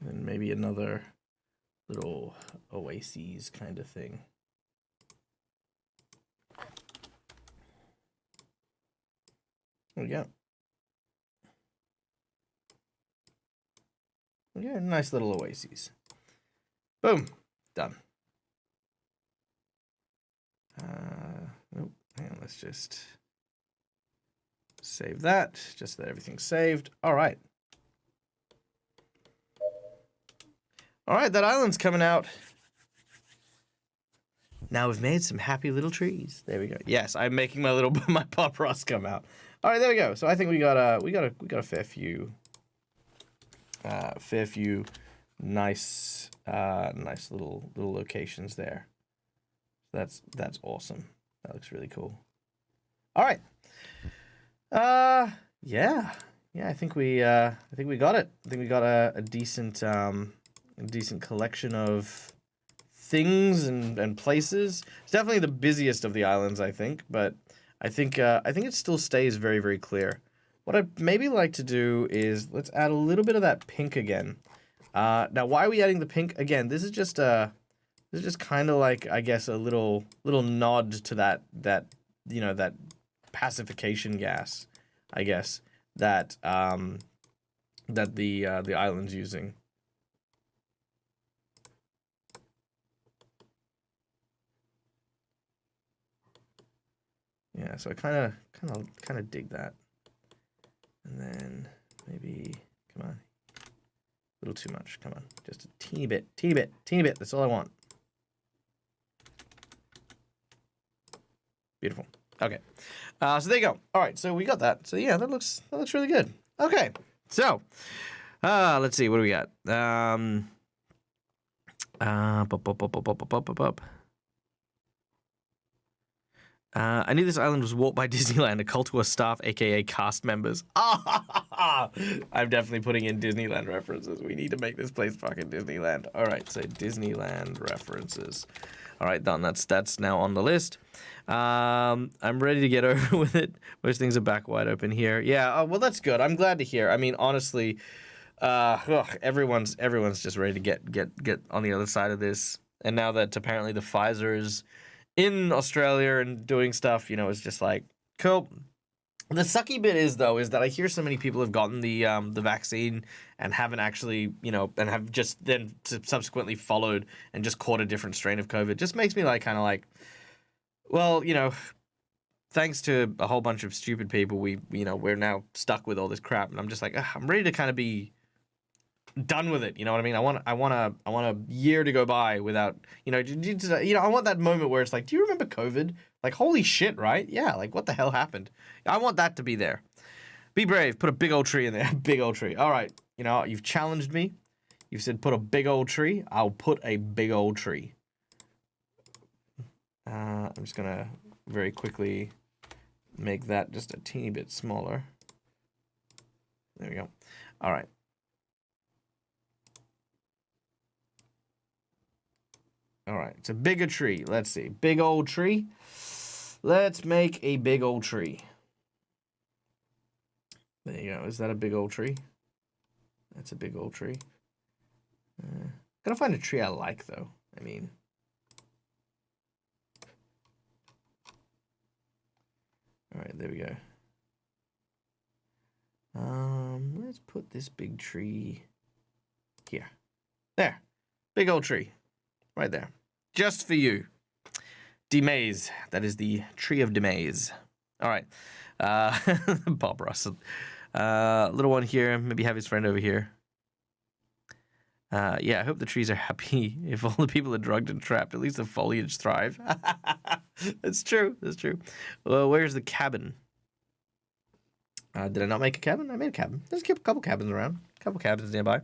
And maybe another little oases kind of thing. There we go. Yeah, nice little oases. Boom, done. Nope, hang on, let's just save that, just so that everything's saved. All right. All right, that island's coming out. Now we've made some happy little trees. There we go. Yes, I'm making my pop rocks come out. All right, there we go. So I think we got a fair few nice little locations there. That's awesome. That looks really cool. All right. Yeah. I think we got it. I think we got a decent collection of things and places. It's definitely the busiest of the islands, I think, but I think it still stays very, very clear. What I'd maybe like to do is let's add a little bit of that pink again. Now, why are we adding the pink again? This is just kind of like, I guess, a little nod to that you know, that pacification gas, I guess, that the island's using. Yeah, so I kind of dig that. And then maybe, come on, a little too much. Come on, just a teeny bit. That's all I want. Beautiful. Okay, so there you go. All right, so we got that. So yeah, that looks really good. Okay, so let's see, what do we got? I knew this island was walked by Disneyland, a cult to our staff, aka cast members. I'm definitely putting in Disneyland references. We need to make this place fucking Disneyland. All right, so Disneyland references. All right, done. That's now on the list. I'm ready to get over with it. Most things are back wide open here. Yeah, well, that's good. I'm glad to hear. I mean, honestly, everyone's just ready to get on the other side of this. And now that apparently the Pfizer is in Australia and doing stuff, you know, it's just like, cool. The sucky bit is, though, is that I hear so many people have gotten the vaccine and haven't actually, you know, and have just then subsequently followed and just caught a different strain of COVID. Just makes me like, kind of like, well, you know, thanks to a whole bunch of stupid people, we're now stuck with all this crap. And I'm just like, I'm ready to kind of be done with it. You know what I mean? I want a year to go by without, you know, I want that moment where it's like, do you remember COVID? Like, holy shit, right? Yeah, like, what the hell happened? I want that to be there. Be brave. Put a big old tree in there. Big old tree. All right. You know, you've challenged me. You've said put a big old tree. I'll put a big old tree. I'm just going to very quickly make that just a teeny bit smaller. There we go. All right. All right, it's a bigger tree. Let's see. Big old tree. Let's make a big old tree. There you go. Is that a big old tree? That's a big old tree. Gotta find a tree I like, though. I mean. All right, there we go. Let's put this big tree here. There. Big old tree. Right there. Just for you. Demaze. That is the tree of Demaze. All right. Bob Russell. Little one here. Maybe have his friend over here. Yeah, I hope the trees are happy. If all the people are drugged and trapped, at least the foliage thrive. That's true. That's true. Well, where's the cabin? Did I not make a cabin? I made a cabin. There's a couple cabins around. A couple cabins nearby.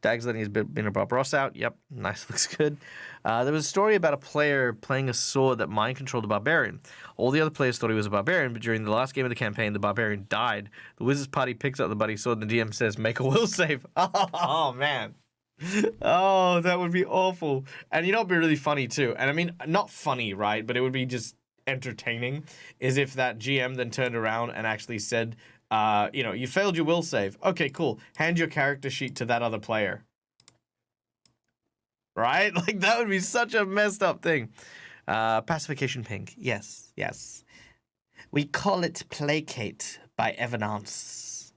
Dag's letting his been Bob Ross out. Yep, nice, looks good. There was a story about a player playing a sword that mind-controlled a barbarian. All the other players thought he was a barbarian, but during the last game of the campaign, the barbarian died. The wizard's party picks up the buddy sword, and the DM says, make a will save. Oh, man. Oh, that would be awful. And you know what would be really funny, too? And I mean, not funny, right? But it would be just entertaining, is if that GM then turned around and actually said, you know, you failed your will save. Okay, cool. Hand your character sheet to that other player. Right? Like, that would be such a messed up thing. Pacification pink. Yes, yes. We call it placate by evidence.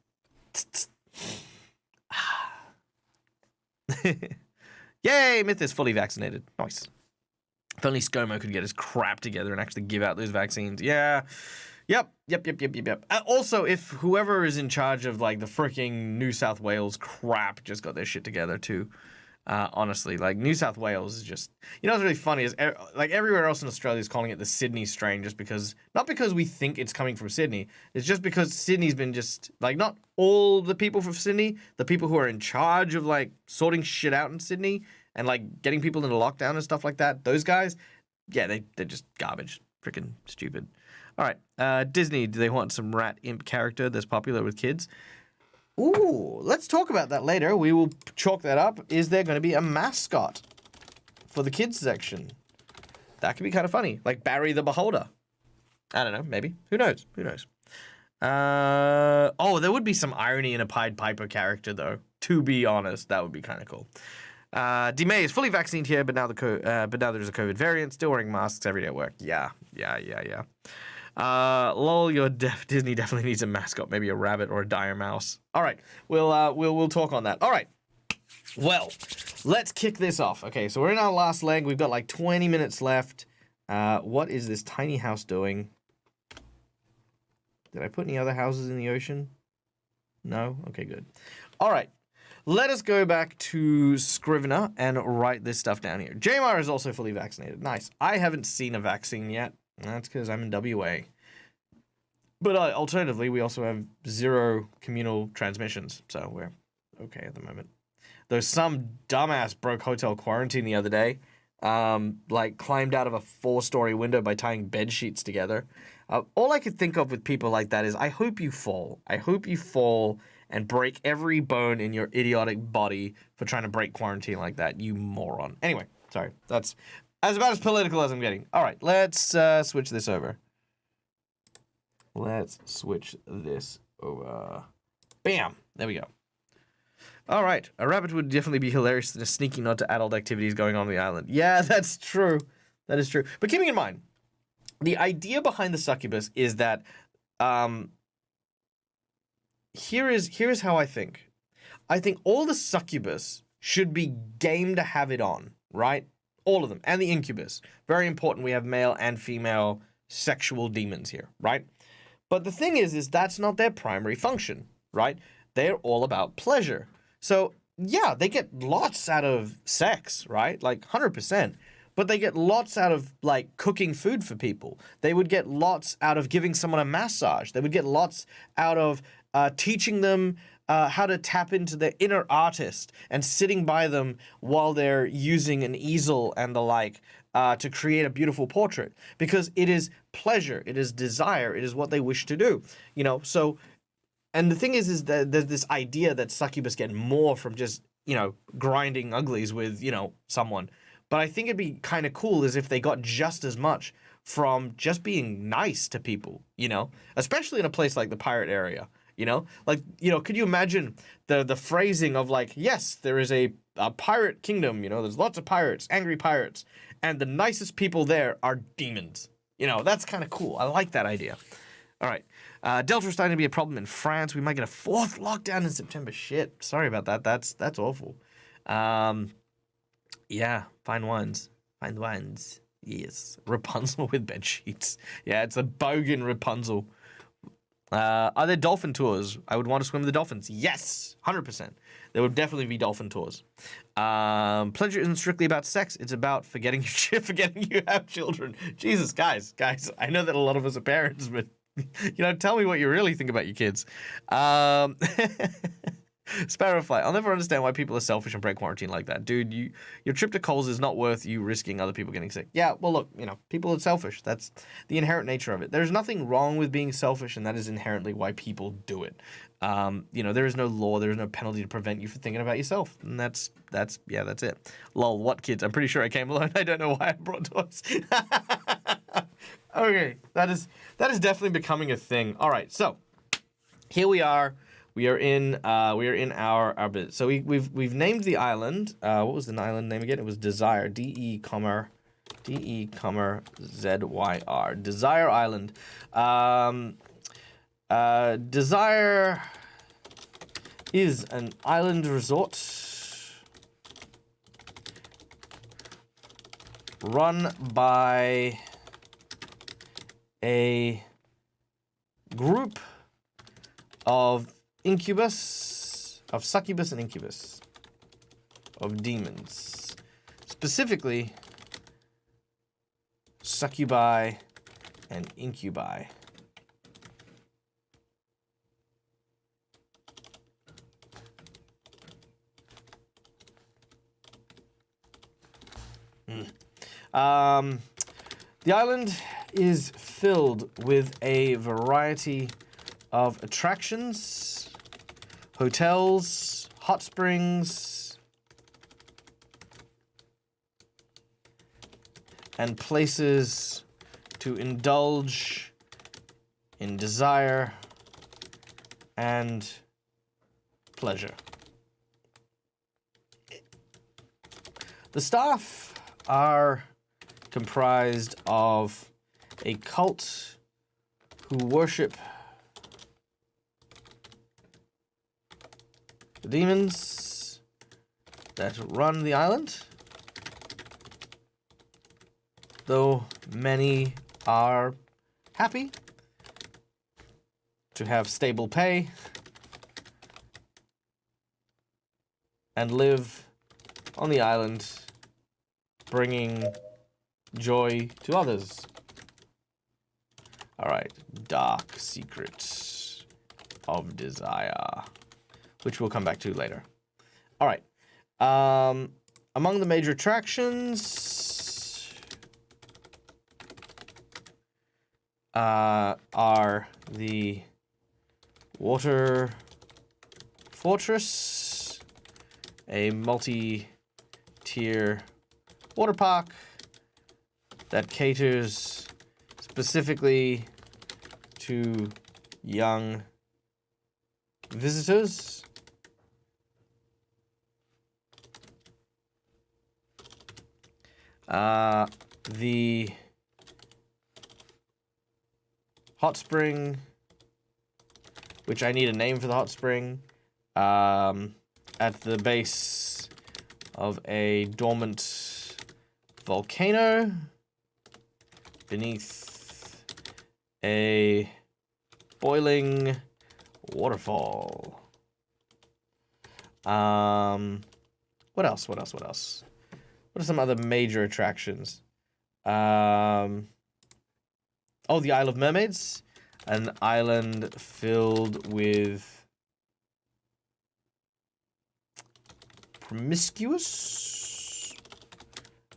Yay, Myth is fully vaccinated. Nice. If only ScoMo could get his crap together and actually give out those vaccines. Yeah. Yep. Also, if whoever is in charge of, like, the freaking New South Wales crap just got their shit together, too. Honestly, like, New South Wales is just... You know what's really funny is, like, everywhere else in Australia is calling it the Sydney strain just because... Not because we think it's coming from Sydney. It's just because Sydney's been just... Like, not all the people from Sydney, the people who are in charge of, like, sorting shit out in Sydney and, like, getting people into lockdown and stuff like that, those guys, yeah, they're just garbage. Freaking stupid. All right, Disney, do they want some rat imp character that's popular with kids? Ooh, let's talk about that later. We will chalk that up. Is there going to be a mascot for the kids section? That could be kind of funny, like Barry the Beholder. I don't know, maybe. Who knows? Who knows? Oh, there would be some irony in a Pied Piper character, though. To be honest, that would be kind of cool. D-May is fully vaccinated here, but now there's a COVID variant. Still wearing masks every day at work. Yeah. Lol, your Disney definitely needs a mascot, maybe a rabbit or a dire mouse. All right, we'll talk on that. All right, well, let's kick this off. Okay, so we're in our last leg. We've got like 20 minutes left. What is this tiny house doing? Did I put any other houses in the ocean? No? Okay, good. All right. Let us go back to Scrivener and write this stuff down here. Jamar is also fully vaccinated. Nice. I haven't seen a vaccine yet. That's because I'm in WA. But alternatively, we also have 0 communal transmissions. So we're okay at the moment. Though some dumbass broke hotel quarantine the other day. Like climbed out of a 4-story window by tying bed sheets together. All I could think of with people like that is, I hope you fall. I hope you fall and break every bone in your idiotic body for trying to break quarantine like that, you moron. Anyway, sorry. That's about as political as I'm getting. All right, let's switch this over. Let's switch this over. Bam! There we go. All right, a rabbit would definitely be hilarious than a sneaking nod to adult activities going on the island. Yeah, that's true. That is true. But keeping in mind, the idea behind the succubus is that, here is how I think. I think all the succubus should be game to have it on, right? All of them. And the incubus. Very important. We have male and female sexual demons here, right? But the thing is that's not their primary function, right? They're all about pleasure. So, yeah, they get lots out of sex, right? Like 100%. But they get lots out of, like, cooking food for people. They would get lots out of giving someone a massage. They would get lots out of teaching them how to tap into their inner artist and sitting by them while they're using an easel and the like to create a beautiful portrait. Because it is pleasure, it is desire, it is what they wish to do. You know, so, and the thing is that there's this idea that succubus get more from just, you know, grinding uglies with, you know, someone. But I think it'd be kind of cool as if they got just as much from just being nice to people, you know, especially in a place like the pirate area, you know, like, you know, could you imagine the phrasing of like, yes, there is a pirate kingdom, you know, there's lots of pirates, angry pirates, and the nicest people there are demons. You know, that's kind of cool. I like that idea. All right. Delta's starting to be a problem in France. We might get a 4th lockdown in September. Shit. Sorry about that. That's awful. Yeah, fine wines. Fine wines. Yes. Rapunzel with bed sheets. Yeah, it's a bogan Rapunzel. Are there dolphin tours? I would want to swim with the dolphins. Yes, 100%. There would definitely be dolphin tours. Pleasure isn't strictly about sex. It's about forgetting you have children. Jesus, guys. I know that a lot of us are parents, but you know, tell me what you really think about your kids. Sparrowfly, I'll never understand why people are selfish and break quarantine like that. Dude, your trip to Coles is not worth you risking other people getting sick. Yeah, well, look, you know, people are selfish. That's the inherent nature of it. There's nothing wrong with being selfish, and that is inherently why people do it. You know, there is no law, there is no penalty to prevent you from thinking about yourself. And that's it. Lol, what kids? I'm pretty sure I came alone. I don't know why I brought toys. Okay, that is definitely becoming a thing. All right, so here we are. We are in our bit. So we've named the island. What was the island name again? It was Desire. D-E-Z-Y-R. Desire Island. Desire is an island resort run by a group of succubus and incubus, of demons, specifically succubi and incubi. The island is filled with a variety of attractions, hotels, hot springs, and places to indulge in desire and pleasure. The staff are comprised of a cult who worship the demons that run the island, though many are happy to have stable pay and live on the island, bringing joy to others. All right, dark secrets of desire, which we'll come back to later. All right, among the major attractions are the Water Fortress, a multi-tier water park that caters specifically to young visitors. The hot spring, which I need a name for the hot spring, at the base of a dormant volcano beneath a boiling waterfall. What else? What are some other major attractions? Oh, the Isle of Mermaids, an island filled with promiscuous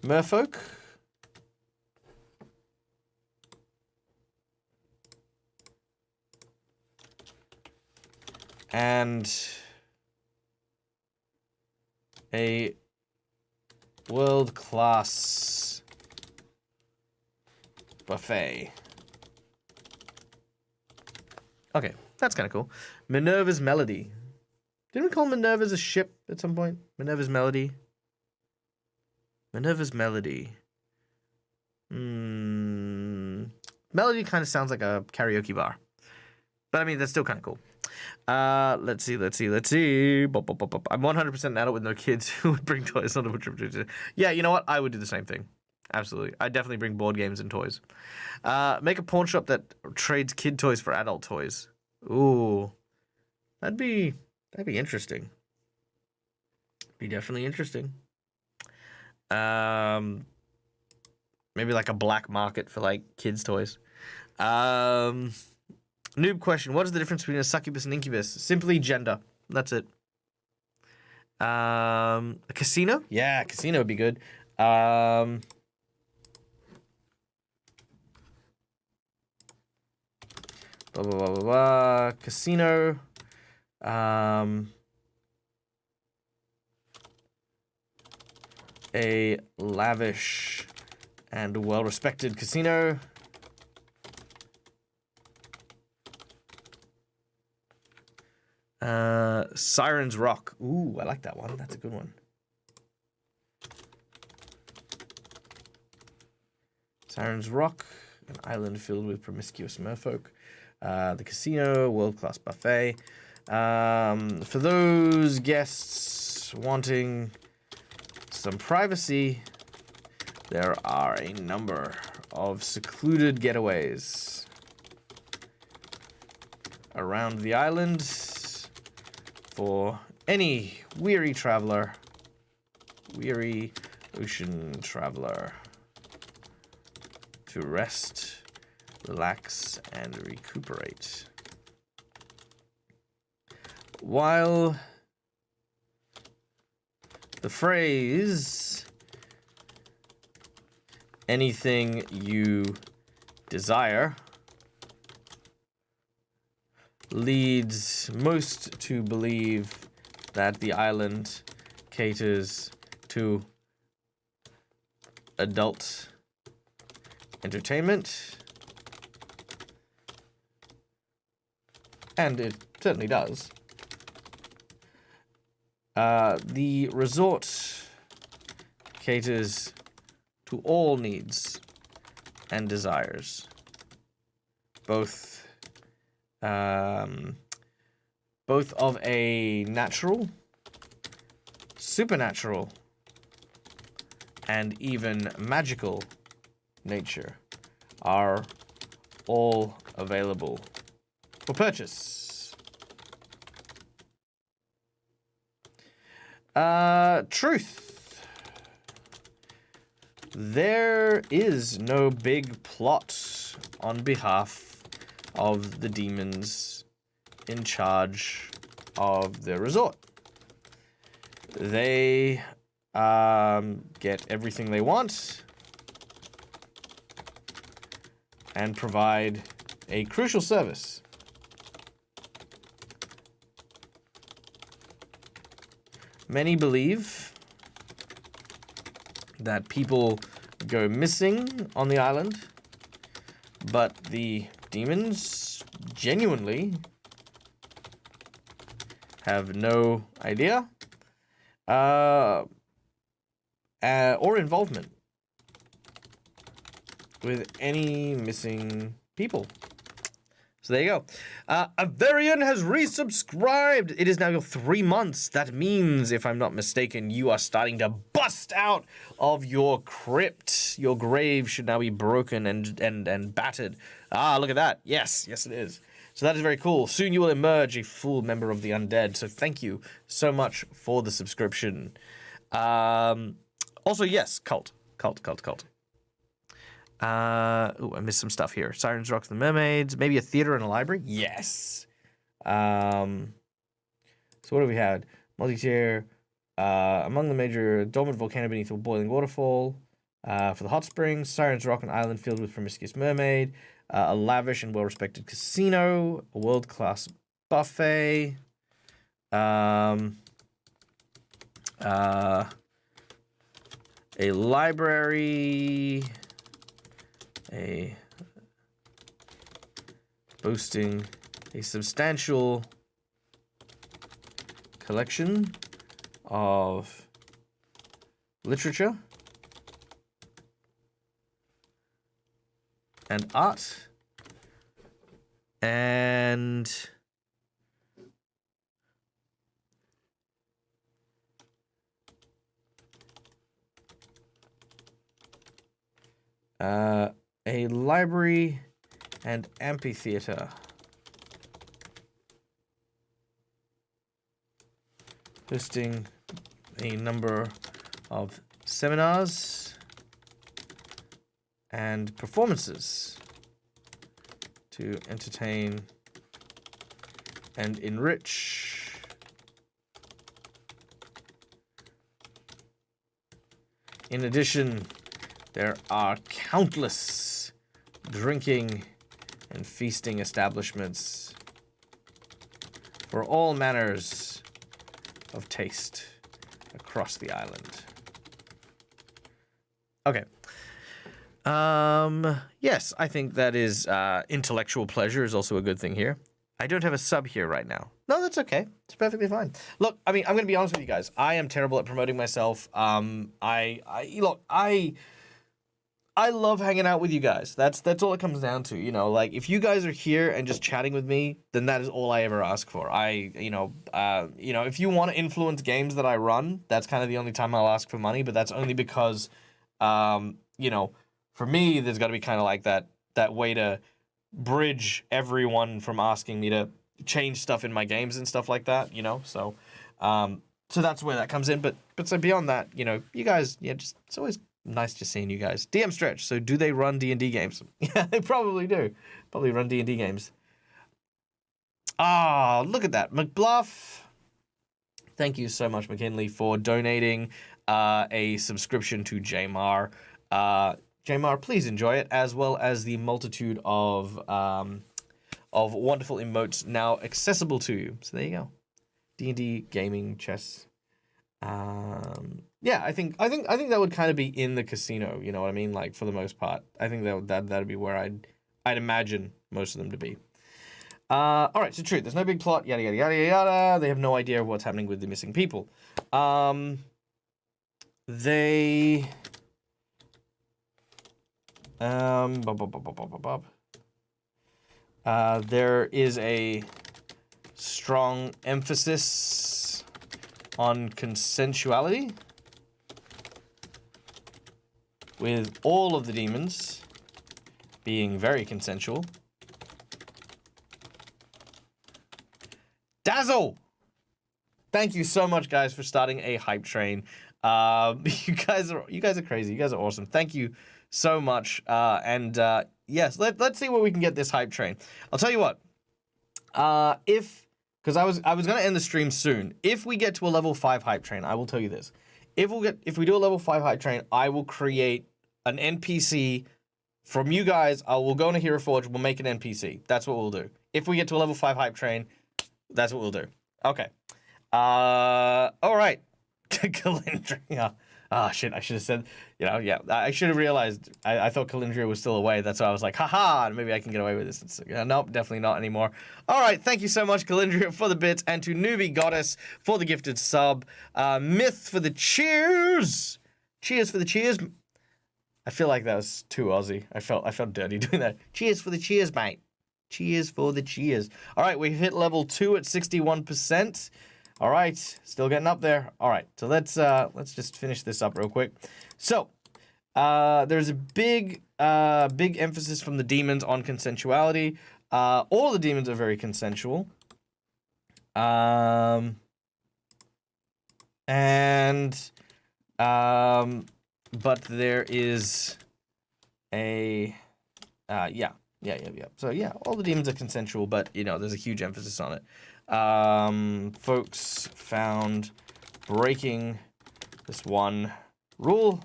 merfolk. And a world-class buffet. Okay, that's kind of cool. Minerva's Melody. Didn't we call Minerva's a ship at some point? Minerva's Melody. Minerva's Melody. Melody kind of sounds like a karaoke bar. But I mean, that's still kind of cool. Let's see. I'm 100% an adult with no kids who would bring toys on a trip. Yeah, you know what? I would do the same thing. Absolutely. I'd definitely bring board games and toys. Make a pawn shop that trades kid toys for adult toys. Ooh. That'd be interesting. Be definitely interesting. Maybe like a black market for like kids' toys. Noob question. What is the difference between a succubus and incubus? Simply gender. That's it. A casino? Yeah, casino would be good. Casino. A lavish and well-respected casino. Siren's Rock. Ooh, I like that one. That's a good one. Siren's Rock, an island filled with promiscuous merfolk. The casino, world-class buffet. For those guests wanting some privacy, there are a number of secluded getaways around the island for any weary ocean traveler to rest, relax, and recuperate. While the phrase "anything you desire" leads most to believe that the island caters to adult entertainment, and it certainly does. The resort caters to all needs and desires, both of a natural, supernatural, and even magical nature are all available for purchase. Truth. There is no big plot on behalf of the demons in charge of the resort. They get everything they want and provide a crucial service. Many believe that people go missing on the island, but the demons genuinely have no idea or involvement with any missing people. So there you go. Avarian has resubscribed. It is now 3 months. That means, if I'm not mistaken, you are starting to bust out of your crypt. Your grave should now be broken and battered. Ah, look at that. Yes, yes it is. So that is very cool. Soon you will emerge a full member of the undead. So thank you so much for the subscription. Also, yes, cult. I missed some stuff here. Sirens, Rocks, the Mermaids. Maybe a theater and a library? Yes. So what have we had? Multi-tier. Among the major dormant volcano beneath a boiling waterfall. For the hot springs. Sirens, Rock, an island filled with promiscuous mermaid. A lavish and well-respected casino. A world-class buffet. A library. Boasting a substantial collection of literature and art and a library and amphitheater. Hosting a number of seminars and performances to entertain and enrich in addition, there are countless drinking and feasting establishments for all manners of taste across the island. Okay. Yes, I think that is intellectual pleasure is also a good thing here. I don't have a sub here right now. No, that's okay. It's perfectly fine. Look, I mean, I'm going to be honest with you guys. I am terrible at promoting myself. I love hanging out with you guys. That's all it comes down to. You know, like if you guys are here and just chatting with me, then that is all I ever ask for. If you want to influence games that I run, that's kind of the only time I'll ask for money. But that's only because, for me, there's got to be kind of like that way to bridge everyone from asking me to change stuff in my games and stuff like that. So that's where that comes in. But so beyond that, you guys, just it's always nice just seeing you guys. DM Stretch. So do they run D&D games? Yeah, they probably do. Probably run D&D games. Ah, look at that. McBluff. Thank you so much, McKinley, for donating a subscription to JMAR. JMAR, please enjoy it, as well as the multitude of wonderful emotes now accessible to you. So there you go. D&D, gaming, chess. Yeah, I think that would kind of be in the casino. You know what I mean? Like for the most part, I think that'd be where I'd imagine most of them to be. All right, so true. There's no big plot. Yada yada yada yada. They have no idea of what's happening with the missing people. They. There is a strong emphasis on consensuality with all of the demons being very consensual. Dazzle! Thank you so much, guys, for starting a hype train. You guys are crazy. You guys are awesome. Thank you so much. Yes, let's see where we can get this hype train. I'll tell you what. Because I was gonna end the stream soon. If we get to a level 5 hype train, I will tell you this. If we do a level 5 hype train, I will create an NPC from you guys. I will go into Hero Forge. We'll make an NPC. That's what we'll do. If we get to a level 5 hype train, that's what we'll do. Okay. All right. Calendria. Ah, shit, I should have said, yeah, I should have realized. I thought Calendria was still away. That's why I was like, haha, maybe I can get away with this. Nope, definitely not anymore. All right, thank you so much, Calendria, for the bits, and to Newbie Goddess for the gifted sub. Myth for the cheers. Cheers for the cheers. I feel like that was too Aussie. I felt dirty doing that. Cheers for the cheers, mate. Cheers for the cheers. All right, we've hit level 2 at 61%. All right, still getting up there. All right, so let's just finish this up real quick. So, there's a big emphasis from the demons on consensuality. All the demons are very consensual. But there is a yeah. So yeah, all the demons are consensual, but there's a huge emphasis on it. Folks found breaking this one rule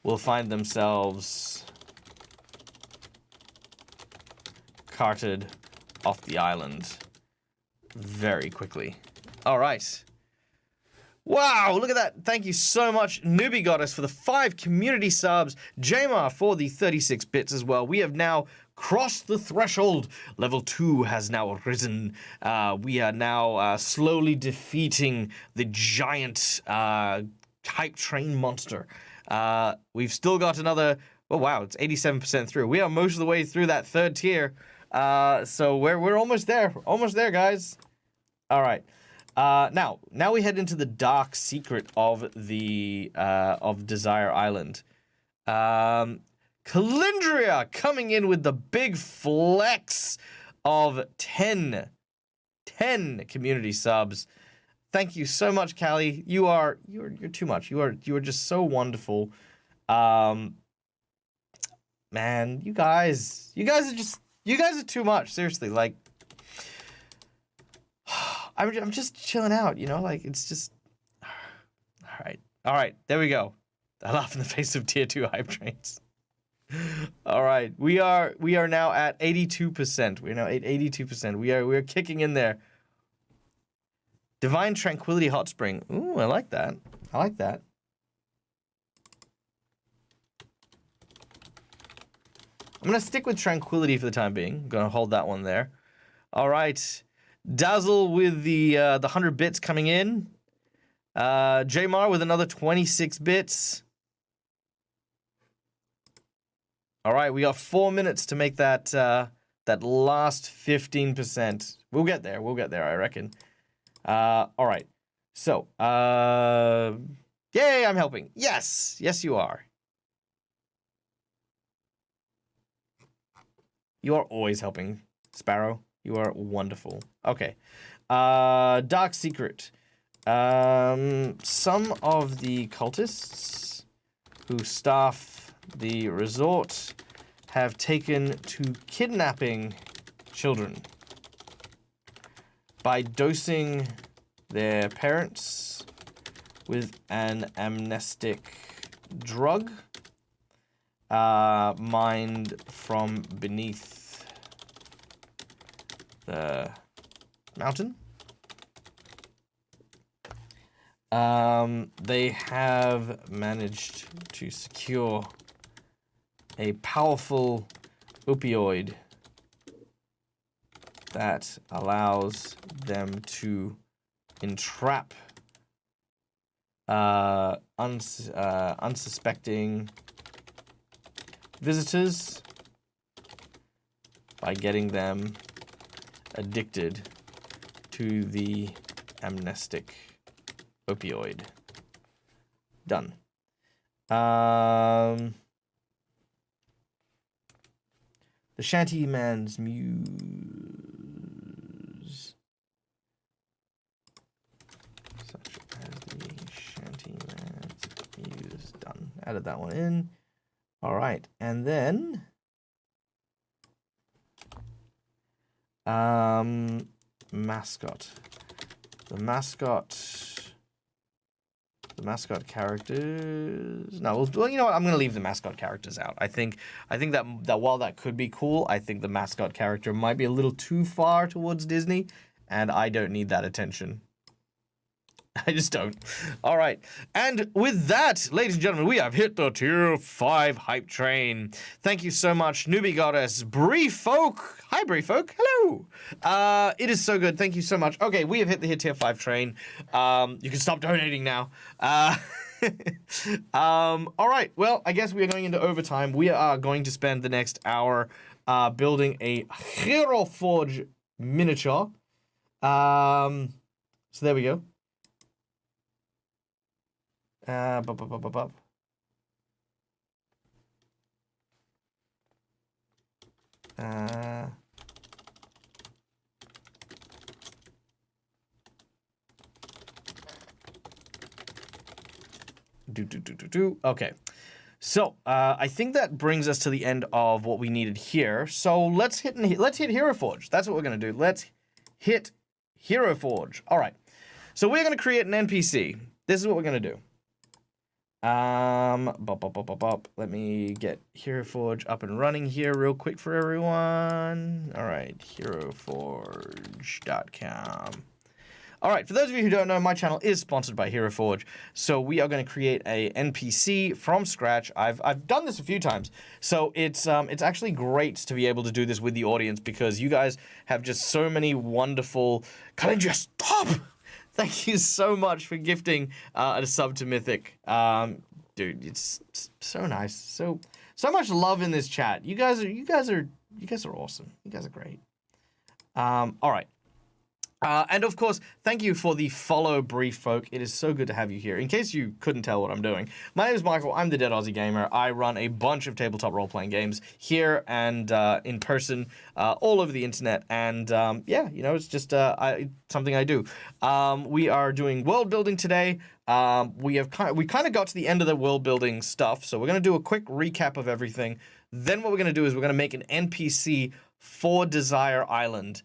will find themselves carted off the island very quickly. All right. Wow, look at that. Thank you so much, Newbie Goddess, for the 5 community subs. Jamar for the 36 bits as well. We have now crossed the threshold. Level 2 has now risen. We are now slowly defeating the giant hype train monster. We've still got another... Oh, wow, it's 87% through. We are most of the way through that 3rd tier. So we're almost there. Almost there, guys. All right. Now we head into the dark secret of the of Desire Island. Calendria coming in with the big flex of 10 community subs. Thank you so much, Callie. You're too much. You are just so wonderful. Man, you guys are too much. Seriously, like. I'm just chilling out, like, it's just... All right, there we go. I laugh in the face of tier 2 hype trains. All right, we are now at 82%. We're now at 82%. We are kicking in there. Divine Tranquility Hot Spring. Ooh, I like that. I'm going to stick with Tranquility for the time being. I'm going to hold that one there. All right. Dazzle with the 100 bits coming in. Jamar with another 26 bits. All right, we got 4 minutes to make that that last 15%. We'll get there, I reckon. All right. So, yay, I'm helping. Yes, you are. You are always helping, Sparrow. You are wonderful. Okay. Dark Secret. Some of the cultists who staff the resort have taken to kidnapping children by dosing their parents with an amnestic drug mined from beneath the mountain. They have managed to secure a powerful opioid that allows them to entrap unsuspecting visitors by getting them addicted to the amnestic opioid. Done. The Shanty Man's Muse. Such as the Shanty Man's Muse. Done. Added that one in. All right. And then mascot. The mascot characters. No, well, you know what? I'm gonna leave the mascot characters out. I think that while that could be cool, I think the mascot character might be a little too far towards Disney, and I don't need that attention. I just don't. All right. And with that, ladies and gentlemen, we have hit the tier 5 hype train. Thank you so much, Newbie Goddess, Bree Folk. Hi, Bree Folk. Hello. It is so good. Thank you so much. Okay, we have hit the tier 5 train. You can stop donating now. All right. Well, I guess we are going into overtime. We are going to spend the next hour building a Hero Forge miniature. So there we go. Bup. Okay. So, I think that brings us to the end of what we needed here. So let's hit Hero Forge. That's what we're gonna do. Let's hit Hero Forge. All right. So we're gonna create an NPC. This is what we're gonna do. Let me get Hero Forge up and running here real quick for everyone. All right, heroforge.com. All right, for those of you who don't know, my channel is sponsored by Hero Forge, so we are going to create a NPC from scratch. I've done this a few times, so it's actually great to be able to do this with the audience because you guys have just so many wonderful. Calendria, stop! Thank you so much for gifting a sub to Mythic. Dude, it's so nice. So much love in this chat. You guys are awesome. You guys are great. All right. And of course, thank you for the follow, Brief Folk. It is so good to have you here. In case you couldn't tell what I'm doing, my name is Michael. I'm the Dead Aussie Gamer. I run a bunch of tabletop role-playing games here and in person, all over the internet. And yeah, you know, it's just something I do. We are doing world building today. We kind of got to the end of the world building stuff, so we're gonna do a quick recap of everything. Then what we're gonna do is we're gonna make an NPC for Desire Island.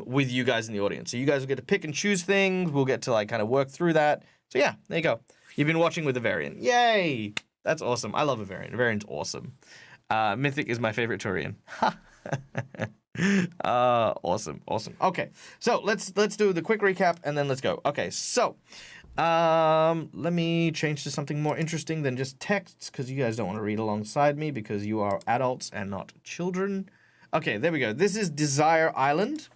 With you guys in the audience. So you guys will get to pick and choose things. We'll get to like kind of work through that. So yeah, there you go. You've been watching with a variant. Yay! That's awesome. I love a variant. A variant's awesome. Mythic is my favorite Turian. Awesome. Okay, so let's do the quick recap and then let's go. Okay, so let me change to something more interesting than just texts because you guys don't want to read alongside me because you are adults and not children. Okay, there we go. This is Desire Island.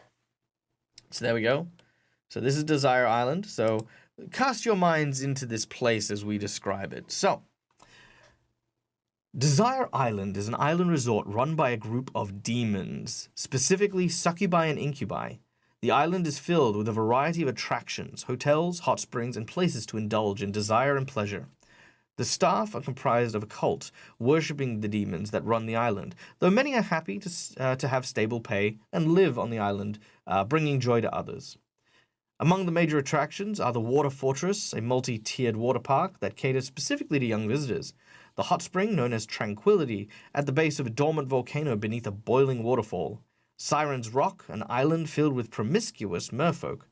So there we go. So this is Desire Island. So cast your minds into this place as we describe it. So, Desire Island is an island resort run by a group of demons, specifically succubi and incubi. The island is filled with a variety of attractions, hotels, hot springs, and places to indulge in desire and pleasure. The staff are comprised of a cult, worshipping the demons that run the island, though many are happy to have stable pay and live on the island, bringing joy to others. Among the major attractions are the Water Fortress, a multi-tiered water park that caters specifically to young visitors, the hot spring known as Tranquility, at the base of a dormant volcano beneath a boiling waterfall, Siren's Rock, an island filled with promiscuous merfolk,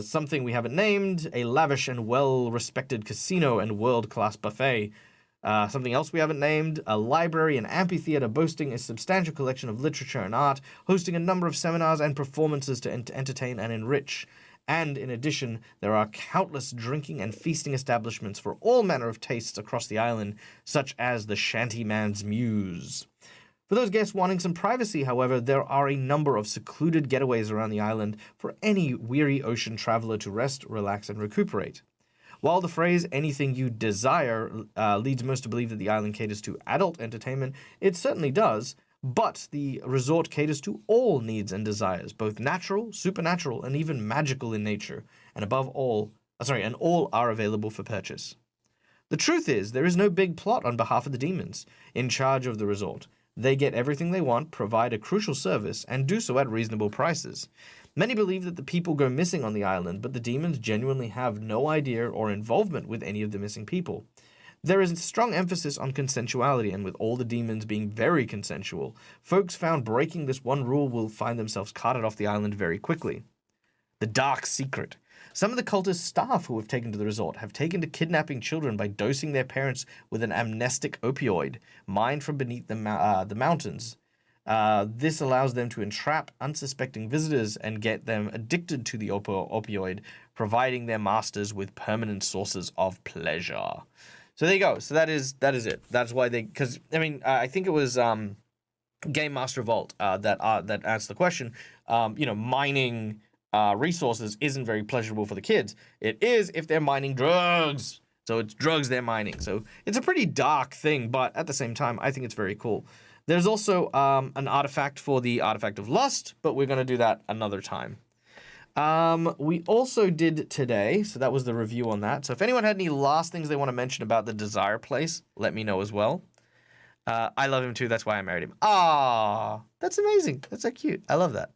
something we haven't named, a lavish and well-respected casino and world-class buffet. Something else we haven't named, a library and amphitheater boasting a substantial collection of literature and art, hosting a number of seminars and performances to entertain and enrich. And in addition, there are countless drinking and feasting establishments for all manner of tastes across the island, such as the Shanty Man's Muse. For those guests wanting some privacy, however, there are a number of secluded getaways around the island for any weary ocean traveler to rest, relax, and recuperate. While the phrase anything you desire leads most to believe that the island caters to adult entertainment, it certainly does, but the resort caters to all needs and desires, both natural, supernatural, and even magical in nature, and all are available for purchase. The truth is, there is no big plot on behalf of the demons in charge of the resort. They get everything they want, provide a crucial service, and do so at reasonable prices. Many believe that the people go missing on the island, but the demons genuinely have no idea or involvement with any of the missing people. There is a strong emphasis on consensuality, and with all the demons being very consensual, folks found breaking this one rule will find themselves carted off the island very quickly. The dark secret. Some of the cultist staff who have taken to the resort have taken to kidnapping children by dosing their parents with an amnestic opioid, mined from beneath the mountains. This allows them to entrap unsuspecting visitors and get them addicted to the opioid, providing their masters with permanent sources of pleasure. So there you go. So that is it. That's why I think it was Game Master Vault that answered the question. Mining resources isn't very pleasurable for the kids. It is if they're mining drugs. So it's drugs they're mining. So it's a pretty dark thing, but at the same time, I think it's very cool. There's also an artifact for the Artifact of Lust, but we're going to do that another time. We also did today, so that was the review on that. So if anyone had any last things they want to mention about the Desire Place, let me know as well. I love him too, that's why I married him. Ah, that's amazing. That's so cute. I love that.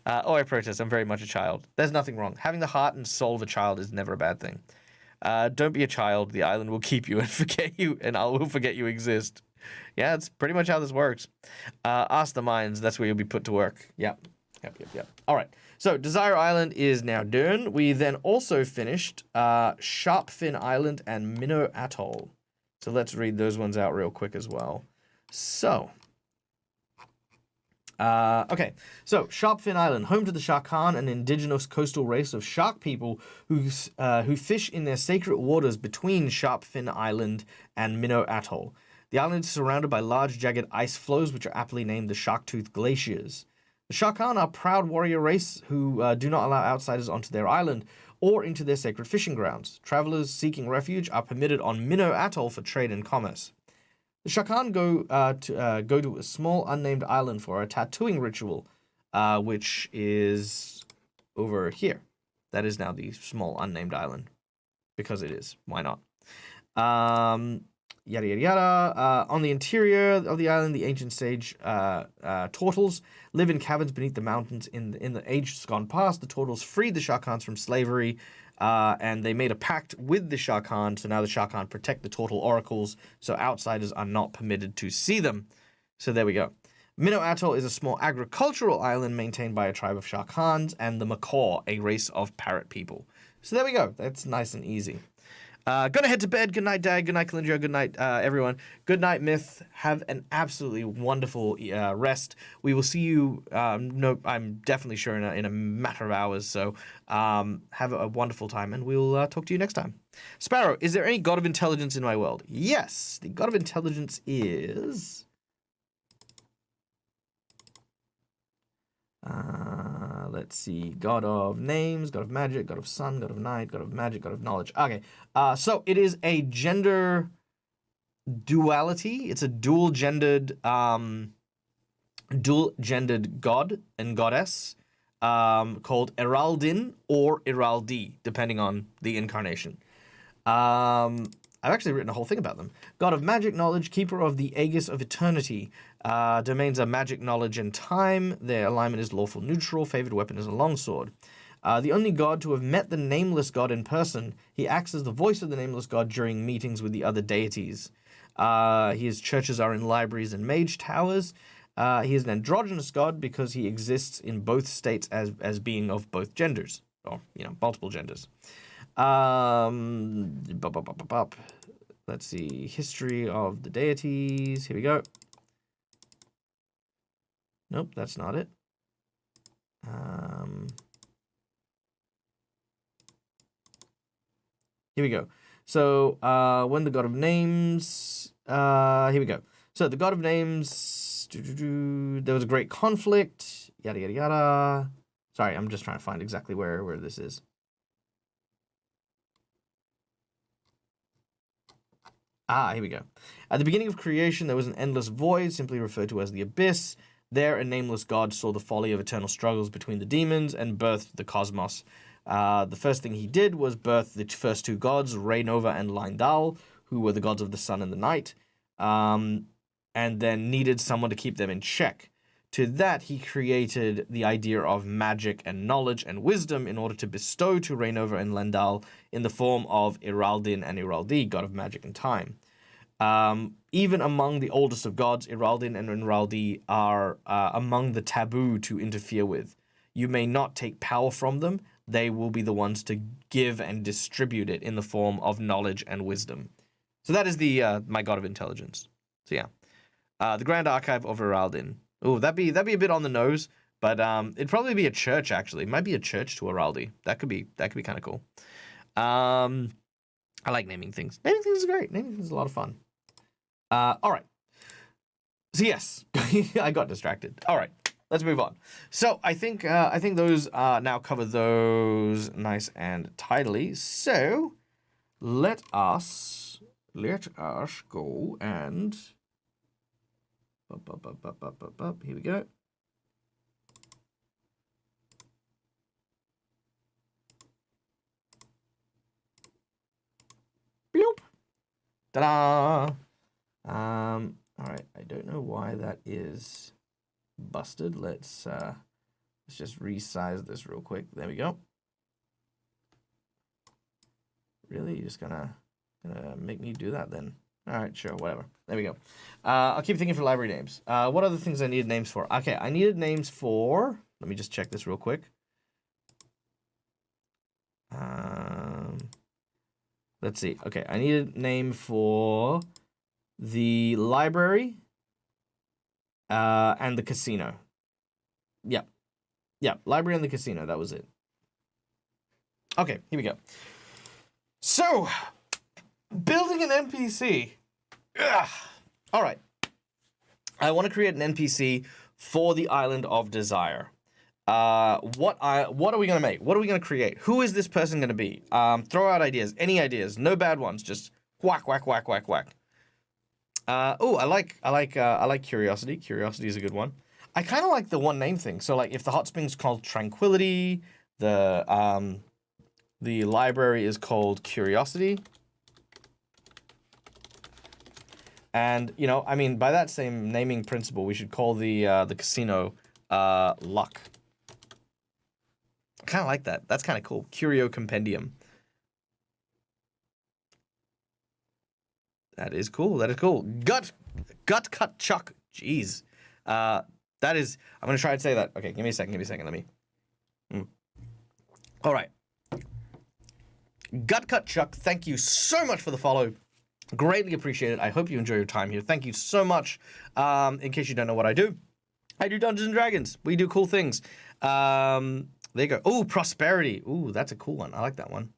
I protest. I'm very much a child. There's nothing wrong. Having the heart and soul of a child is never a bad thing. Don't be a child. The island will keep you and forget you, and I will forget you exist. Yeah, that's pretty much how this works. Ask the mines. That's where you'll be put to work. Yep. All right. So Desire Island is now done. We then also finished Sharpfin Island and Minnow Atoll. So let's read those ones out real quick as well. So, okay. So Sharpfin Island, home to the Sharkan, an indigenous coastal race of shark people who fish in their sacred waters between Sharpfin Island and Minnow Atoll. The island is surrounded by large, jagged ice floes, which are aptly named the Sharktooth Glaciers. The Sharkan are a proud warrior race who do not allow outsiders onto their island or into their sacred fishing grounds. Travelers seeking refuge are permitted on Minnow Atoll for trade and commerce. The Sharkan go to a small unnamed island for a tattooing ritual, which is over here. That is now the small unnamed island, because it is. Why not? Yada, yada, yada. On the interior of the island, the ancient sage Tortles live in caverns beneath the mountains. In the ages gone past, the Tortles freed the Sharkans from slavery, and they made a pact with the Sharkan, so now the Sharkan protect the Tortle oracles, so outsiders are not permitted to see them. So there we go. Minnow Atoll is a small agricultural island maintained by a tribe of Sharkans and the Macaw, a race of parrot people. So there we go. That's nice and easy. Gonna head to bed. Good night, Dad. Good night, Kalindra. Good night, everyone. Good night, Myth. Have an absolutely wonderful rest. We will see you, I'm definitely sure in a matter of hours. So have a wonderful time, and we'll talk to you next time. Sparrow, is there any god of intelligence in my world? Yes, the god of intelligence is... let's see, god of names, god of magic, god of sun, god of night, god of magic, god of knowledge. Okay, so it is a gender duality. It's a dual-gendered god and goddess called Eraldin or Eraldi, depending on the incarnation. I've actually written a whole thing about them. God of magic, knowledge, keeper of the Aegis of eternity. Domains are magic, knowledge, and time. Their alignment is lawful neutral. Favored weapon is a longsword. The only god to have met the nameless god in person. He acts as the voice of the nameless god during meetings with the other deities. His churches are in libraries and mage towers. He is an androgynous god because he exists in both states as being of both genders, or multiple genders. Let's see, history of the deities. Here we go. Nope, that's not it. Here we go. So, when the god of names, here we go. So the god of names There was a great conflict. Yada, yada, yada. Sorry, I'm just trying to find exactly where this is. Here we go. At the beginning of creation, there was an endless void, simply referred to as the abyss. There, a nameless god saw the folly of eternal struggles between the demons and birthed the cosmos. The first thing he did was birth the first two gods, Rainova and Lindal, who were the gods of the sun and the night, and then needed someone to keep them in check. To that, he created the idea of magic and knowledge and wisdom in order to bestow to Rainova and Lindal in the form of Iraldin and Iraldi, god of magic and time. Even among the oldest of gods, Iraldin and Iraldi are among the taboo to interfere with. You may not take power from them. They will be the ones to give and distribute it in the form of knowledge and wisdom. So that is the my god of intelligence. So yeah, the Grand Archive of Iraldin. Oh, that'd be a bit on the nose, but it'd probably be a church actually. It might be a church to Iraldi. That could be kind of cool. I like naming things. Naming things is great. Naming things is a lot of fun. All right. So yes, I got distracted. All right, let's move on. So I think those now cover those nice and tidily. So let us go and here we go. Bloop. Ta-da! All right. I don't know why that is busted. Let's just resize this real quick. There we go. Really? You're just gonna make me do that then? All right, sure, whatever. There we go. I'll keep thinking for library names. What other things I needed names for? Okay, I needed names for... Let me just check this real quick. Let's see. Okay, I needed a name for the library and the casino. Yep. Yep, library and the casino. That was it. Okay, here we go. So... building an NPC. Ugh. All right. I want to create an NPC for the Island of Desire. What are we going to make? What are we going to create? Who is this person going to be? Throw out ideas. Any ideas. No bad ones. Just whack, whack, whack, whack, whack. Oh, I like Curiosity. Curiosity is a good one. I kind of like the one name thing. So like if the hot spring's called Tranquility, the library is called Curiosity. And, you know, I mean, by that same naming principle, we should call the casino Luck. I kind of like that. That's kind of cool. Curio Compendium. That is cool. That is cool. Gut Cut Chuck. Jeez. That is... I'm going to try and say that. Okay, give me a second. Let me... All right. Gut Cut Chuck, thank you so much for the follow. Greatly appreciated. I hope you enjoy your time here. Thank you so much. In case you don't know what I do Dungeons and Dragons. We do cool things. There you go. Oh, Prosperity. Ooh, that's a cool one. I like that one.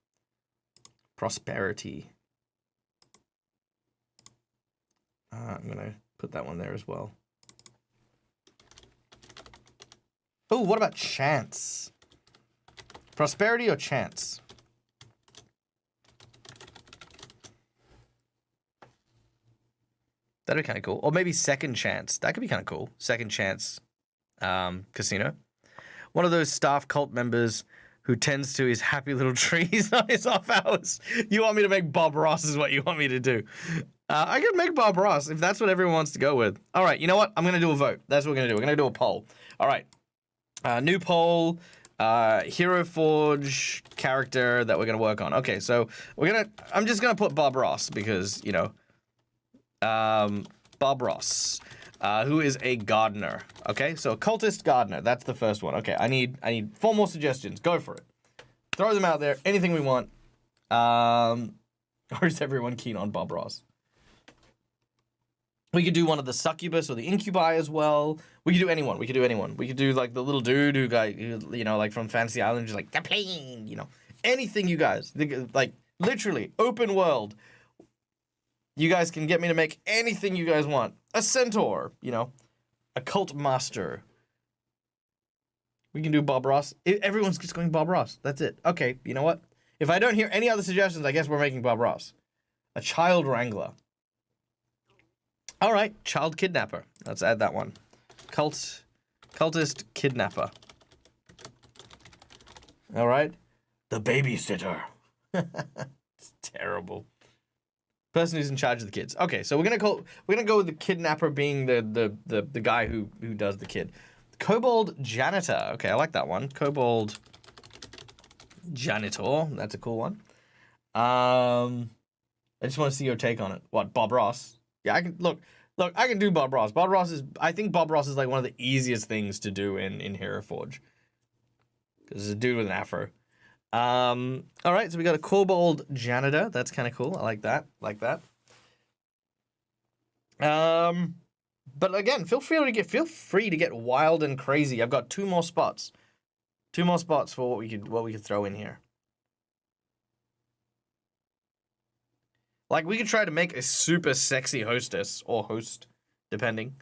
Prosperity. I'm going to put that one there as well. Oh, what about Chance? Prosperity or Chance? That'd be kind of cool. Or maybe Second Chance. That could be kind of cool. Second Chance Casino. One of those staff cult members who tends to his happy little trees on his off hours. You want me to make Bob Ross is what you want me to do. I could make Bob Ross if that's what everyone wants to go with. All right, you know what? I'm going to do a vote. That's what we're going to do. We're going to do a poll. All right. New poll. Hero Forge character that we're going to work on. Okay, so I'm just going to put Bob Ross because, you know, Bob Ross, who is a gardener. Okay, so a cultist gardener. That's the first one. Okay, I need 4 more suggestions. Go for it. Throw them out there. Anything we want. Or is everyone keen on Bob Ross? We could do one of the succubus or the incubi as well. We could do anyone. We could do like the little dude who you know, like from Fantasy Island, just like Kaplane, you know, anything you guys like. Literally open world. You guys can get me to make anything you guys want. A centaur, you know. A cult master. We can do Bob Ross. Everyone's just going Bob Ross. That's it. Okay, you know what? If I don't hear any other suggestions, I guess we're making Bob Ross. A child wrangler. All right, child kidnapper. Let's add that one. Cultist kidnapper. All right. The babysitter. It's terrible. Person who's in charge of the kids. Okay, so we're gonna go with the kidnapper being the guy who does the kid. Kobold janitor. Okay, I like that one. Kobold janitor. That's a cool one. I just want to see your take on it. What, Bob Ross? Yeah, I can look. I can do Bob Ross. I think Bob Ross is like one of the easiest things to do in Hero Forge. Because it's a dude with an afro. All right, so we got a kobold janitor. That's kind of cool. I like that. But again, feel free to get wild and crazy. I've got 2 more spots. 2 more spots for what we could throw in here. Like, we could try to make a super sexy hostess or host, depending.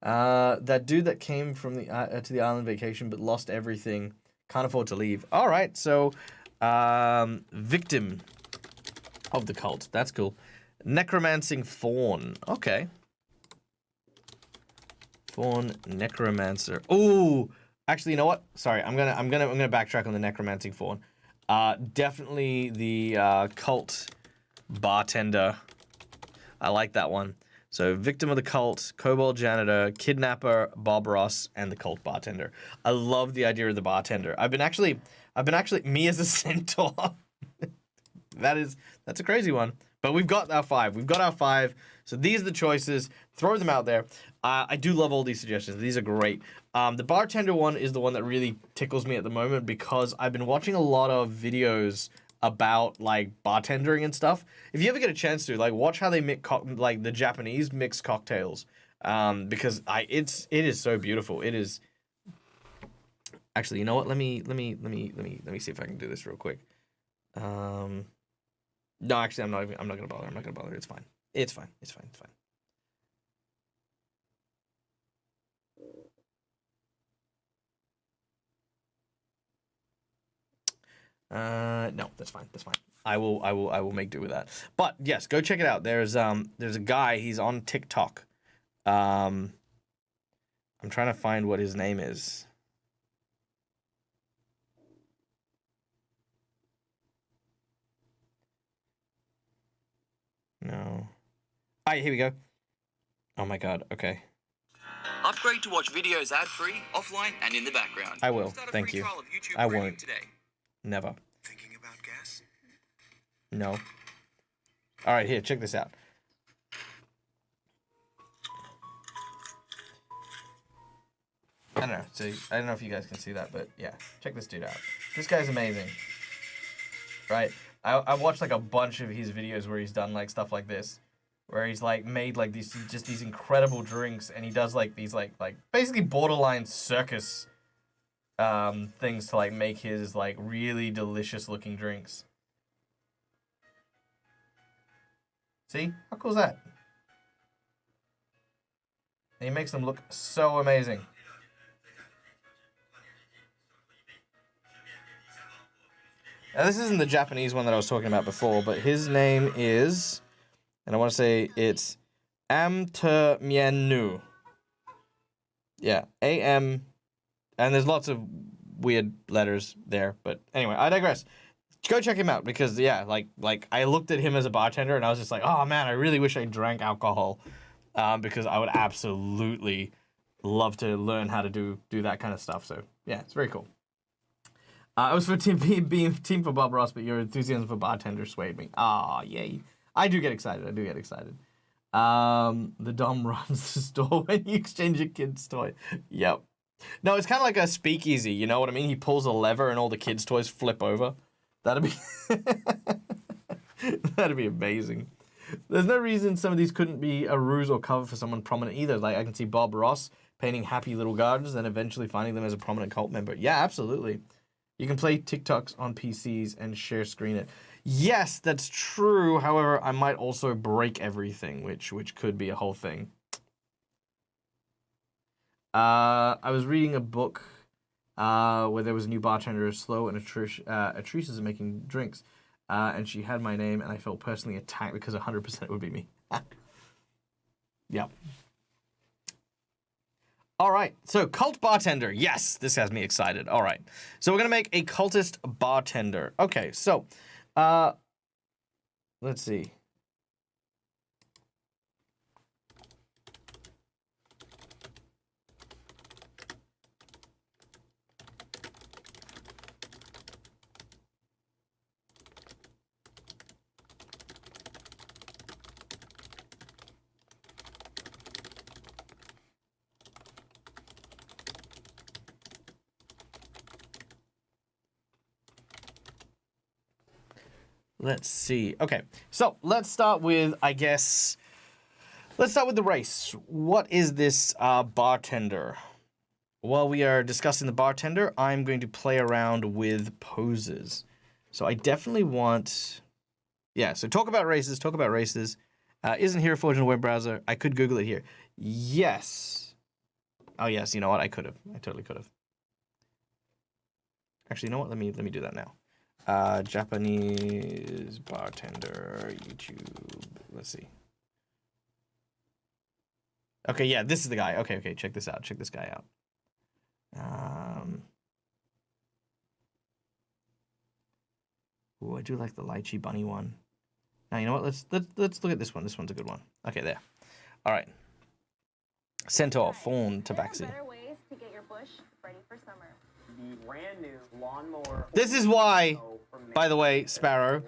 That dude that came from to the island vacation but lost everything, can't afford to leave. All right, so victim of the cult. That's cool. Necromancing fawn. Okay. Fawn necromancer. Ooh, actually, you know what? Sorry, I'm gonna backtrack on the necromancing fawn. Definitely the cult bartender. I like that one. So victim of the cult, kobold janitor, kidnapper, Bob Ross, and the cult bartender. I love the idea of the bartender. I've been actually me as a centaur. That's a crazy one. But we've got our 5. So these are the choices. Throw them out there. I do love all these suggestions. These are great. The bartender one is the one that really tickles me at the moment because I've been watching a lot of videos about like bartendering and stuff. If you ever get a chance to watch how they mix like the Japanese mix cocktails, because it is so beautiful. It is. Actually, you know what? Let me see if I can do this real quick. No, actually, I'm not gonna bother. It's fine. It's fine. No, that's fine. I will make do with that. But yes, go check it out. There's a guy, he's on TikTok. I'm trying to find what his name is. No. All right, here we go. Oh my god, okay. Upgrade to watch videos ad-free, offline, and in the background. I will, thank you. I won't. Today. Never. Thinking about gas? No. All right, here, check this out. I don't know. So I don't know if you guys can see that, but yeah, check this dude out. This guy's amazing, right? I watched like a bunch of his videos where he's done like stuff like this, where he's like made like these incredible drinks, and he does like these like basically borderline circus things to like make his like really delicious looking drinks. See? How cool is that? And he makes them look so amazing. Now, this isn't the Japanese one that I was talking about before, but his name is, and I want to say it's Amtermienu. Yeah, A-M, and there's lots of weird letters there, but anyway, I digress. Go check him out, because, yeah, like I looked at him as a bartender, and I was just like, oh, man, I really wish I drank alcohol, because I would absolutely love to learn how to do that kind of stuff, so, yeah, it's very cool. I was for team for Bob Ross, but your enthusiasm for bartender swayed me. Ah, yay. I do get excited. The Dom runs the store when you exchange a kid's toy. Yep. No, it's kind of like a speakeasy, you know what I mean? He pulls a lever and all the kids' toys flip over. That'd be amazing. There's no reason some of these couldn't be a ruse or cover for someone prominent either. Like, I can see Bob Ross painting happy little gardens and eventually finding them as a prominent cult member. Yeah, absolutely. You can play TikToks on PCs and share screen it. Yes, that's true. However, I might also break everything, which could be a whole thing. I was reading a book where there was a new bartender, Slow, and Atrice is making drinks. And she had my name, and I felt personally attacked because 100% it would be me. Yep. All right, so cult bartender. Yes, this has me excited. All right, so we're gonna make a cultist bartender. Okay, so let's see. Let's see. Okay, so let's start with, let's start with the race. What is this bartender? While we are discussing the bartender, I'm going to play around with poses. So I definitely want... Yeah, so talk about races. Isn't here forged in a web browser? I could Google it here. Yes. Oh, yes, you know what? I could have. I totally could have. Actually, you know what? Let me do that now. Japanese bartender, YouTube. Let's see. Okay, yeah, this is the guy. Okay, check this out. Check this guy out. Ooh, I do like the lychee bunny one. Now, you know what? Let's look at this one. This one's a good one. Okay, there. All right. Centaur, fawn, tabaxi. Better ways to get your bush ready for summer. The brand new lawnmower. This is why, by the way, Sparrow.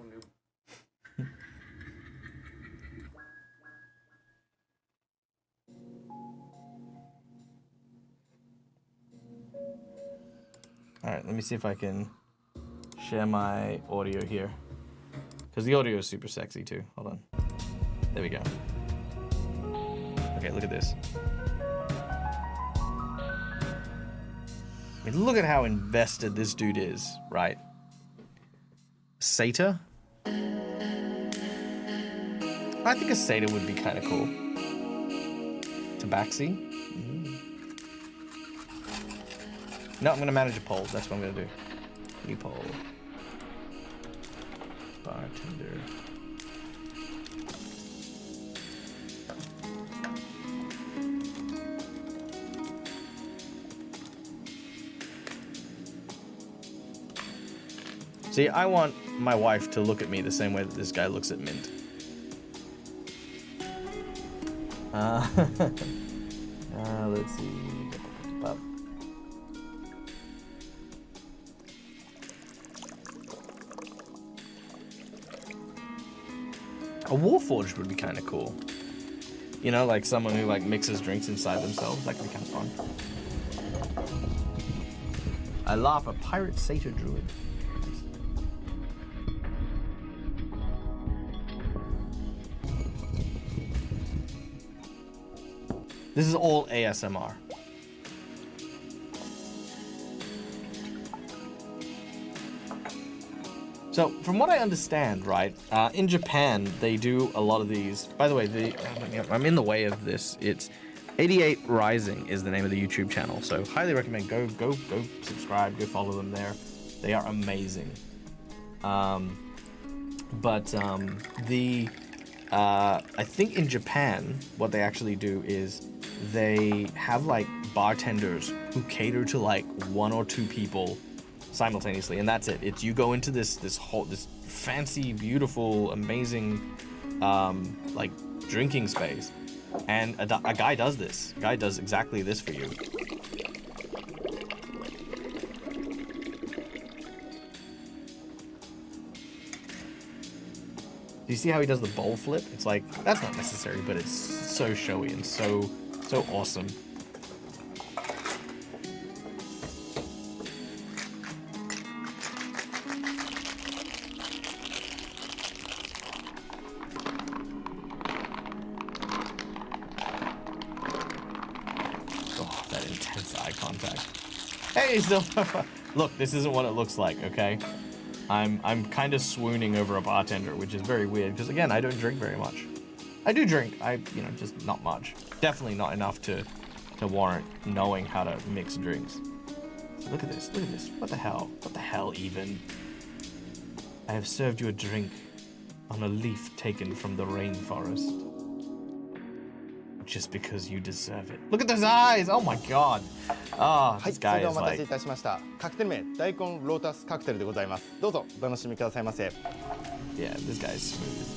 All right, let me see if I can share my audio here. Because the audio is super sexy too. Hold on. There we go. Okay, look at this. I mean, look at how invested this dude is, right? Satyr? I think a satyr would be kind of cool. Tabaxi? No, I'm going to manage a poll. That's what I'm going to do. New poll. Bartender. See, I want my wife to look at me the same way that this guy looks at Mint. Let's see. A Warforged would be kind of cool. You know, like someone who like mixes drinks inside themselves. That could be kind of fun. I laugh a pirate satyr druid. This is all ASMR. So, from what I understand, right, in Japan, they do a lot of these. By the way, I'm in the way of this. It's 88 Rising is the name of the YouTube channel. So, highly recommend go subscribe, go follow them there. They are amazing. I think in Japan, what they actually do is they have like bartenders who cater to like one or two people simultaneously, and that's it. It's you go into this fancy, beautiful, amazing like drinking space, and a guy does this. A guy does exactly this for you. Do you see how he does the bowl flip? It's like, that's not necessary, but it's so showy and so awesome. Oh, that intense eye contact. Hey, Silver. Look, this isn't what it looks like, okay? I'm kind of swooning over a bartender, which is very weird, because again, I don't drink very much. I do drink, just not much. Definitely not enough to warrant knowing how to mix drinks. So look at this, what the hell even? I have served you a drink on a leaf taken from the rainforest. Just because you deserve it. Look at those eyes! Oh my god! Oh, this guy is like... カクテル名大根ロータスカクテルでございます。どうぞお楽しみくださいませ。 Yeah, this guy's smooth.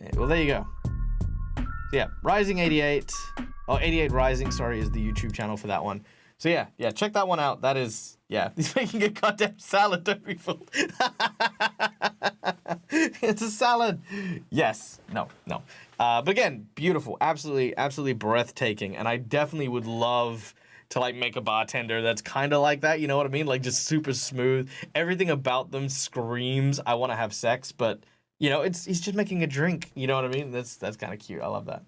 Yeah, well, there you go. So yeah, Rising 88. Oh, 88 Rising, sorry, is the YouTube channel for that one. So yeah, check that one out. That is, yeah, he's making a goddamn salad, don't be fooled. It's a salad. Yes, no. But again, beautiful, absolutely breathtaking. And I definitely would love to like make a bartender that's kind of like that. You know what I mean? Like just super smooth. Everything about them screams, I want to have sex, but you know, he's just making a drink. You know what I mean? That's kind of cute. I love that.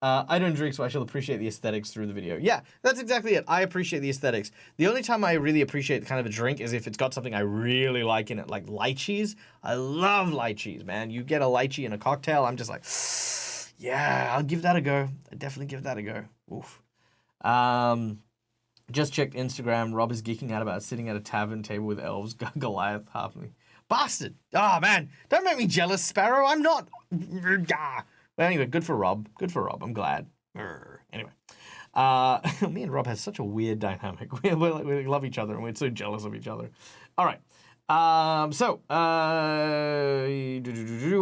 I don't drink, so I shall appreciate the aesthetics through the video. Yeah, that's exactly it. I appreciate the aesthetics. The only time I really appreciate kind of a drink is if it's got something I really like in it, like lychees. I love lychees, man. You get a lychee in a cocktail, I'm just like, yeah, I'll give that a go. I definitely give that a go. Oof. Just checked Instagram. Rob is geeking out about sitting at a tavern table with elves. Goliath, half me. Bastard! Oh, man. Don't make me jealous, Sparrow. I'm not. But anyway, good for Rob. I'm glad. Anyway. Me and Rob has such a weird dynamic. We love each other and we're so jealous of each other. All right. I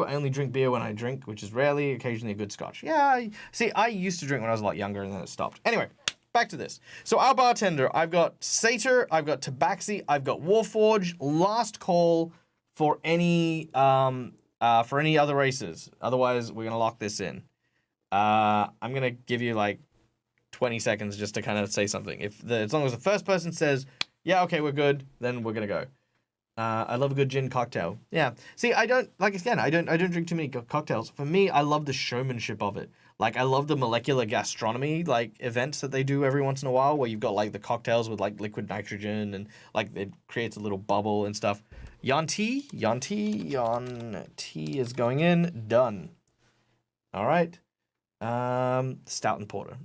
only drink beer when I drink, which is rarely, occasionally a good scotch. Yeah, see, I used to drink when I was a lot younger and then it stopped. Anyway, back to this. So our bartender, I've got Satyr, I've got Tabaxi, I've got Warforged, last call for any other races. Otherwise, we're going to lock this in. I'm going to give you like 20 seconds just to kind of say something. As long as the first person says, yeah, okay, we're good, then we're going to go. I love a good gin cocktail. Yeah. See, I don't drink too many cocktails. For me, I love the showmanship of it. Like, I love the molecular gastronomy, like, events that they do every once in a while where you've got, like, the cocktails with, like, liquid nitrogen and, like, it creates a little bubble and stuff. Yon tea is going in. Done. All right. Stout and porter.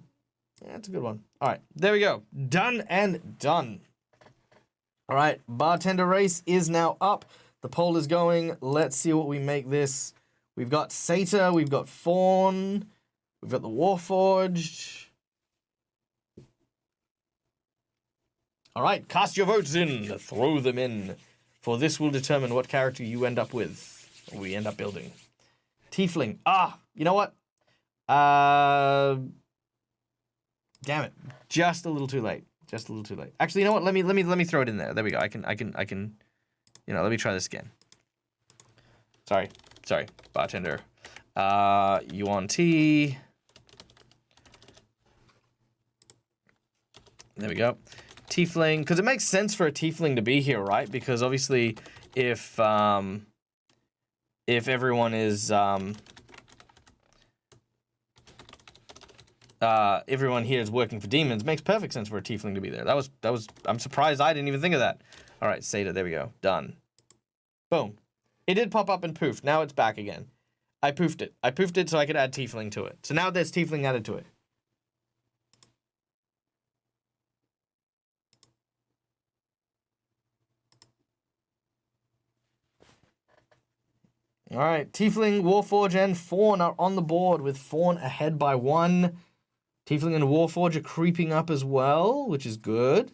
Yeah, that's a good one. All right. There we go. Done and done. All right, bartender race is now up. The poll is going. Let's see what we make this. We've got Satyr, we've got Fawn, we've got the Warforged. All right, cast your votes in. Throw them in. For this will determine what character you end up with, or we end up building. Tiefling. You know what? Damn it. Just a little too late. Actually, you know what? Let me throw it in there. There we go. I can. Let me try this again. Sorry, bartender. You want tea? There we go. Tiefling, because it makes sense for a tiefling to be here, right? Because obviously, if everyone is everyone here is working for demons, makes perfect sense for a tiefling to be there. That was I'm surprised I didn't even think of that. All right, Satyr, there we go. Done. Boom. It did pop up and poof. Now it's back again. I poofed it so I could add tiefling to it. So now there's tiefling added to it. All right, Tiefling, Warforge, and Fawn are on the board with Fawn ahead by 1. Tiefling and Warforge are creeping up as well, which is good.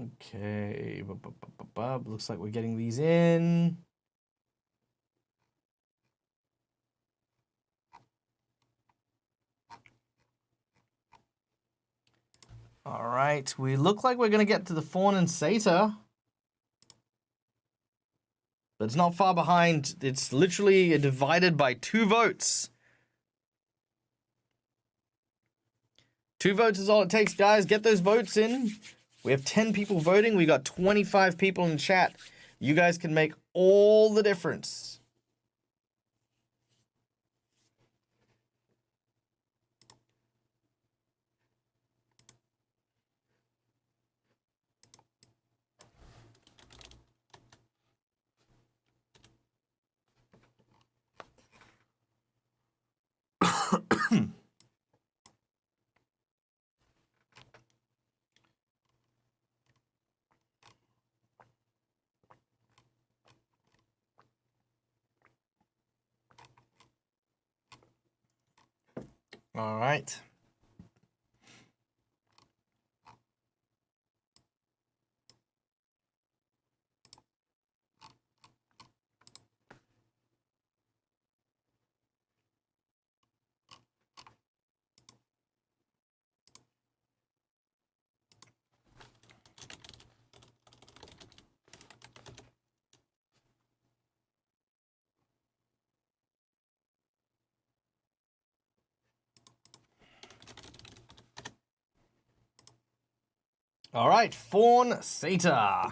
Okay. Looks like we're getting these in. All right. We look like we're going to get to the fawn and satyr. But it's not far behind. It's literally divided by 2 votes. 2 votes is all it takes, guys. Get those votes in. We have 10 people voting. We got 25 people in chat. You guys can make all the difference. All right. All right, fawn satyr.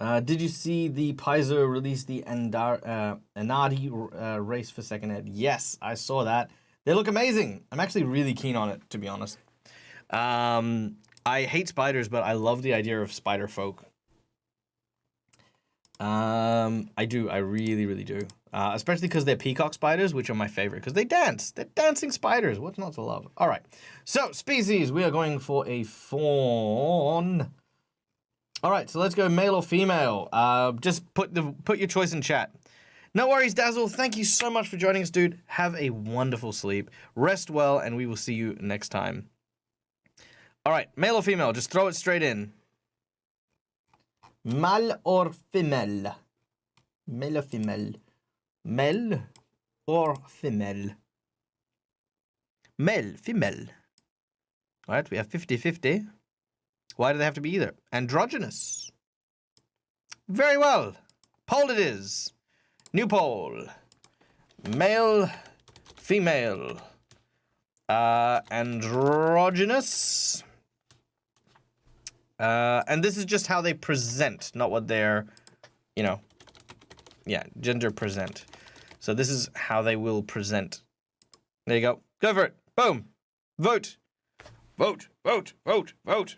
Did you see the Paizo release the Anadi race for second ed? Yes, I saw that. They look amazing. I'm actually really keen on it, to be honest. I hate spiders, but I love the idea of spider folk. I do. I really, really do. Especially because they're peacock spiders, which are my favorite, because they dance. They're dancing spiders. What's not to love? All right. So, species. We are going for a fawn. All right. So, let's go male or female. Just put your choice in chat. No worries, Dazzle. Thank you so much for joining us, dude. Have a wonderful sleep. Rest well, and we will see you next time. All right. Male or female? Just throw it straight in. Male or female? Male or female? Male or female? Male, female. All right, we have 50-50. Why do they have to be either? Androgynous. Very well. Poll it is. New poll. Male, female. Androgynous. And this is just how they present, not what they're, gender present. So this is how they will present. There you go. Go for it. Boom. Vote. Vote, vote, vote, vote.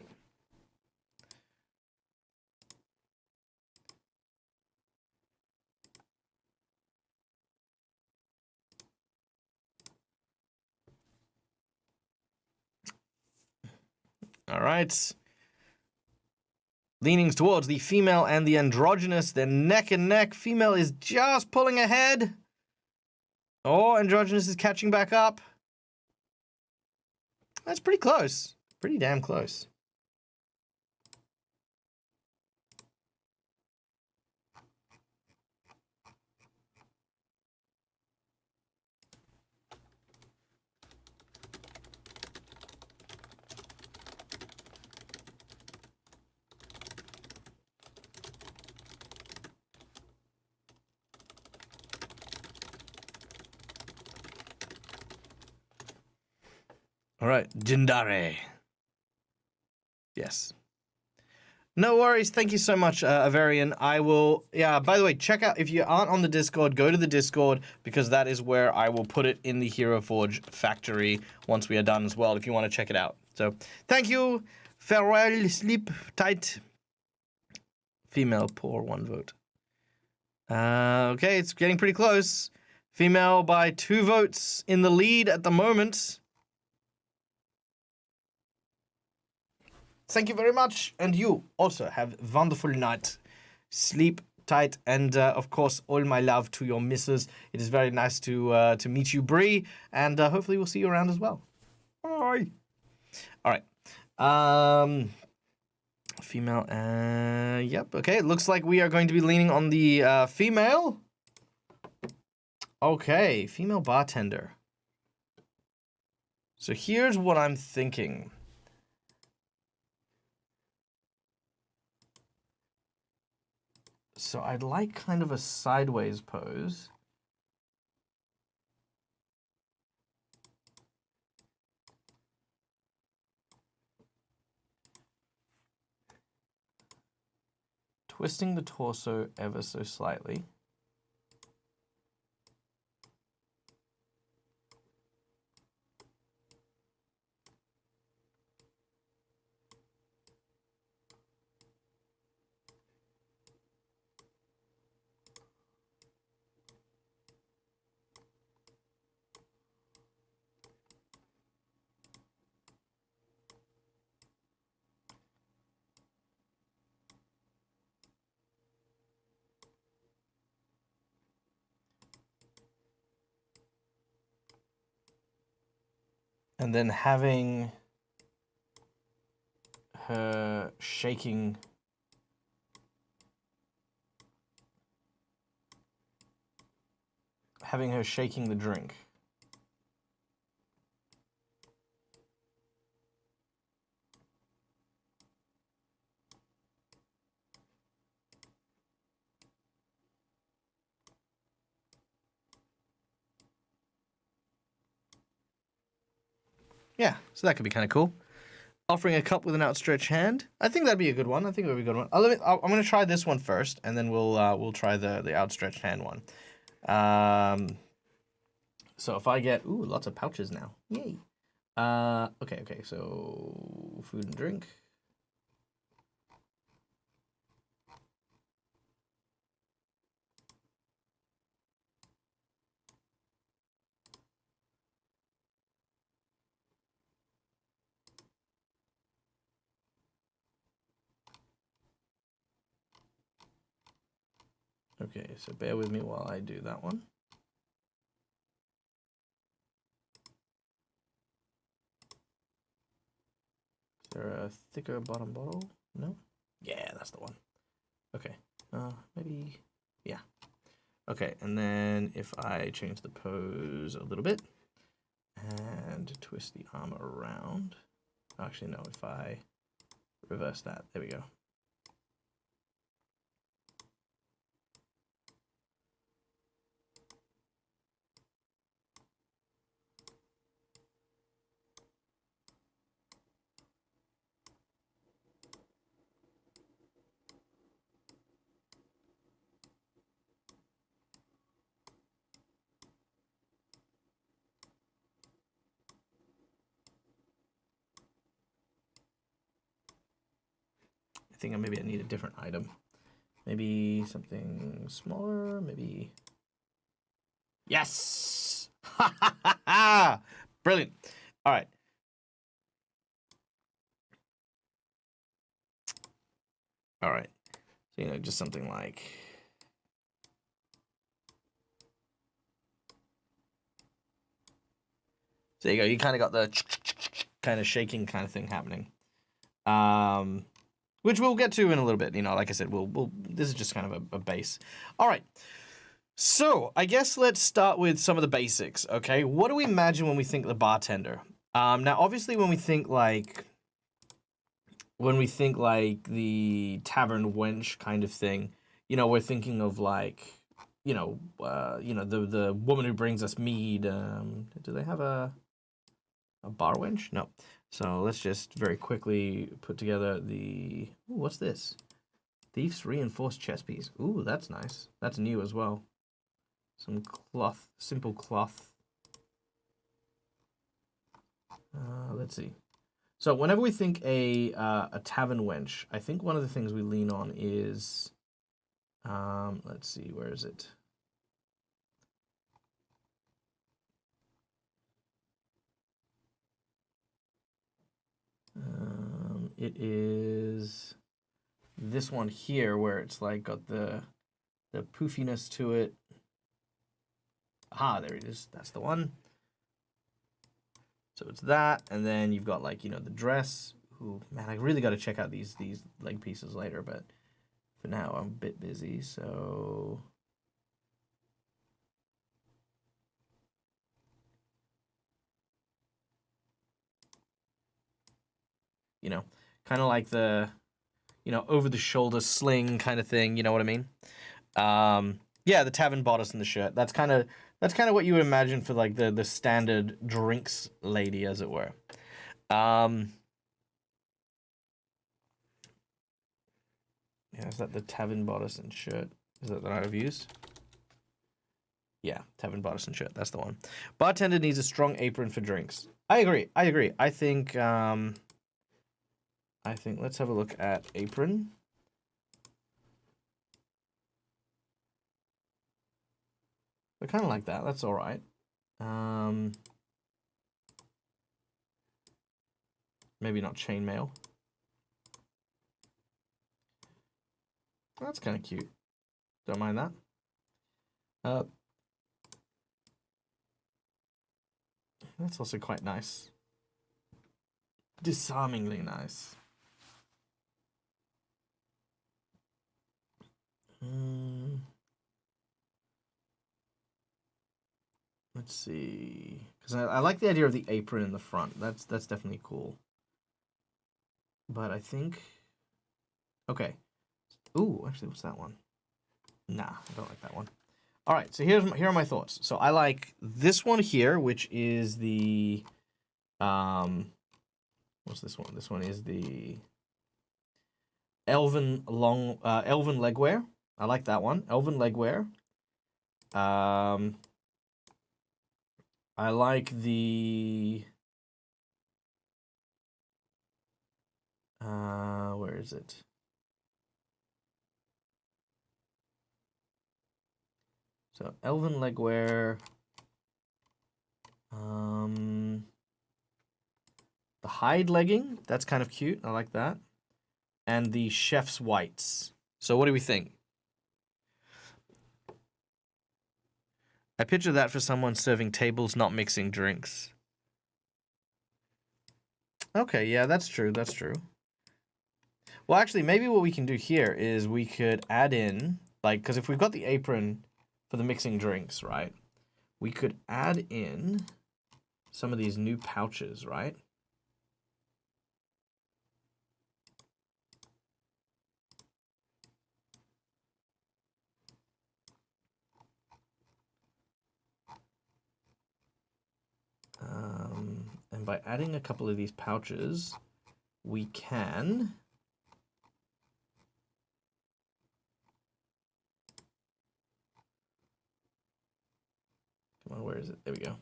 All right. Leanings towards the female and the androgynous. They're neck and neck. Female is just pulling ahead. Oh, androgynous is catching back up. That's pretty close. Pretty damn close. All right, Jindare. Yes. No worries. Thank you so much, Avarian. I will, by the way, check out, if you aren't on the Discord, go to the Discord, because that is where I will put it in the Hero Forge factory once we are done as well, if you want to check it out. So, thank you. Farewell, sleep tight. Female, poor 1 vote. Okay, it's getting pretty close. Female by 2 votes in the lead at the moment. Thank you very much, and you also have a wonderful night. Sleep tight, and of course, all my love to your missus. It is very nice to meet you, Bree, and hopefully we'll see you around as well. Bye. All right. Female, yep, okay. It looks like we are going to be leaning on the female. Okay, female bartender. So here's what I'm thinking. So I'd like kind of a sideways pose. Twisting the torso ever so slightly. And then having her shaking the drink. Yeah, so that could be kind of cool. Offering a cup with an outstretched hand. I think that'd be a good one. I think it would be a good one. I'm going to try this one first, and then we'll try the outstretched hand one. So if I get lots of pouches now, yay. Okay. So food and drink. Okay, so bear with me while I do that one. Is there a thicker bottom bottle? No? Yeah, that's the one. Okay, maybe, yeah. Okay, and then if I change the pose a little bit and twist the arm around. Actually, no, if I reverse that, there we go. I think maybe I need a different item. Maybe something smaller, maybe. Yes! Ha ha ha ha! Brilliant. All right. All right. So, just something like. So there you go. You kind of got the kind of shaking kind of thing happening. Which we'll get to in a little bit. Like I said, this is just kind of a base. All right. So I guess let's start with some of the basics. Okay. What do we imagine when we think the bartender? Now, obviously, when we think like the tavern wench kind of thing, we're thinking of like, the woman who brings us mead. Do they have a bar wench? No. So let's just very quickly put together the. Ooh, what's this? Thief's reinforced chess piece. Ooh, that's nice. That's new as well. Some cloth, simple cloth. Let's see. So whenever we think a tavern wench, I think one of the things we lean on is, let's see, where is it? It is this one here where it's like got the poofiness to it. Aha, there it is. That's the one. So it's that, and then you've got like, the dress. Ooh, man, I really got to check out these leg pieces later, but for now I'm a bit busy, so you know, kind of like the, over the shoulder sling kind of thing. You know what I mean? Yeah, the tavern bodice and the shirt. That's kind of what you would imagine for like the standard drinks lady, as it were. Yeah, is that the tavern bodice and shirt? Is that I've used? Yeah, tavern bodice and shirt. That's the one. Bartender needs a strong apron for drinks. I agree. I think let's have a look at apron. I kind of like that. That's all right. Maybe not chainmail. That's kind of cute. Don't mind that. That's also quite nice. Disarmingly nice. Let's see. Because I like the idea of the apron in the front. That's definitely cool. But I think... Okay. Ooh, actually, what's that one? Nah, I don't like that one. All right, so here are my thoughts. So I like this one here, which is the... what's this one? This one is the Elven legwear. I like that one. Elven legwear. I like the... where is it? So, Elven legwear. The hide legging. That's kind of cute. I like that. And the chef's whites. So, what do we think? I picture that for someone serving tables, not mixing drinks. Okay, yeah, that's true. That's true. Well, actually, maybe what we can do here is we could add in, like, because if we've got the apron for the mixing drinks, right? We could add in some of these new pouches, right? And by adding a couple of these pouches, we can... Come on, where is it? There we go.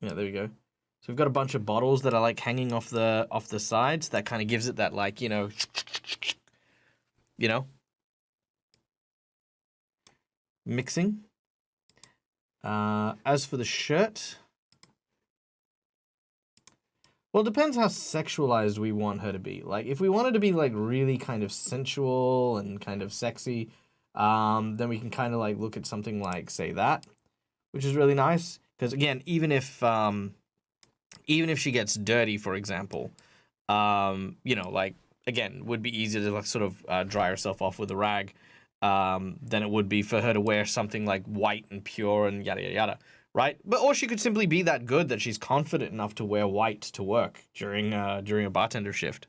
Yeah, there we go. So we've got a bunch of bottles that are like hanging off the sides. That kind of gives it that like, you know, mixing. As for the shirt, well, it depends how sexualized we want her to be. Like, if we want her to be like really kind of sensual and kind of sexy, then we can kind of like look at something like, say, that, which is really nice. Because again, even if she gets dirty, for example, like, again, would be easier to like sort of dry herself off with a rag than it would be for her to wear something like white and pure and yada yada yada, right? But or she could simply be that good that she's confident enough to wear white to work during a bartender shift.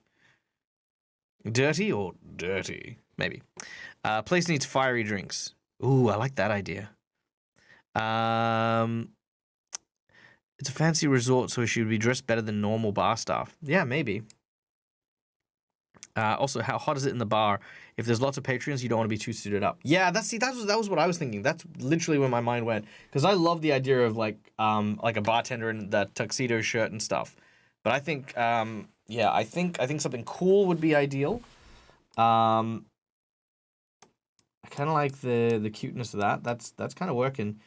Dirty or dirty, maybe. Place needs fiery drinks. Ooh, I like that idea. It's a fancy resort, so she would be dressed better than normal bar staff. Yeah, maybe. Also, how hot is it in the bar? If there's lots of patrons, you don't want to be too suited up. Yeah, that was what I was thinking. That's literally where my mind went, because I love the idea of like a bartender in that tuxedo shirt and stuff. But I think I think something cool would be ideal. I kind of like the cuteness of that. That's kind of working.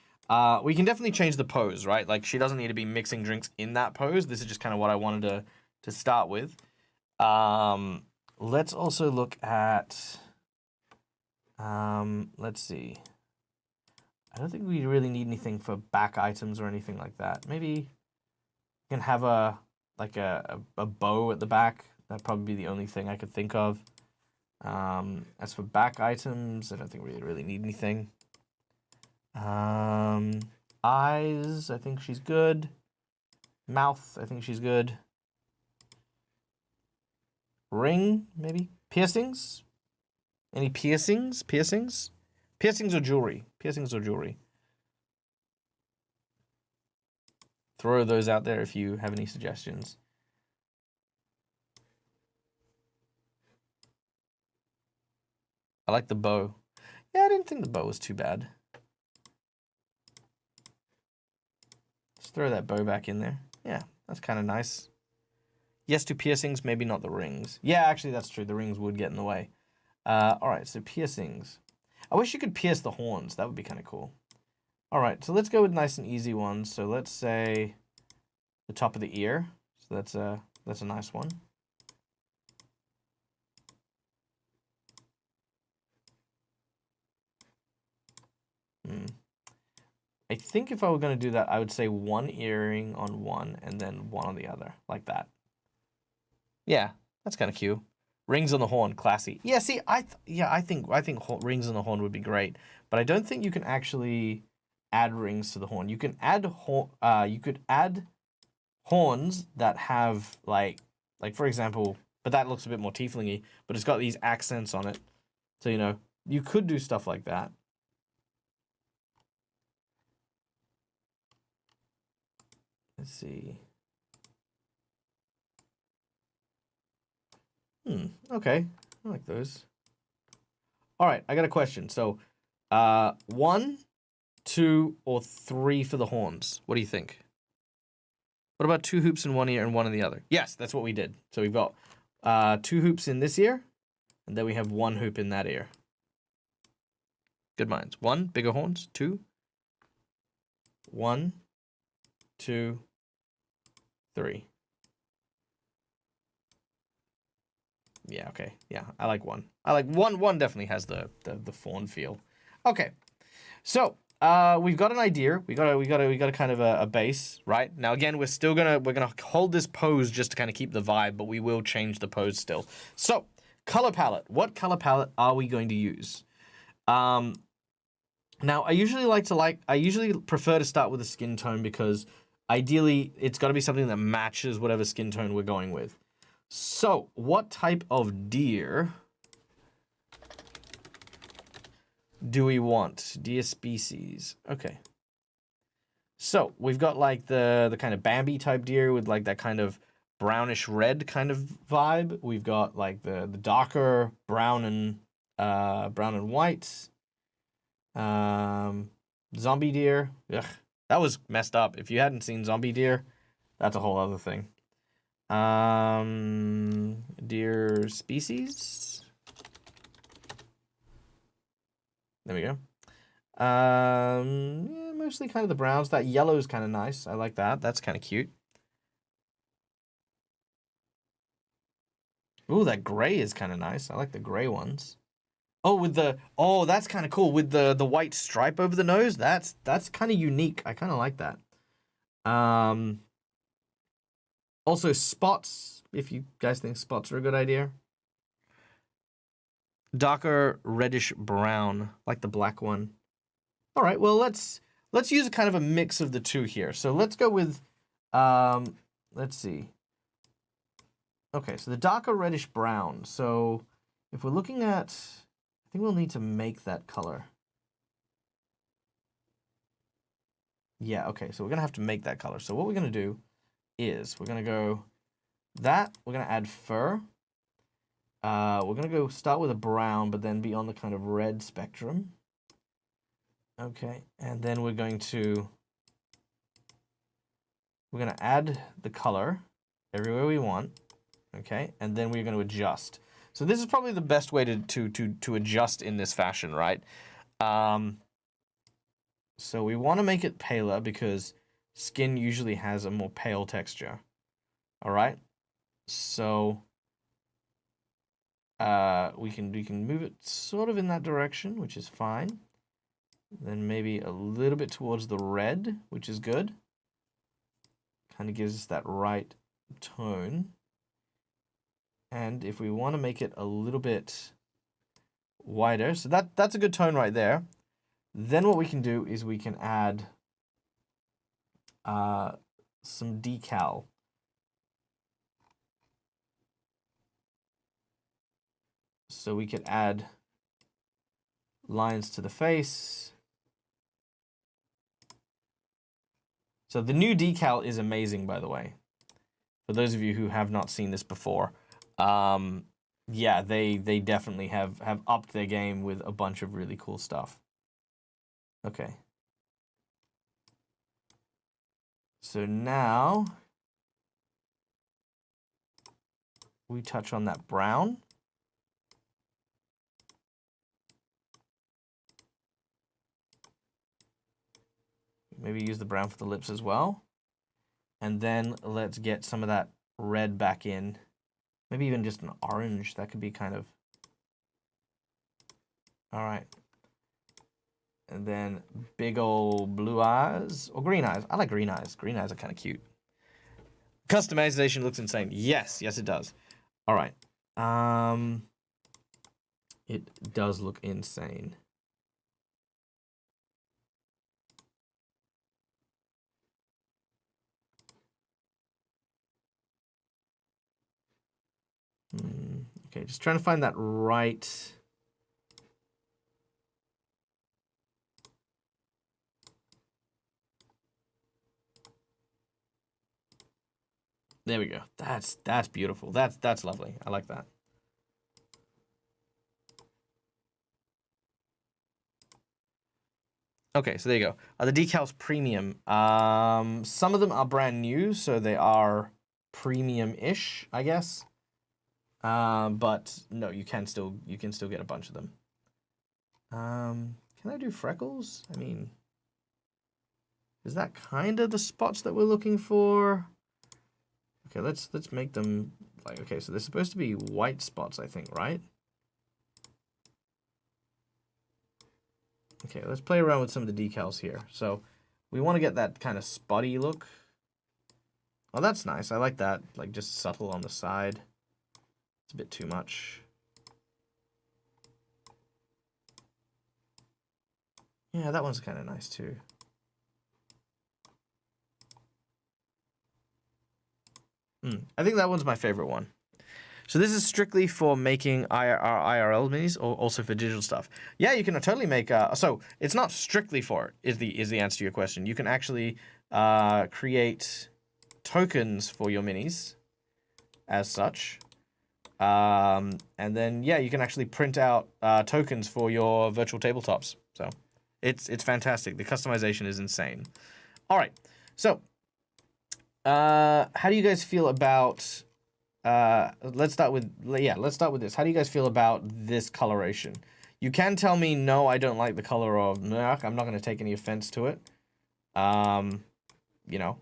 We can definitely change the pose, right? Like, she doesn't need to be mixing drinks in that pose. This is just kind of what I wanted to start with. Let's also look at, let's see. I don't think we really need anything for back items or anything like that. Maybe you can have a bow at the back. That'd probably be the only thing I could think of. As for back items, I don't think we really need anything. Eyes, I think she's good. Mouth, I think she's good. Ring, maybe? Piercings? Any piercings? Piercings? Piercings or jewelry? Piercings or jewelry? Throw those out there if you have any suggestions. I like the bow. Yeah, I didn't think the bow was too bad. Let's throw that bow back in there. Yeah, that's kind of nice. Yes to piercings, maybe not the rings. Yeah, actually, that's true. The rings would get in the way. All right, so piercings. I wish you could pierce the horns. That would be kind of cool. All right, so let's go with nice and easy ones. So let's say the top of the ear. So that's a nice one. I think if I were going to do that, I would say one earring on one and then one on the other, like that. Yeah, that's kind of cute. Rings on the horn, classy. Yeah, see, I think rings on the horn would be great, but I don't think you can actually add rings to the horn. You can add horns that have like for example, but that looks a bit more tieflingy, but it's got these accents on it. So, you know, you could do stuff like that. Let's see. Okay. I like those. All right, I got a question. So, 1, 2, or 3 for the horns. What do you think? What about 2 hoops in one ear and one in the other? Yes, that's what we did. So we've got 2 hoops in this ear, and then we have 1 hoop in that ear. Good minds. 1, bigger horns. 2. 1, 2, 3. Yeah, okay. Yeah, I like 1. I like 1. 1 definitely has the fawn feel. Okay. So, we've got an idea. We got a kind of a base, right? Now again, we're gonna hold this pose just to kind of keep the vibe, but we will change the pose still. So, color palette. What color palette are we going to use? Now I usually prefer to start with a skin tone because ideally it's got to be something that matches whatever skin tone we're going with. So, what type of deer do we want? Deer species. Okay. So, we've got like the kind of Bambi type deer with like that kind of brownish red kind of vibe. We've got like the darker brown and white. Zombie deer. Ugh, that was messed up. If you hadn't seen zombie deer, that's a whole other thing. Deer species. There we go. Yeah, mostly kind of the browns. That yellow is kind of nice. I like that. That's kind of cute. Ooh, that gray is kind of nice. I like the gray ones. Oh, that's kind of cool with the white stripe over the nose. That's kind of unique. I kind of like that. Also spots, if you guys think spots are a good idea. Darker reddish brown, like the black one. All right, well, let's use a kind of a mix of the two here. So let's go with, let's see. Okay, so the darker reddish brown. So if we're looking at, I think we'll need to make that color. Yeah, okay, so we're gonna have to make that color. So what we're gonna do is we're gonna go that, we're gonna add fur. We're gonna go start with a brown, but then be on the kind of red spectrum. Okay, and then we're gonna add the color everywhere we want. Okay, and then we're gonna adjust. So this is probably the best way to adjust in this fashion, right? So we want to make it paler because skin usually has a more pale texture. All right, so we can move it sort of in that direction, which is fine. Then maybe a little bit towards the red, which is good. Kind of gives us that right tone. And if we want to make it a little bit wider, so that's a good tone right there. Then what we can do is we can add some decal. So we could add lines to the face. So the new decal is amazing, by the way. For those of you who have not seen this before, yeah, they definitely have upped their game with a bunch of really cool stuff. Okay. So now we touch on that brown. Maybe use the brown for the lips as well. And then let's get some of that red back in. Maybe even just an orange. That could be kind of... All right. And then big old blue eyes. Or green eyes. I like green eyes. Green eyes are kind of cute. Customization looks insane. Yes, yes it does. All right. It does look insane. Okay, just trying to find that right. There we go. That's beautiful. That's lovely. I like that. Okay, so there you go. The decals premium. Some of them are brand new, so they are premium-ish, I guess. But no, you can still get a bunch of them. Can I do freckles? I mean, is that kind of the spots that we're looking for? Okay, let's make them like, okay, so they're supposed to be white spots, I think, right? Okay, let's play around with some of the decals here. So we want to get that kind of spotty look. Oh, that's nice. I like that, like just subtle on the side. It's a bit too much. Yeah, that one's kind of nice too. I think that one's my favorite one. So this is strictly for making IRL minis, or also for digital stuff. Yeah, you can totally make. So it's not strictly for it. Is the answer to your question? You can actually create tokens for your minis, as such, and then yeah, you can actually print out tokens for your virtual tabletops. So it's fantastic. The customization is insane. All right, so how do you guys feel about? Let's start with this. How do you guys feel about this coloration? You can tell me, no, I don't like the color of Nurk. I'm not going to take any offense to it. You know,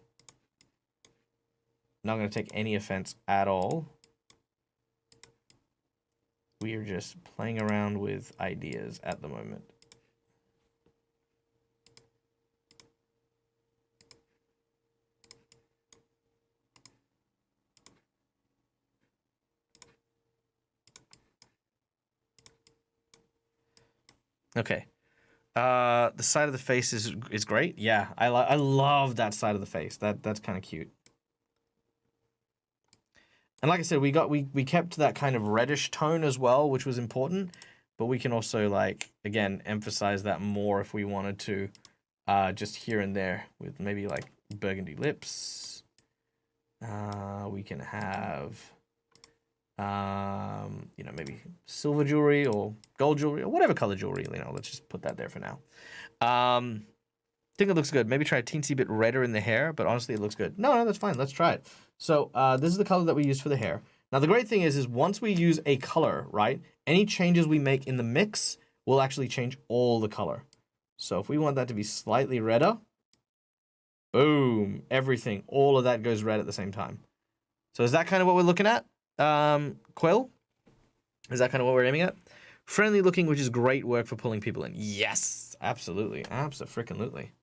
not going to take any offense at all. We are just playing around with ideas at the moment. Okay. The side of the face is great. Yeah, I love that side of the face. That's kind of cute. And like I said, we kept that kind of reddish tone as well, which was important. But we can also, like, again, emphasize that more if we wanted to, just here and there with maybe like burgundy lips. We can have, you know, maybe silver jewelry or gold jewelry or whatever color jewelry. You know, let's just put that there for now. Think it looks good. Maybe try a teensy bit redder in the hair, but honestly, it looks good. No, that's fine. Let's try it. So this is the color that we used for the hair. Now, the great thing is once we use a color, right, any changes we make in the mix will actually change all the color. So if we want that to be slightly redder, boom, everything, all of that goes red at the same time. So is that kind of what we're looking at, Quill? Is that kind of what we're aiming at? Friendly looking, which is great work for pulling people in. Yes, absolutely. Abso-freaking-lutely.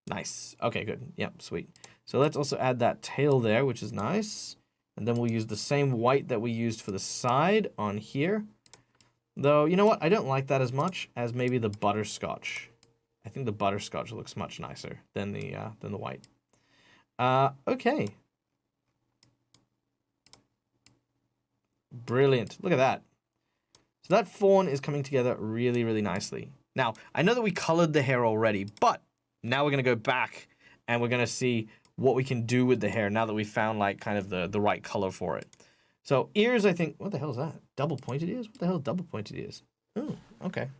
Nice. Okay, good. Yep, sweet. So let's also add that tail there, which is nice. And then we'll use the same white that we used for the side on here. Though, you know what? I don't like that as much as maybe the butterscotch. I think the butterscotch looks much nicer than the white. Okay. Brilliant. Look at that. So that fawn is coming together really, really nicely. Now, I know that we colored the hair already, but now we're going to go back and we're going to see what we can do with the hair now that we found like kind of the right color for it. So ears, I think, what the hell is that? Double pointed ears? What the hell is double pointed ears? Oh, okay.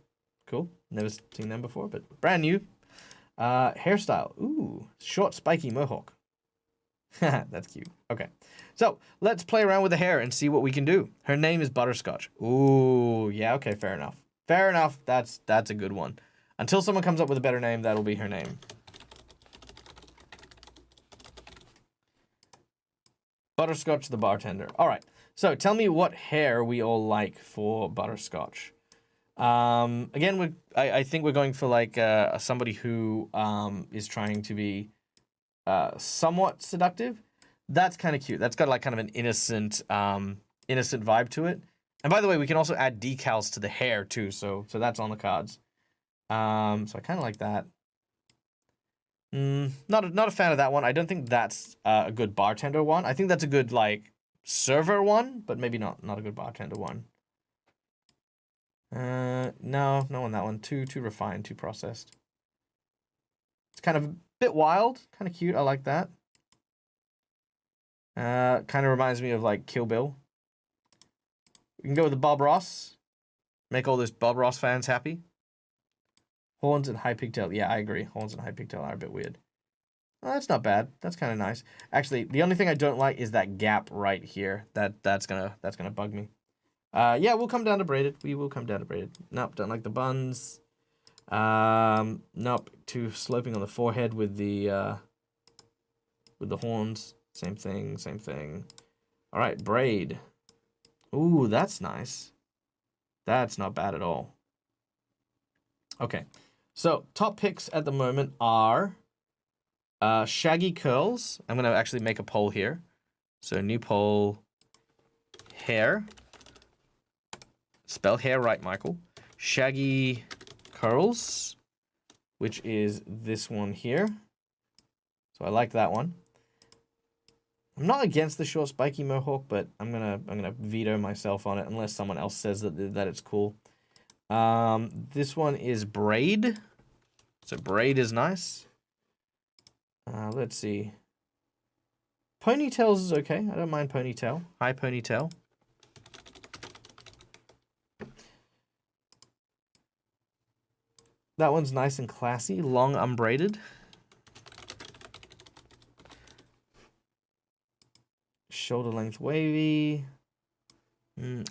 Cool. Never seen them before, but brand new. Hairstyle. Ooh, short spiky mohawk. That's cute. Okay. So let's play around with the hair and see what we can do. Her name is Butterscotch. Ooh, yeah, okay, fair enough. Fair enough. That's a good one. Until someone comes up with a better name, that'll be her name. Butterscotch the bartender. All right. So tell me what hair we all like for Butterscotch. Again, I think we're going for like somebody who is trying to be somewhat seductive. That's kind of cute. That's got like kind of an innocent vibe to it. And by the way, we can also add decals to the hair too. So that's on the cards. So I kind of like that. Not a fan of that one. I don't think that's a good bartender one. I think that's a good like server one, but maybe not a good bartender one. No on that one. Too refined, too processed. It's kind of a bit wild, kind of cute. I like that. Kind of reminds me of like Kill Bill. We can go with the Bob Ross. Make all those Bob Ross fans happy. Horns and high pigtail. Yeah, I agree. Horns and high pigtail are a bit weird. Oh, that's not bad. That's kind of nice. Actually, the only thing I don't like is that gap right here. That's gonna bug me. Yeah, we'll come down to braided. We will come down to braided. Nope, don't like the buns. Nope, too sloping on the forehead with the horns. Same thing. All right, braid. Ooh, that's nice. That's not bad at all. Okay, so top picks at the moment are shaggy curls. I'm going to actually make a poll here. So new poll, hair. Spell hair right, Michael. Shaggy curls, which is this one here. So I like that one. I'm not against the short spiky mohawk, but I'm gonna veto myself on it unless someone else says that it's cool. This one is braid. So braid is nice. Let's see. Ponytails is okay. I don't mind ponytail. High ponytail. That one's nice and classy. Long unbraided. Shoulder length wavy.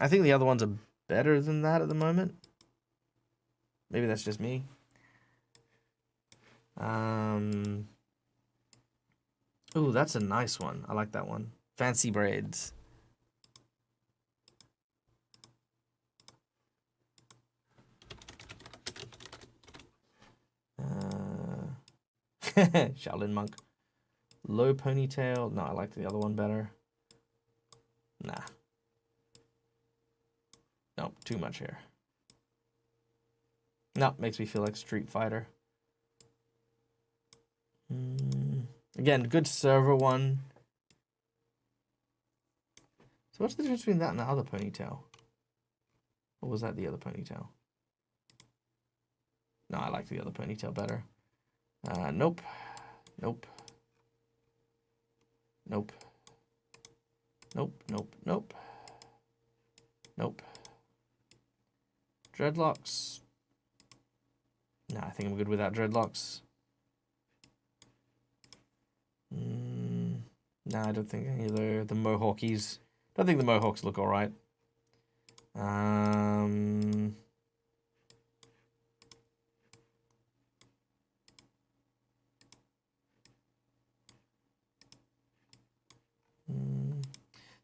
I think the other ones are better than that at the moment. Maybe that's just me. Ooh, that's a nice one. I like that one. Fancy braids. Shaolin monk. Low ponytail. No, I like the other one better. Nah. Nope, too much hair. Nope, makes me feel like Street Fighter. Again, good server one. So what's the difference between that and the other ponytail? Or was that the other ponytail? No, I like the other ponytail better. Nope. Nope. Nope. Nope, nope, nope. Nope. Dreadlocks. No, I think I'm good without dreadlocks. No, I don't think any of the Mohawkies. I don't think the Mohawks look alright.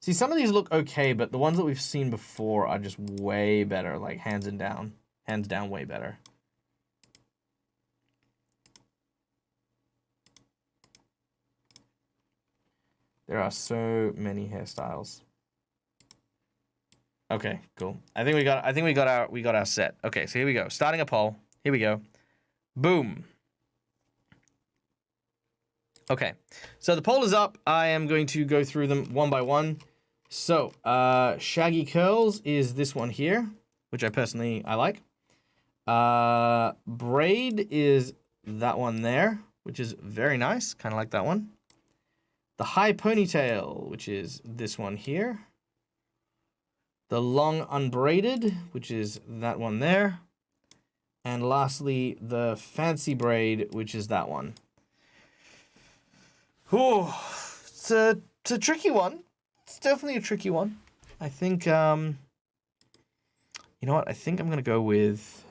See, some of these look okay, but the ones that we've seen before are just way better, like hands down way better. There are so many hairstyles. Okay, cool. I think we got our set. Okay, so here we go. Starting a poll. Here we go. Boom. Okay. So the poll is up. I am going to go through them one by one. So, shaggy curls is this one here, which I like. Braid is that one there, which is very nice. Kind of like that one. The high ponytail, which is this one here. The long unbraided, which is that one there. And lastly, the fancy braid, which is that one. Ooh, it's a tricky one. It's definitely a tricky one. I think, you know what? I think I'm going to go with...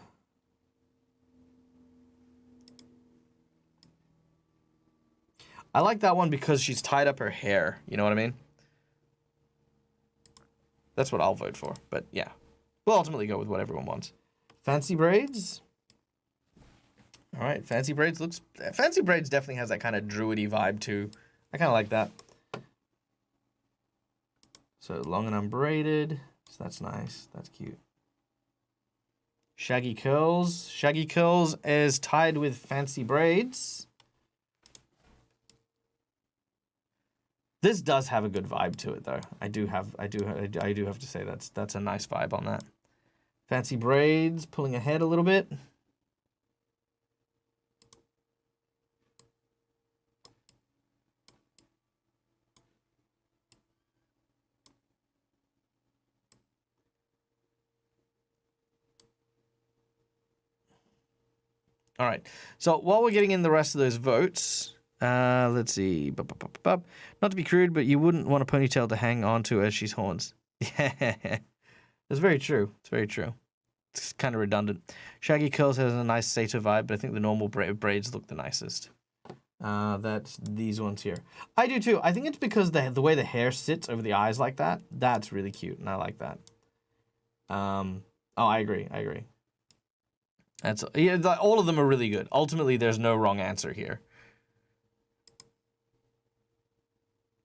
I like that one because she's tied up her hair. You know what I mean? That's what I'll vote for. But yeah, we'll ultimately go with what everyone wants. Fancy braids. All right, fancy braids definitely has that kind of druidy vibe too. I kind of like that. So long and unbraided. So that's nice. That's cute. Shaggy curls. Shaggy curls is tied with fancy braids. This does have a good vibe to it, though. I do have to say that's a nice vibe on that. Fancy braids, pulling ahead a little bit. All right. So while we're getting in the rest of those votes. Let's see. Not to be crude, but you wouldn't want a ponytail to hang on to as she's horns. Yeah, that's very true. It's very true. It's kind of redundant. Shaggy curls has a nice satyr vibe, but I think the normal braids look the nicest. That's these ones here. I do too. I think it's because the way the hair sits over the eyes like that. That's really cute, and I like that. Oh, I agree. That's all of them are really good. Ultimately, there's no wrong answer here.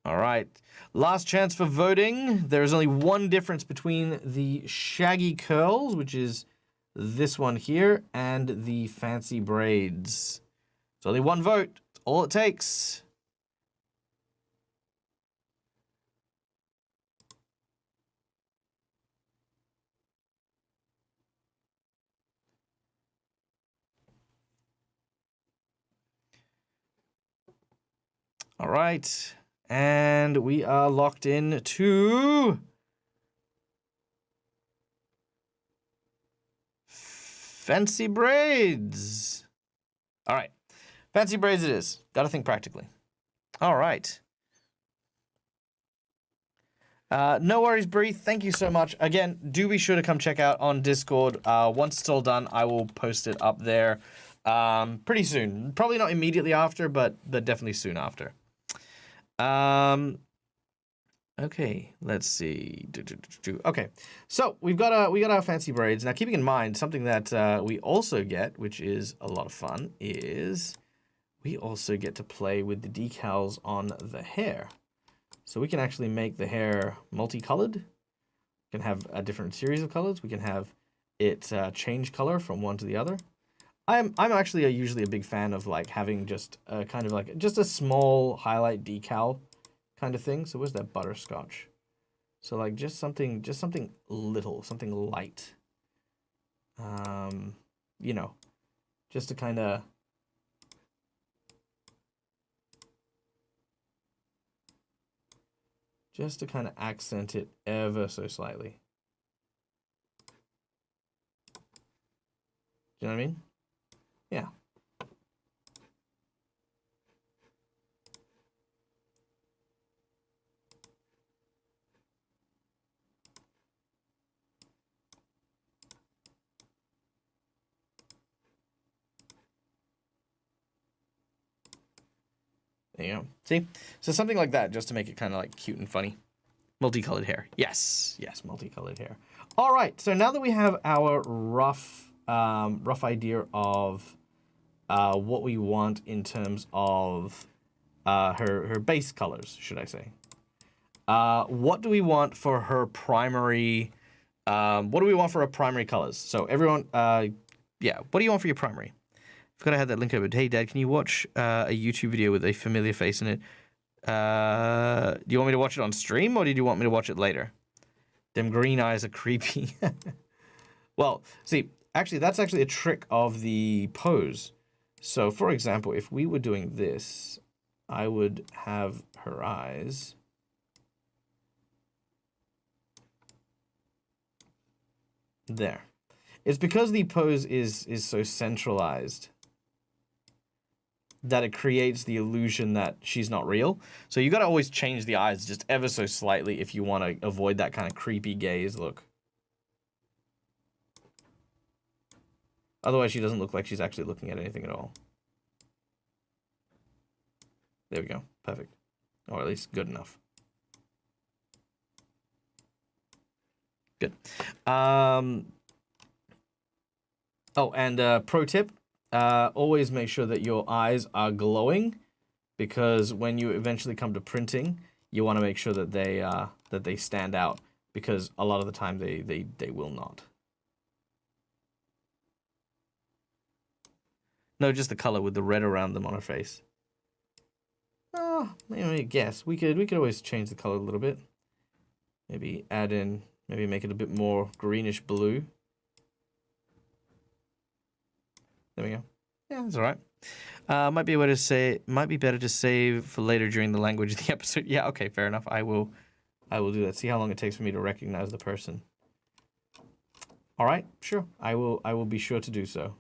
All right, last chance for voting. There is only one difference between the shaggy curls, which is this one here, and the fancy braids. It's only one vote. That's all it takes. All right. And we are locked in to fancy braids. All right. Fancy braids it is. Got to think practically. All right. No worries, Bree. Thank you so much. Again, do be sure to come check out on Discord. Once it's all done, I will post it up there pretty soon. Probably not immediately after, but definitely soon after. Okay, let's see. Okay, so we got our fancy braids. Now, keeping in mind something that we also get, which is a lot of fun, is we also get to play with the decals on the hair. So we can actually make the hair multicolored. We can have a different series of colors. We can have it change color from one to the other. I'm actually usually a big fan of like having just a kind of like just a small highlight decal kind of thing. So where's that butterscotch? So like just something little, something light. You know, just to kind of accent it ever so slightly. Do you know what I mean? Yeah. There you go. See? So something like that, just to make it kind of like cute and funny. Multicolored hair. Yes, yes, multicolored hair. All right, so now that we have our rough idea of what we want in terms of her base colors, should I say? What do we want for her primary? What do we want for her primary colors? So everyone, yeah, what do you want for your primary? Forgot I had that link over. Hey, Dad, can you watch a YouTube video with a familiar face in it? Do you want me to watch it on stream, or did you want me to watch it later? Them green eyes are creepy. Well, see, actually, that's actually a trick of the pose. So, for example, if we were doing this, I would have her eyes. There. It's because the pose is so centralized that it creates the illusion that she's not real. So you got to always change the eyes just ever so slightly if you want to avoid that kind of creepy gaze look. Otherwise, she doesn't look like she's actually looking at anything at all. There we go. Perfect. Or at least good enough. Good. Oh, and pro tip, always make sure that your eyes are glowing, because when you eventually come to printing, you want to make sure that they stand out, because a lot of the time they will not. No, just the color with the red around them on her face. Oh, maybe guess. We could always change the color a little bit. Maybe add in, maybe make it a bit more greenish blue. There we go. Yeah, that's all right. Might be better to save for later during the language of the episode. Yeah, okay, fair enough. I will do that. See how long it takes for me to recognize the person. All right, sure. I will be sure to do so.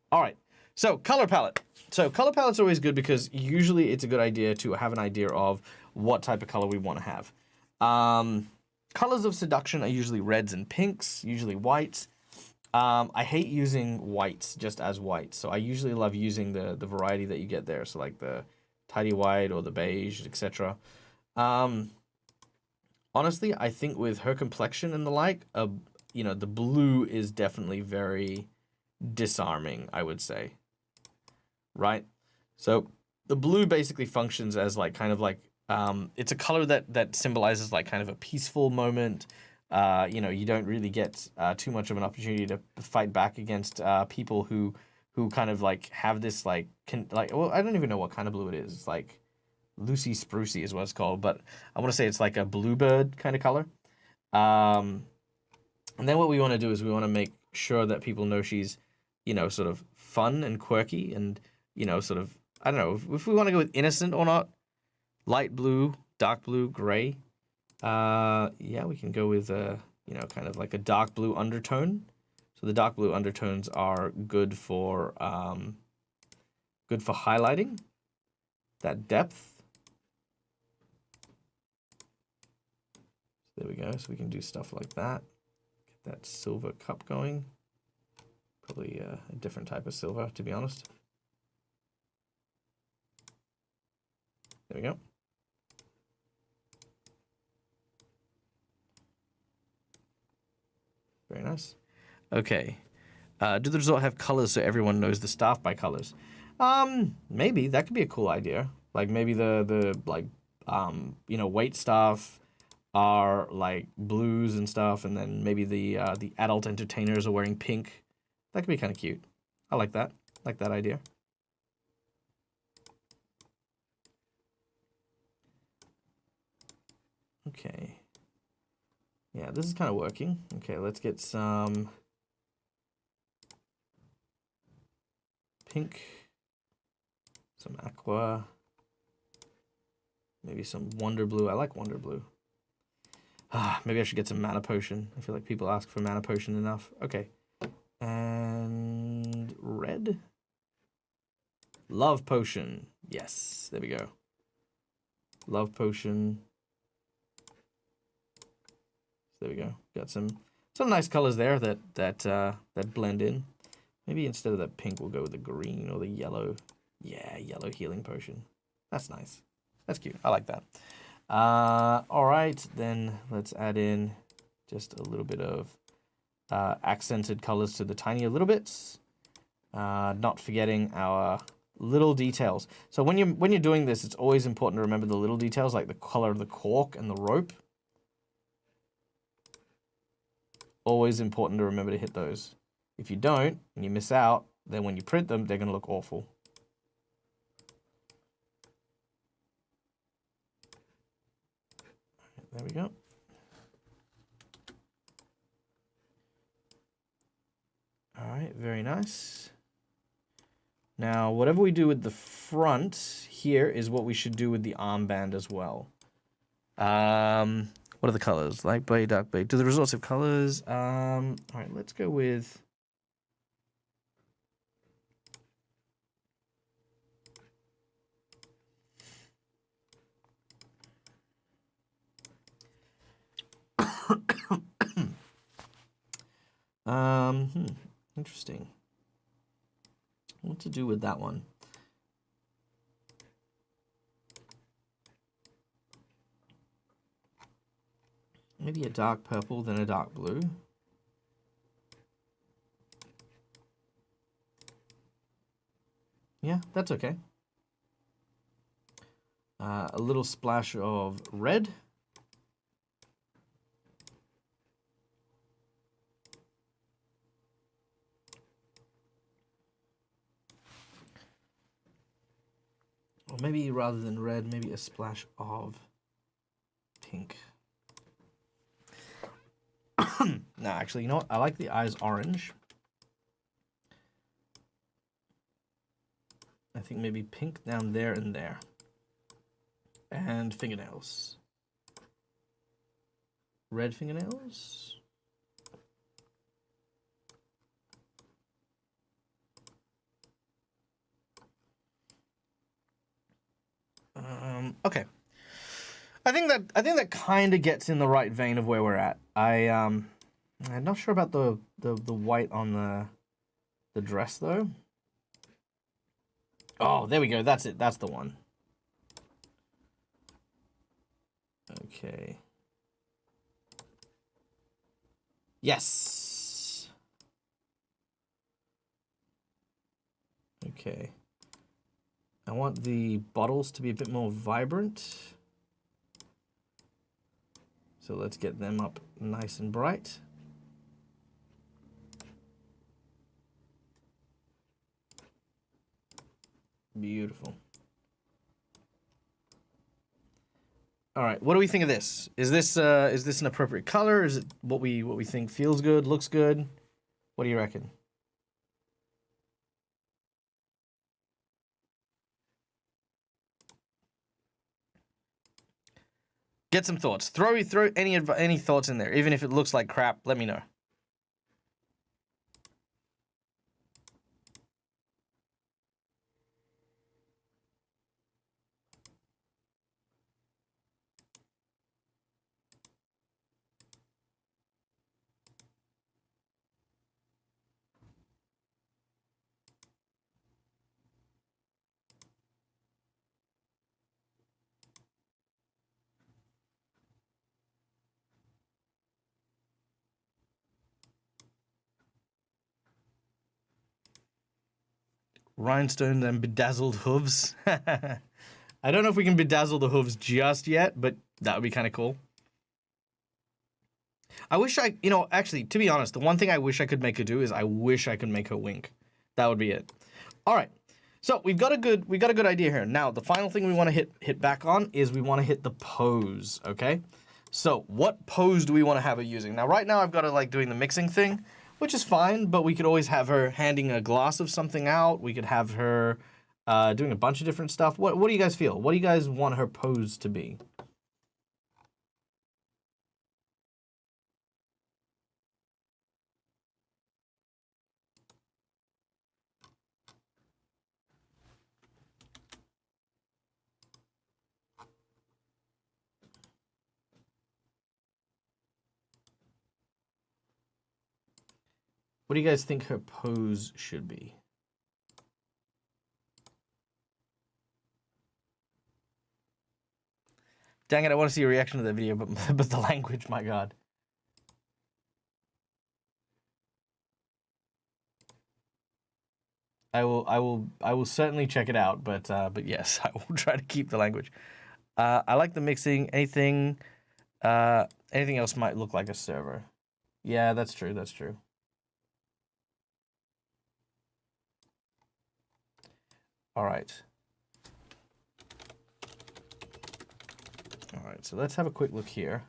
All right. So, color palette. So, color palette's always good because usually it's a good idea to have an idea of what type of color we want to have. Colors of seduction are usually reds and pinks, usually whites. I hate using whites just as whites, so I usually love using the variety that you get there, so like the tidy white or the beige, etc. Honestly, I think with her complexion and the like, you know, the blue is definitely very disarming, I would say. Right? So the blue basically functions as like kind of like it's a color that symbolizes like kind of a peaceful moment. You know, you don't really get too much of an opportunity to fight back against people who kind of like have this like well, I don't even know what kind of blue it is. It's like Lucy Sprucey is what it's called, but I want to say it's like a bluebird kind of color. And then what we want to do is we want to make sure that people know she's, you know, sort of fun and quirky and, you know, sort of, I don't know, if we want to go with innocent or not. Light blue, dark blue, gray. Yeah, we can go with, you know, kind of like a dark blue undertone. So the dark blue undertones are good for highlighting that depth. There we go. So we can do stuff like that. Get that silver cup going. Probably a different type of silver, to be honest. There we go. Very nice. Okay. Do the result have colors so everyone knows the staff by colors? Maybe that could be a cool idea. Like maybe the like you know, wait staff are like blues and stuff, and then maybe the adult entertainers are wearing pink. That could be kind of cute. I like that. Like that idea. Okay. Yeah, this is kind of working. Okay, let's get some pink, some aqua, maybe some wonder blue. I like wonder blue. Maybe I should get some mana potion. I feel like people ask for mana potion enough. Okay. And red. Love potion. Yes, there we go. Love potion. There we go. Got some nice colors there that blend in. Maybe instead of that pink, we'll go with the green or the yellow. Yeah, yellow healing potion. That's nice. That's cute. I like that. All right, then let's add in just a little bit of accented colors to the tinier little bits. Not forgetting our little details. So when you're doing this, it's always important to remember the little details, like the color of the cork and the rope. Always important to remember to hit those. If you don't and you miss out, then when you print them, they're going to look awful. There we go. All right, very nice. Now, whatever we do with the front here is what we should do with the armband as well. What are the colors? Light beige, dark beige. Do the results of colors? All right, let's go with... Interesting. What to do with that one? Maybe a dark purple, then a dark blue. Yeah, that's okay. A little splash of red. Or maybe rather than red, maybe a splash of pink. No, actually, you know what? I like the eyes orange. I think maybe pink down there and there. And fingernails. Red fingernails. Okay. I think that kind of gets in the right vein of where we're at. I'm not sure about the white on the dress though. Oh, there we go. That's it. That's the one. Okay. Yes. Okay. I want the bottles to be a bit more vibrant. So let's get them up nice and bright. Beautiful. All right, what do we think of this? Is this an appropriate color? Is it what we think feels good, looks good? What do you reckon? Get some thoughts. Throw any thoughts in there, even if it looks like crap. Let me know. Rhinestone and bedazzled hooves. I don't know if we can bedazzle the hooves just yet, but that would be kind of cool. I wish actually, to be honest, the one thing I wish I could make her do is I wish I could make her wink. That would be it. All right. So we've got a good idea here. Now, the final thing we want to hit back on is we want to hit the pose, okay? So what pose do we want to have her using? Now, right now I've got her like doing the mixing thing, which is fine, but we could always have her handing a glass of something out. We could have her doing a bunch of different stuff. What do you guys feel? What do you guys want her pose to be? What do you guys think her pose should be? Dang it, I want to see a reaction to that video, but the language, my god. I will certainly check it out, but yes, I will try to keep the language. I like the mixing. Anything else might look like a server. Yeah, that's true. That's true. All right. All right, so let's have a quick look here.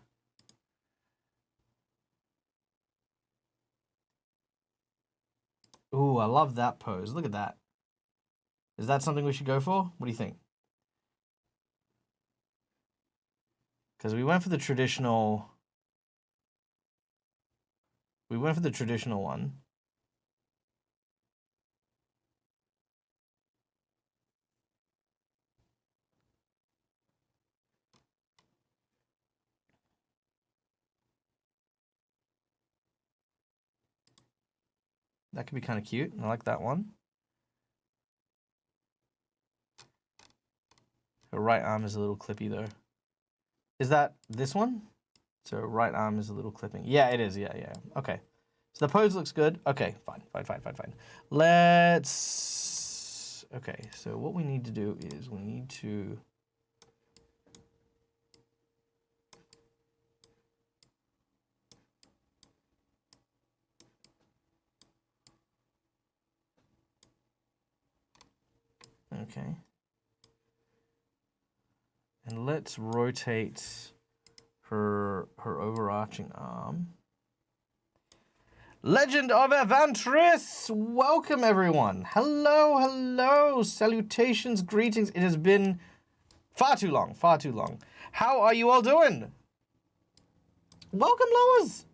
Ooh, I love that pose. Look at that. Is that something we should go for? What do you think? Because we went for the traditional... We went for the traditional one. That could be kind of cute. I like that one. Her right arm is a little clippy though. Is that this one? So right arm is a little clipping. Yeah, it is. Yeah. Okay. So the pose looks good. Okay, fine. Let's... Okay, so what we need to do is we need to... Okay. And let's rotate her overarching arm. Legend of Evantris! Welcome, everyone. Hello. Salutations, greetings. It has been far too long. How are you all doing? Welcome, Lois.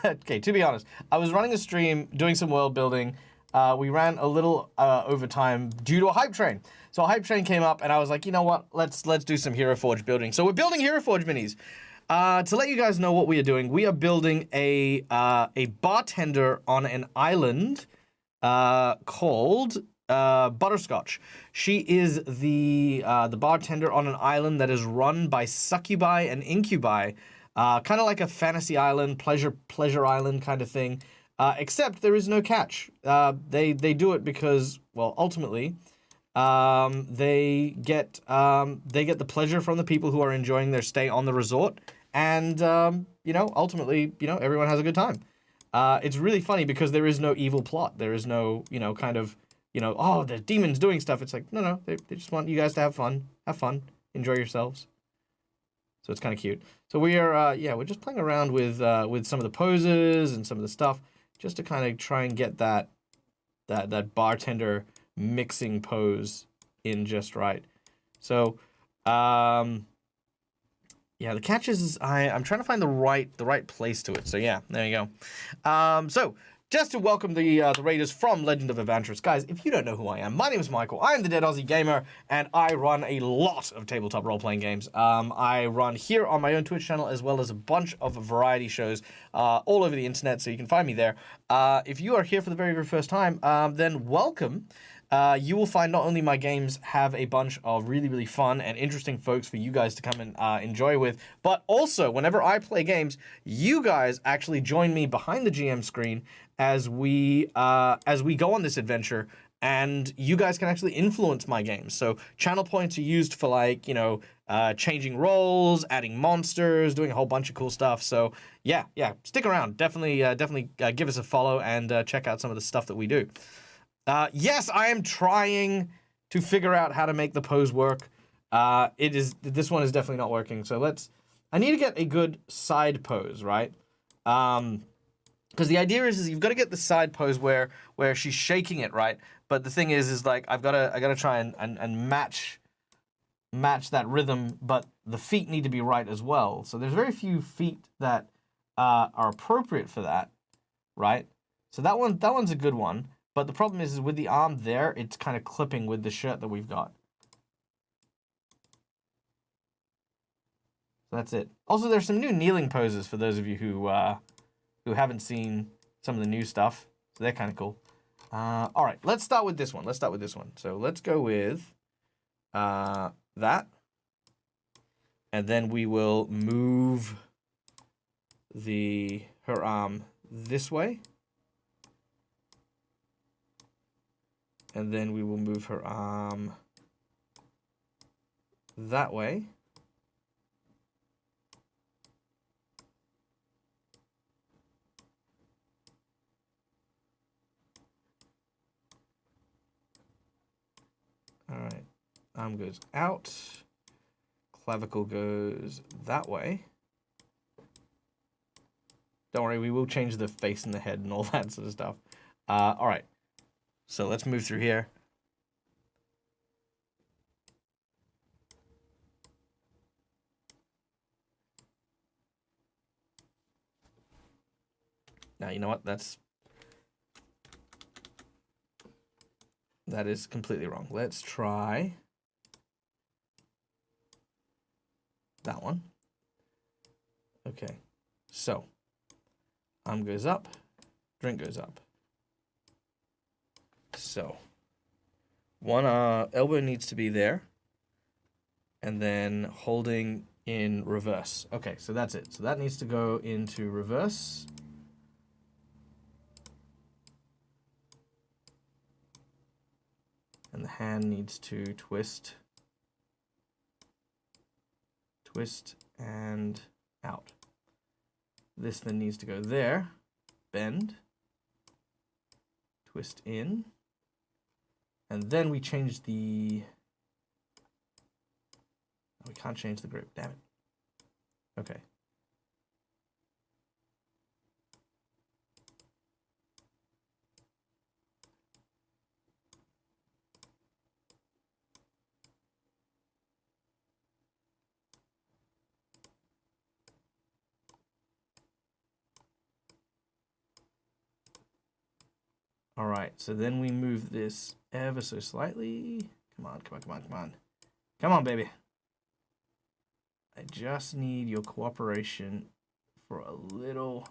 Okay, to be honest, I was running a stream, doing some world building. We ran a little over time due to a hype train. So a hype train came up, and I was like, you know what? Let's do some Hero Forge building. So we're building Hero Forge minis. To let you guys know what we are doing, we are building a bartender on an island called Butterscotch. She is the bartender on an island that is run by succubi and incubi, kind of like a fantasy island, pleasure island kind of thing. Except there is no catch. They do it because, well, ultimately, they get the pleasure from the people who are enjoying their stay on the resort, and ultimately, everyone has a good time. It's really funny because there is no evil plot. There is no, oh, the demons doing stuff. It's like, no, they just want you guys to have fun, enjoy yourselves. So it's kind of cute. So we are, we're just playing around with some of the poses and some of the stuff, just to kind of try and get that bartender mixing pose in just right. So, the catch is I'm trying to find the right place to it. So yeah, there you go. So just to welcome the raiders from Legend of Evantris. Guys, if you don't know who I am, my name is Michael. I'm the Dead Aussie Gamer, and I run a lot of tabletop role-playing games. I run here on my own Twitch channel, as well as a bunch of variety shows all over the internet, so you can find me there. If you are here for the very, very first time, then welcome. You will find not only my games have a bunch of really, really fun and interesting folks for you guys to come and enjoy with, but also whenever I play games, you guys actually join me behind the GM screen as we go on this adventure, and you guys can actually influence my games. So channel points are used for, like, changing roles, adding monsters, doing a whole bunch of cool stuff. So yeah, stick around. Definitely give us a follow and check out some of the stuff that we do. Yes, I am trying to figure out how to make the pose work. This one is definitely not working. So I need to get a good side pose, right? Because the idea is you've got to get the side pose where she's shaking it, right? But the thing is like I gotta try and match that rhythm, but the feet need to be right as well. So there's very few feet that are appropriate for that, right? So that one's a good one. But the problem is with the arm there, it's kind of clipping with the shirt that we've got. So that's it. Also, there's some new kneeling poses for those of you who haven't seen some of the new stuff. So they're kind of cool. All right, let's start with this one. So let's go with that. And then we will move her arm this way. And then we will move her arm that way. All right, arm goes out, clavicle goes that way. Don't worry, we will change the face and the head and all that sort of stuff. All right, so let's move through here. Now, you know what? That is completely wrong. Let's try that one. Okay, so arm goes up, drink goes up. So one elbow needs to be there, and then holding in reverse. Okay, so that's it. So that needs to go into reverse. And the hand needs to twist, and out. This then needs to go there, bend, twist in, and then we change we can't change the grip, damn it. Okay. All right, so then we move this ever so slightly. Come on, come on, come on, come on. Come on, baby. I just need your cooperation for a little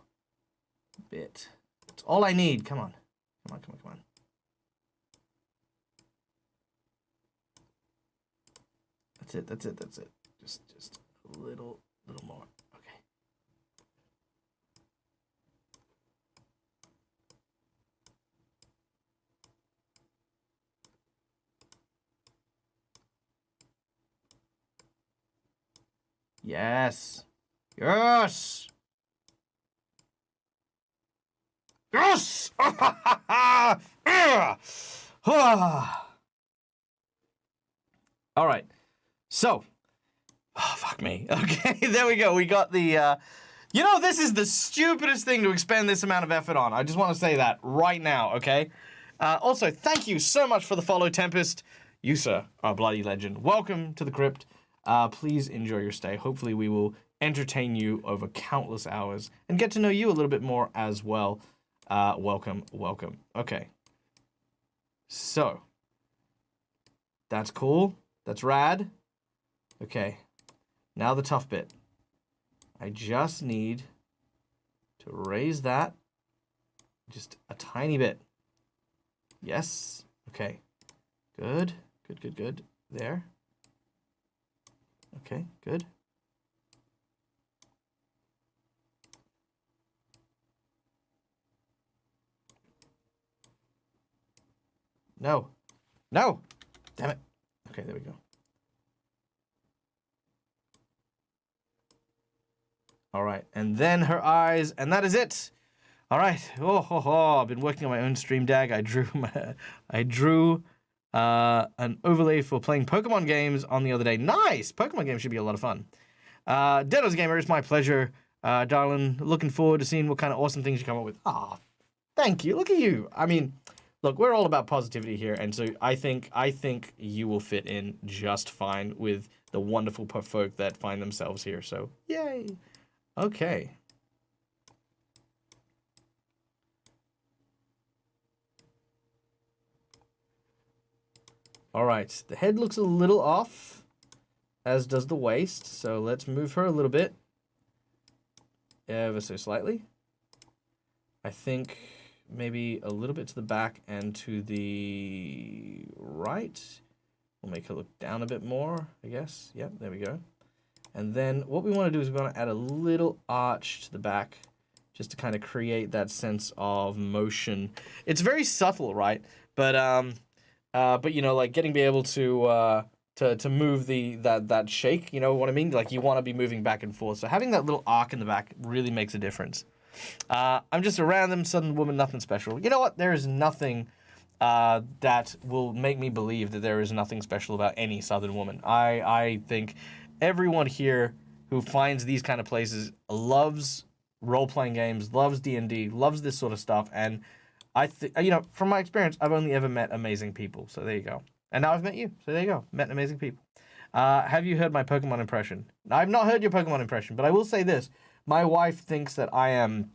bit. That's all I need. Come on. Come on, come on, come on. That's it, that's it, that's it. Just a little more. Okay. Yes. Yes. Yes. All right. So, oh, fuck me. Okay, there we go. We got the, you know, this is the stupidest thing to expend this amount of effort on. I just want to say that right now, okay? Also, thank you so much for the follow, Tempest. You, sir, are a bloody legend. Welcome to the crypt. Please enjoy your stay. Hopefully we will entertain you over countless hours and get to know you a little bit more as well. Welcome, welcome. Okay. So, that's cool. That's rad. Okay. Now the tough bit. I just need to raise that just a tiny bit. Yes. Okay. Good. Good, good, good. There. Okay, good. No. No! Damn it. Okay, there we go. All right, and then her eyes, and that is it. All right. I've been working on my own stream deck. I drew an overlay for playing Pokemon games on the other day. Nice! Pokemon games should be a lot of fun. Dedo's Gamer, it's my pleasure. Darling, looking forward to seeing what kind of awesome things you come up with. Ah, thank you. Look at you. I mean, look, we're all about positivity here, and so I think you will fit in just fine with the wonderful folk that find themselves here. So, yay. Okay. All right, the head looks a little off, as does the waist, so let's move her a little bit, ever so slightly. I think maybe a little bit to the back and to the right. We'll make her look down a bit more, I guess. Yep, there we go. And then what we want to do is we want to add a little arch to the back just to kind of create that sense of motion. It's very subtle, right? But you know, like getting be able to move that shake, you know what I mean? Like you want to be moving back and forth. So having that little arc in the back really makes a difference. I'm just a random Southern woman, nothing special. You know what? There is nothing that will make me believe that there is nothing special about any Southern woman. I think everyone here who finds these kind of places loves role-playing games, loves D&D, loves this sort of stuff, and I think, you know, from my experience, I've only ever met amazing people, so there you go. And now I've met you, so there you go, met amazing people. Have you heard my Pokemon impression? I've not heard your Pokemon impression, but I will say this. My wife thinks that I am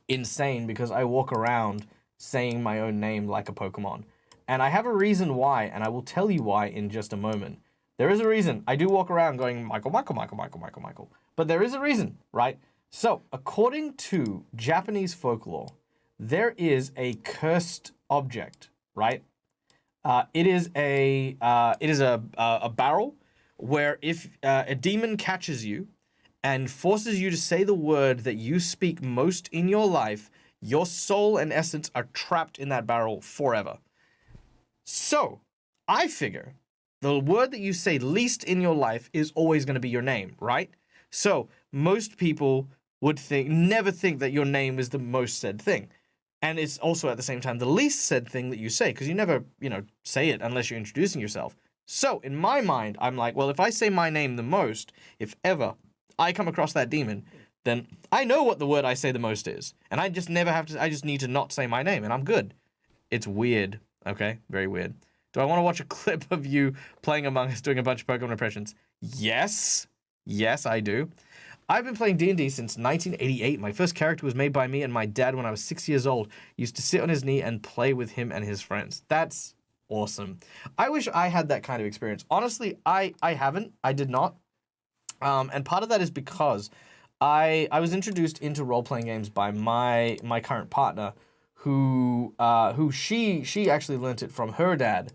insane because I walk around saying my own name like a Pokemon. And I have a reason why, and I will tell you why in just a moment. There is a reason. I do walk around going, Michael, Michael, Michael, Michael, Michael, Michael. But there is a reason, right? So, according to Japanese folklore, there is a cursed object, right? It is a barrel where if a demon catches you and forces you to say the word that you speak most in your life, your soul and essence are trapped in that barrel forever. So, I figure the word that you say least in your life is always going to be your name, right? So, most people would never think that your name is the most said thing. And it's also at the same time the least said thing that you say, because you never, you know, say it unless you're introducing yourself. So, in my mind, I'm like, well, if I say my name the most, if ever I come across that demon, then I know what the word I say the most is. And I just never have to, I just need to not say my name, and I'm good. It's weird, okay? Very weird. Do I want to watch a clip of you playing Among Us doing a bunch of Pokemon impressions? Yes. Yes, I do. I've been playing D&D since 1988. My first character was made by me and my dad when I was 6 years old. Used to sit on his knee and play with him and his friends. That's awesome. I wish I had that kind of experience. Honestly, I haven't. I did not. And part of that is because I was introduced into role-playing games by my current partner, who she actually learnt it from her dad.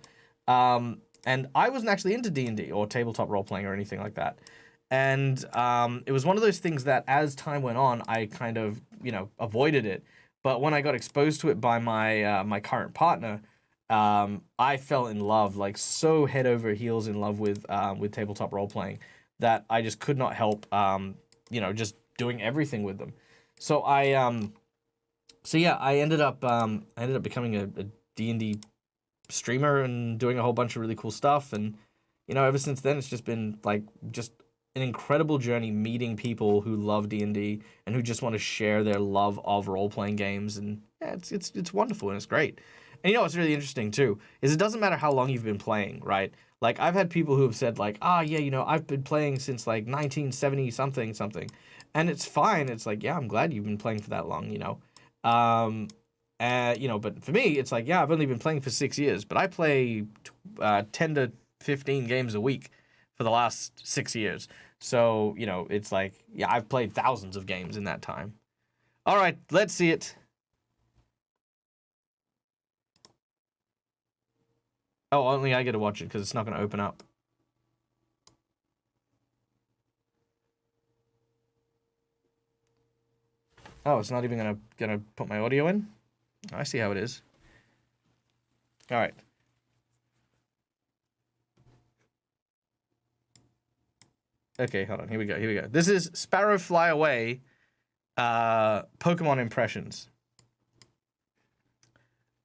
And I wasn't actually into D&D or tabletop role-playing or anything like that. And it was one of those things that as time went on, I kind of, you know, avoided it. But when I got exposed to it by my current partner, I fell in love, like so head over heels in love with tabletop role-playing that I just could not help, you know, just doing everything with them. So I ended up becoming a D&D streamer and doing a whole bunch of really cool stuff. And, you know, ever since then, it's just been like just an incredible journey meeting people who love D&D and who just want to share their love of role-playing games. And yeah, it's wonderful and it's great. And you know what's really interesting too is it doesn't matter how long you've been playing, right? Like I've had people who have said like, yeah, you know, I've been playing since like 1970 something. And it's fine. It's like, yeah, I'm glad you've been playing for that long, you know. You know, but for me, it's like, yeah, I've only been playing for 6 years, but I play 10 to 15 games a week for the last 6 years. So, you know, it's like, yeah, I've played thousands of games in that time. All right, let's see it. Oh, only I get to watch it because it's not going to open up. Oh, it's not even gonna put my audio in? I see how it is. All right. Okay, hold on. Here we go. This is Sparrow Fly Away Pokemon impressions.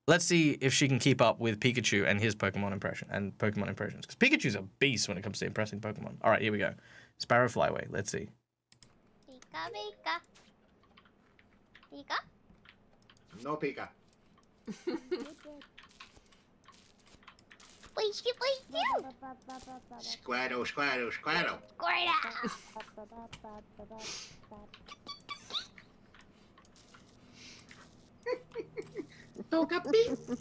Let's see if she can keep up with Pikachu and his Pokemon impressions. Because Pikachu's a beast when it comes to impressing Pokemon. All right, here we go. Sparrow Fly Away. Let's see. Pika, Pika. Pika? No Pika. Please, you, please, you. Squirtle, Squirtle, Squirtle. Toka Pika.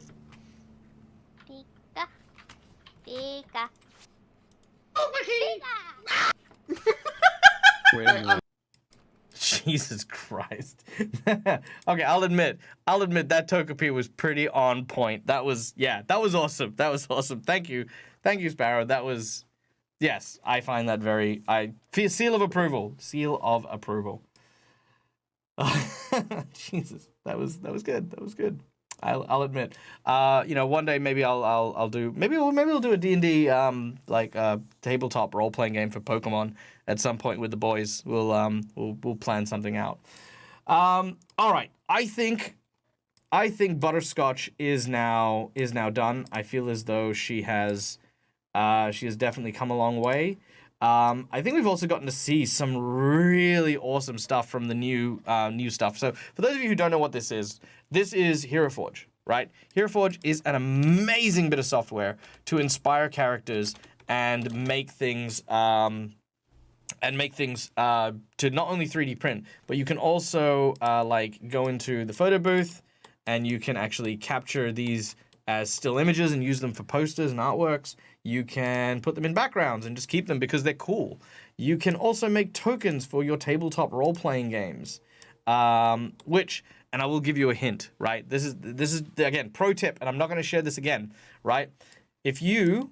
Pika. Pika. Over here. Pika. She Jesus Christ. Okay, I'll admit that Togepi was pretty on point. That was awesome. That was awesome. Thank you, Sparrow. That was, yes, I find that seal of approval. Seal of approval. Jesus, that was good. That was good. I'll admit. One day maybe I'll do we'll do a D&D tabletop role playing game for Pokemon at some point with the boys. We'll plan something out. All right. I think Butterscotch is now done. I feel as though she has definitely come a long way. I think we've also gotten to see some really awesome stuff from the new stuff. So for those of you who don't know what this is Hero Forge, right? Hero Forge is an amazing bit of software to inspire characters and make things to not only 3D print, but you can also go into the photo booth and you can actually capture these as still images and use them for posters and artworks. You can put them in backgrounds and just keep them because they're cool. You can also make tokens for your tabletop role-playing games, and I will give you a hint, right? This is again, pro tip, and I'm not going to share this again, right? If you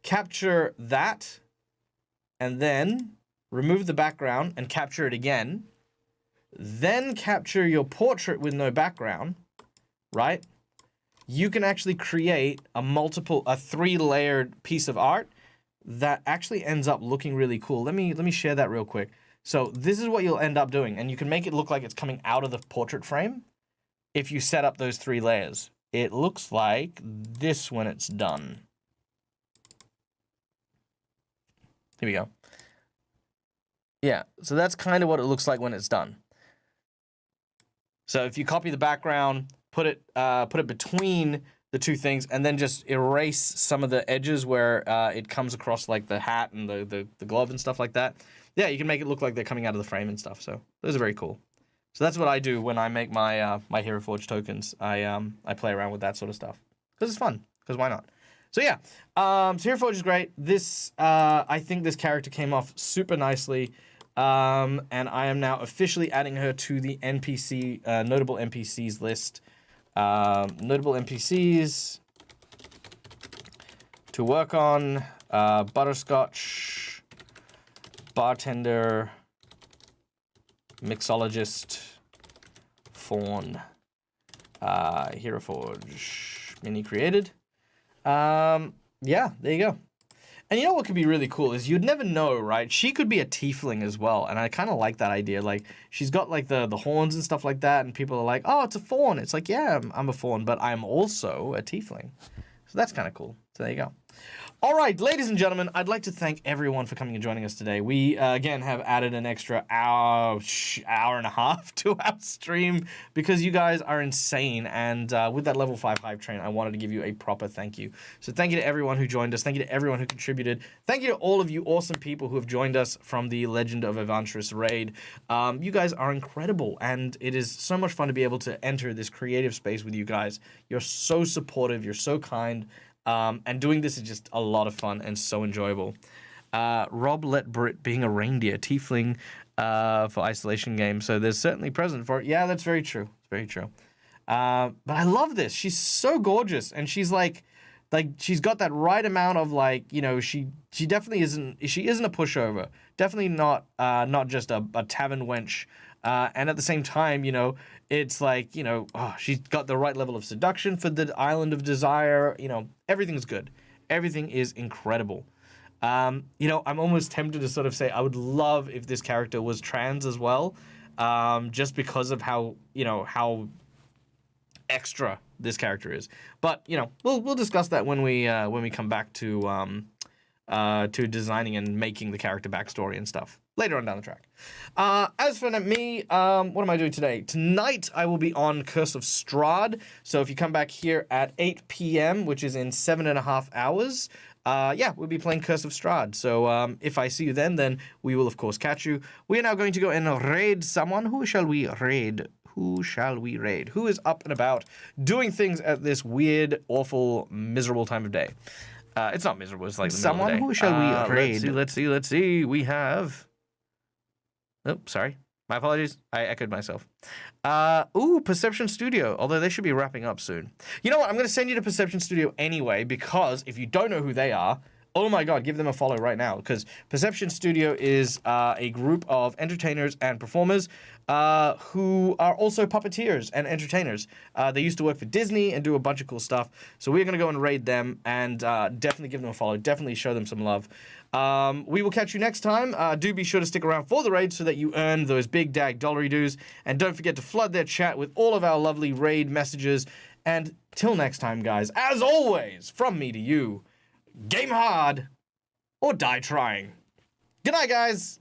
capture that and then remove the background and capture it again, then capture your portrait with no background, right? You can actually create a 3-layered piece of art that actually ends up looking really cool. Let me share that real quick. So this is what you'll end up doing, and you can make it look like it's coming out of the portrait frame if you set up those 3 layers. It looks like this when it's done. Here we go. Yeah, so that's kind of what it looks like when it's done. So if you copy the background, put it between the 2 things, and then just erase some of the edges where it comes across like the hat and the glove and stuff like that. Yeah, you can make it look like they're coming out of the frame and stuff. So those are very cool. So that's what I do when I make my my Hero Forge tokens. I play around with that sort of stuff because it's fun. Because why not? So yeah, so Hero Forge is great. This I think this character came off super nicely. And I am now officially adding her to the NPC notable NPCs list. Notable NPCs to work on: Butterscotch, Bartender, Mixologist, Fawn, Hero Forge, mini created. Yeah, there you go. And you know what could be really cool is you'd never know, right? She could be a tiefling as well, and I kind of like that idea. Like, she's got, like, the horns and stuff like that, and people are like, oh, it's a fawn. It's like, yeah, I'm a fawn, but I'm also a tiefling. So that's kind of cool. So there you go. All right, ladies and gentlemen, I'd like to thank everyone for coming and joining us today. We, again, have added an extra hour and a half to our stream because you guys are insane. And with that level 5 Hive Train, I wanted to give you a proper thank you. So thank you to everyone who joined us. Thank you to everyone who contributed. Thank you to all of you awesome people who have joined us from the Legend of Evantris raid. You guys are incredible, and it is so much fun to be able to enter this creative space with you guys. You're so supportive. You're so kind. And doing this is just a lot of fun and so enjoyable. Rob let Brit being a reindeer tiefling for isolation game, so there's certainly present for it. Yeah, that's very true. It's very true. But I love this. She's so gorgeous, and she's like she's got that right amount of she definitely isn't a pushover. Definitely not just a tavern wench. And at the same time, it's like, she's got the right level of seduction for the Island of Desire. Everything's good. Everything is incredible. I'm almost tempted to sort of say I would love if this character was trans as well, just because of how extra this character is. But, we'll discuss that when we come back to designing and making the character backstory and stuff later on down the track. As for me, what am I doing today? Tonight, I will be on Curse of Strahd. So if you come back here at 8 p.m., which is in 7.5 hours, we'll be playing Curse of Strahd. So if I see you then we will, of course, catch you. We are now going to go and raid someone. Who shall we raid? Who is up and about doing things at this weird, awful, miserable time of day? It's not miserable. It's like the someone. Who shall we raid? Let's see. We have Oh, sorry. My apologies. I echoed myself. Perception Studio. Although they should be wrapping up soon. You know what? I'm going to send you to Perception Studio anyway, because if you don't know who they are, oh my god, give them a follow right now, because Perception Studio is a group of entertainers and performers who are also puppeteers and entertainers. They used to work for Disney and do a bunch of cool stuff, so we're going to go and raid them and definitely give them a follow, definitely show them some love. We will catch you next time. Do be sure to stick around for the raid so that you earn those big dag dollary dues, and don't forget to flood their chat with all of our lovely raid messages. And till next time, guys, as always, from me to you, game hard or die trying. Good night, guys.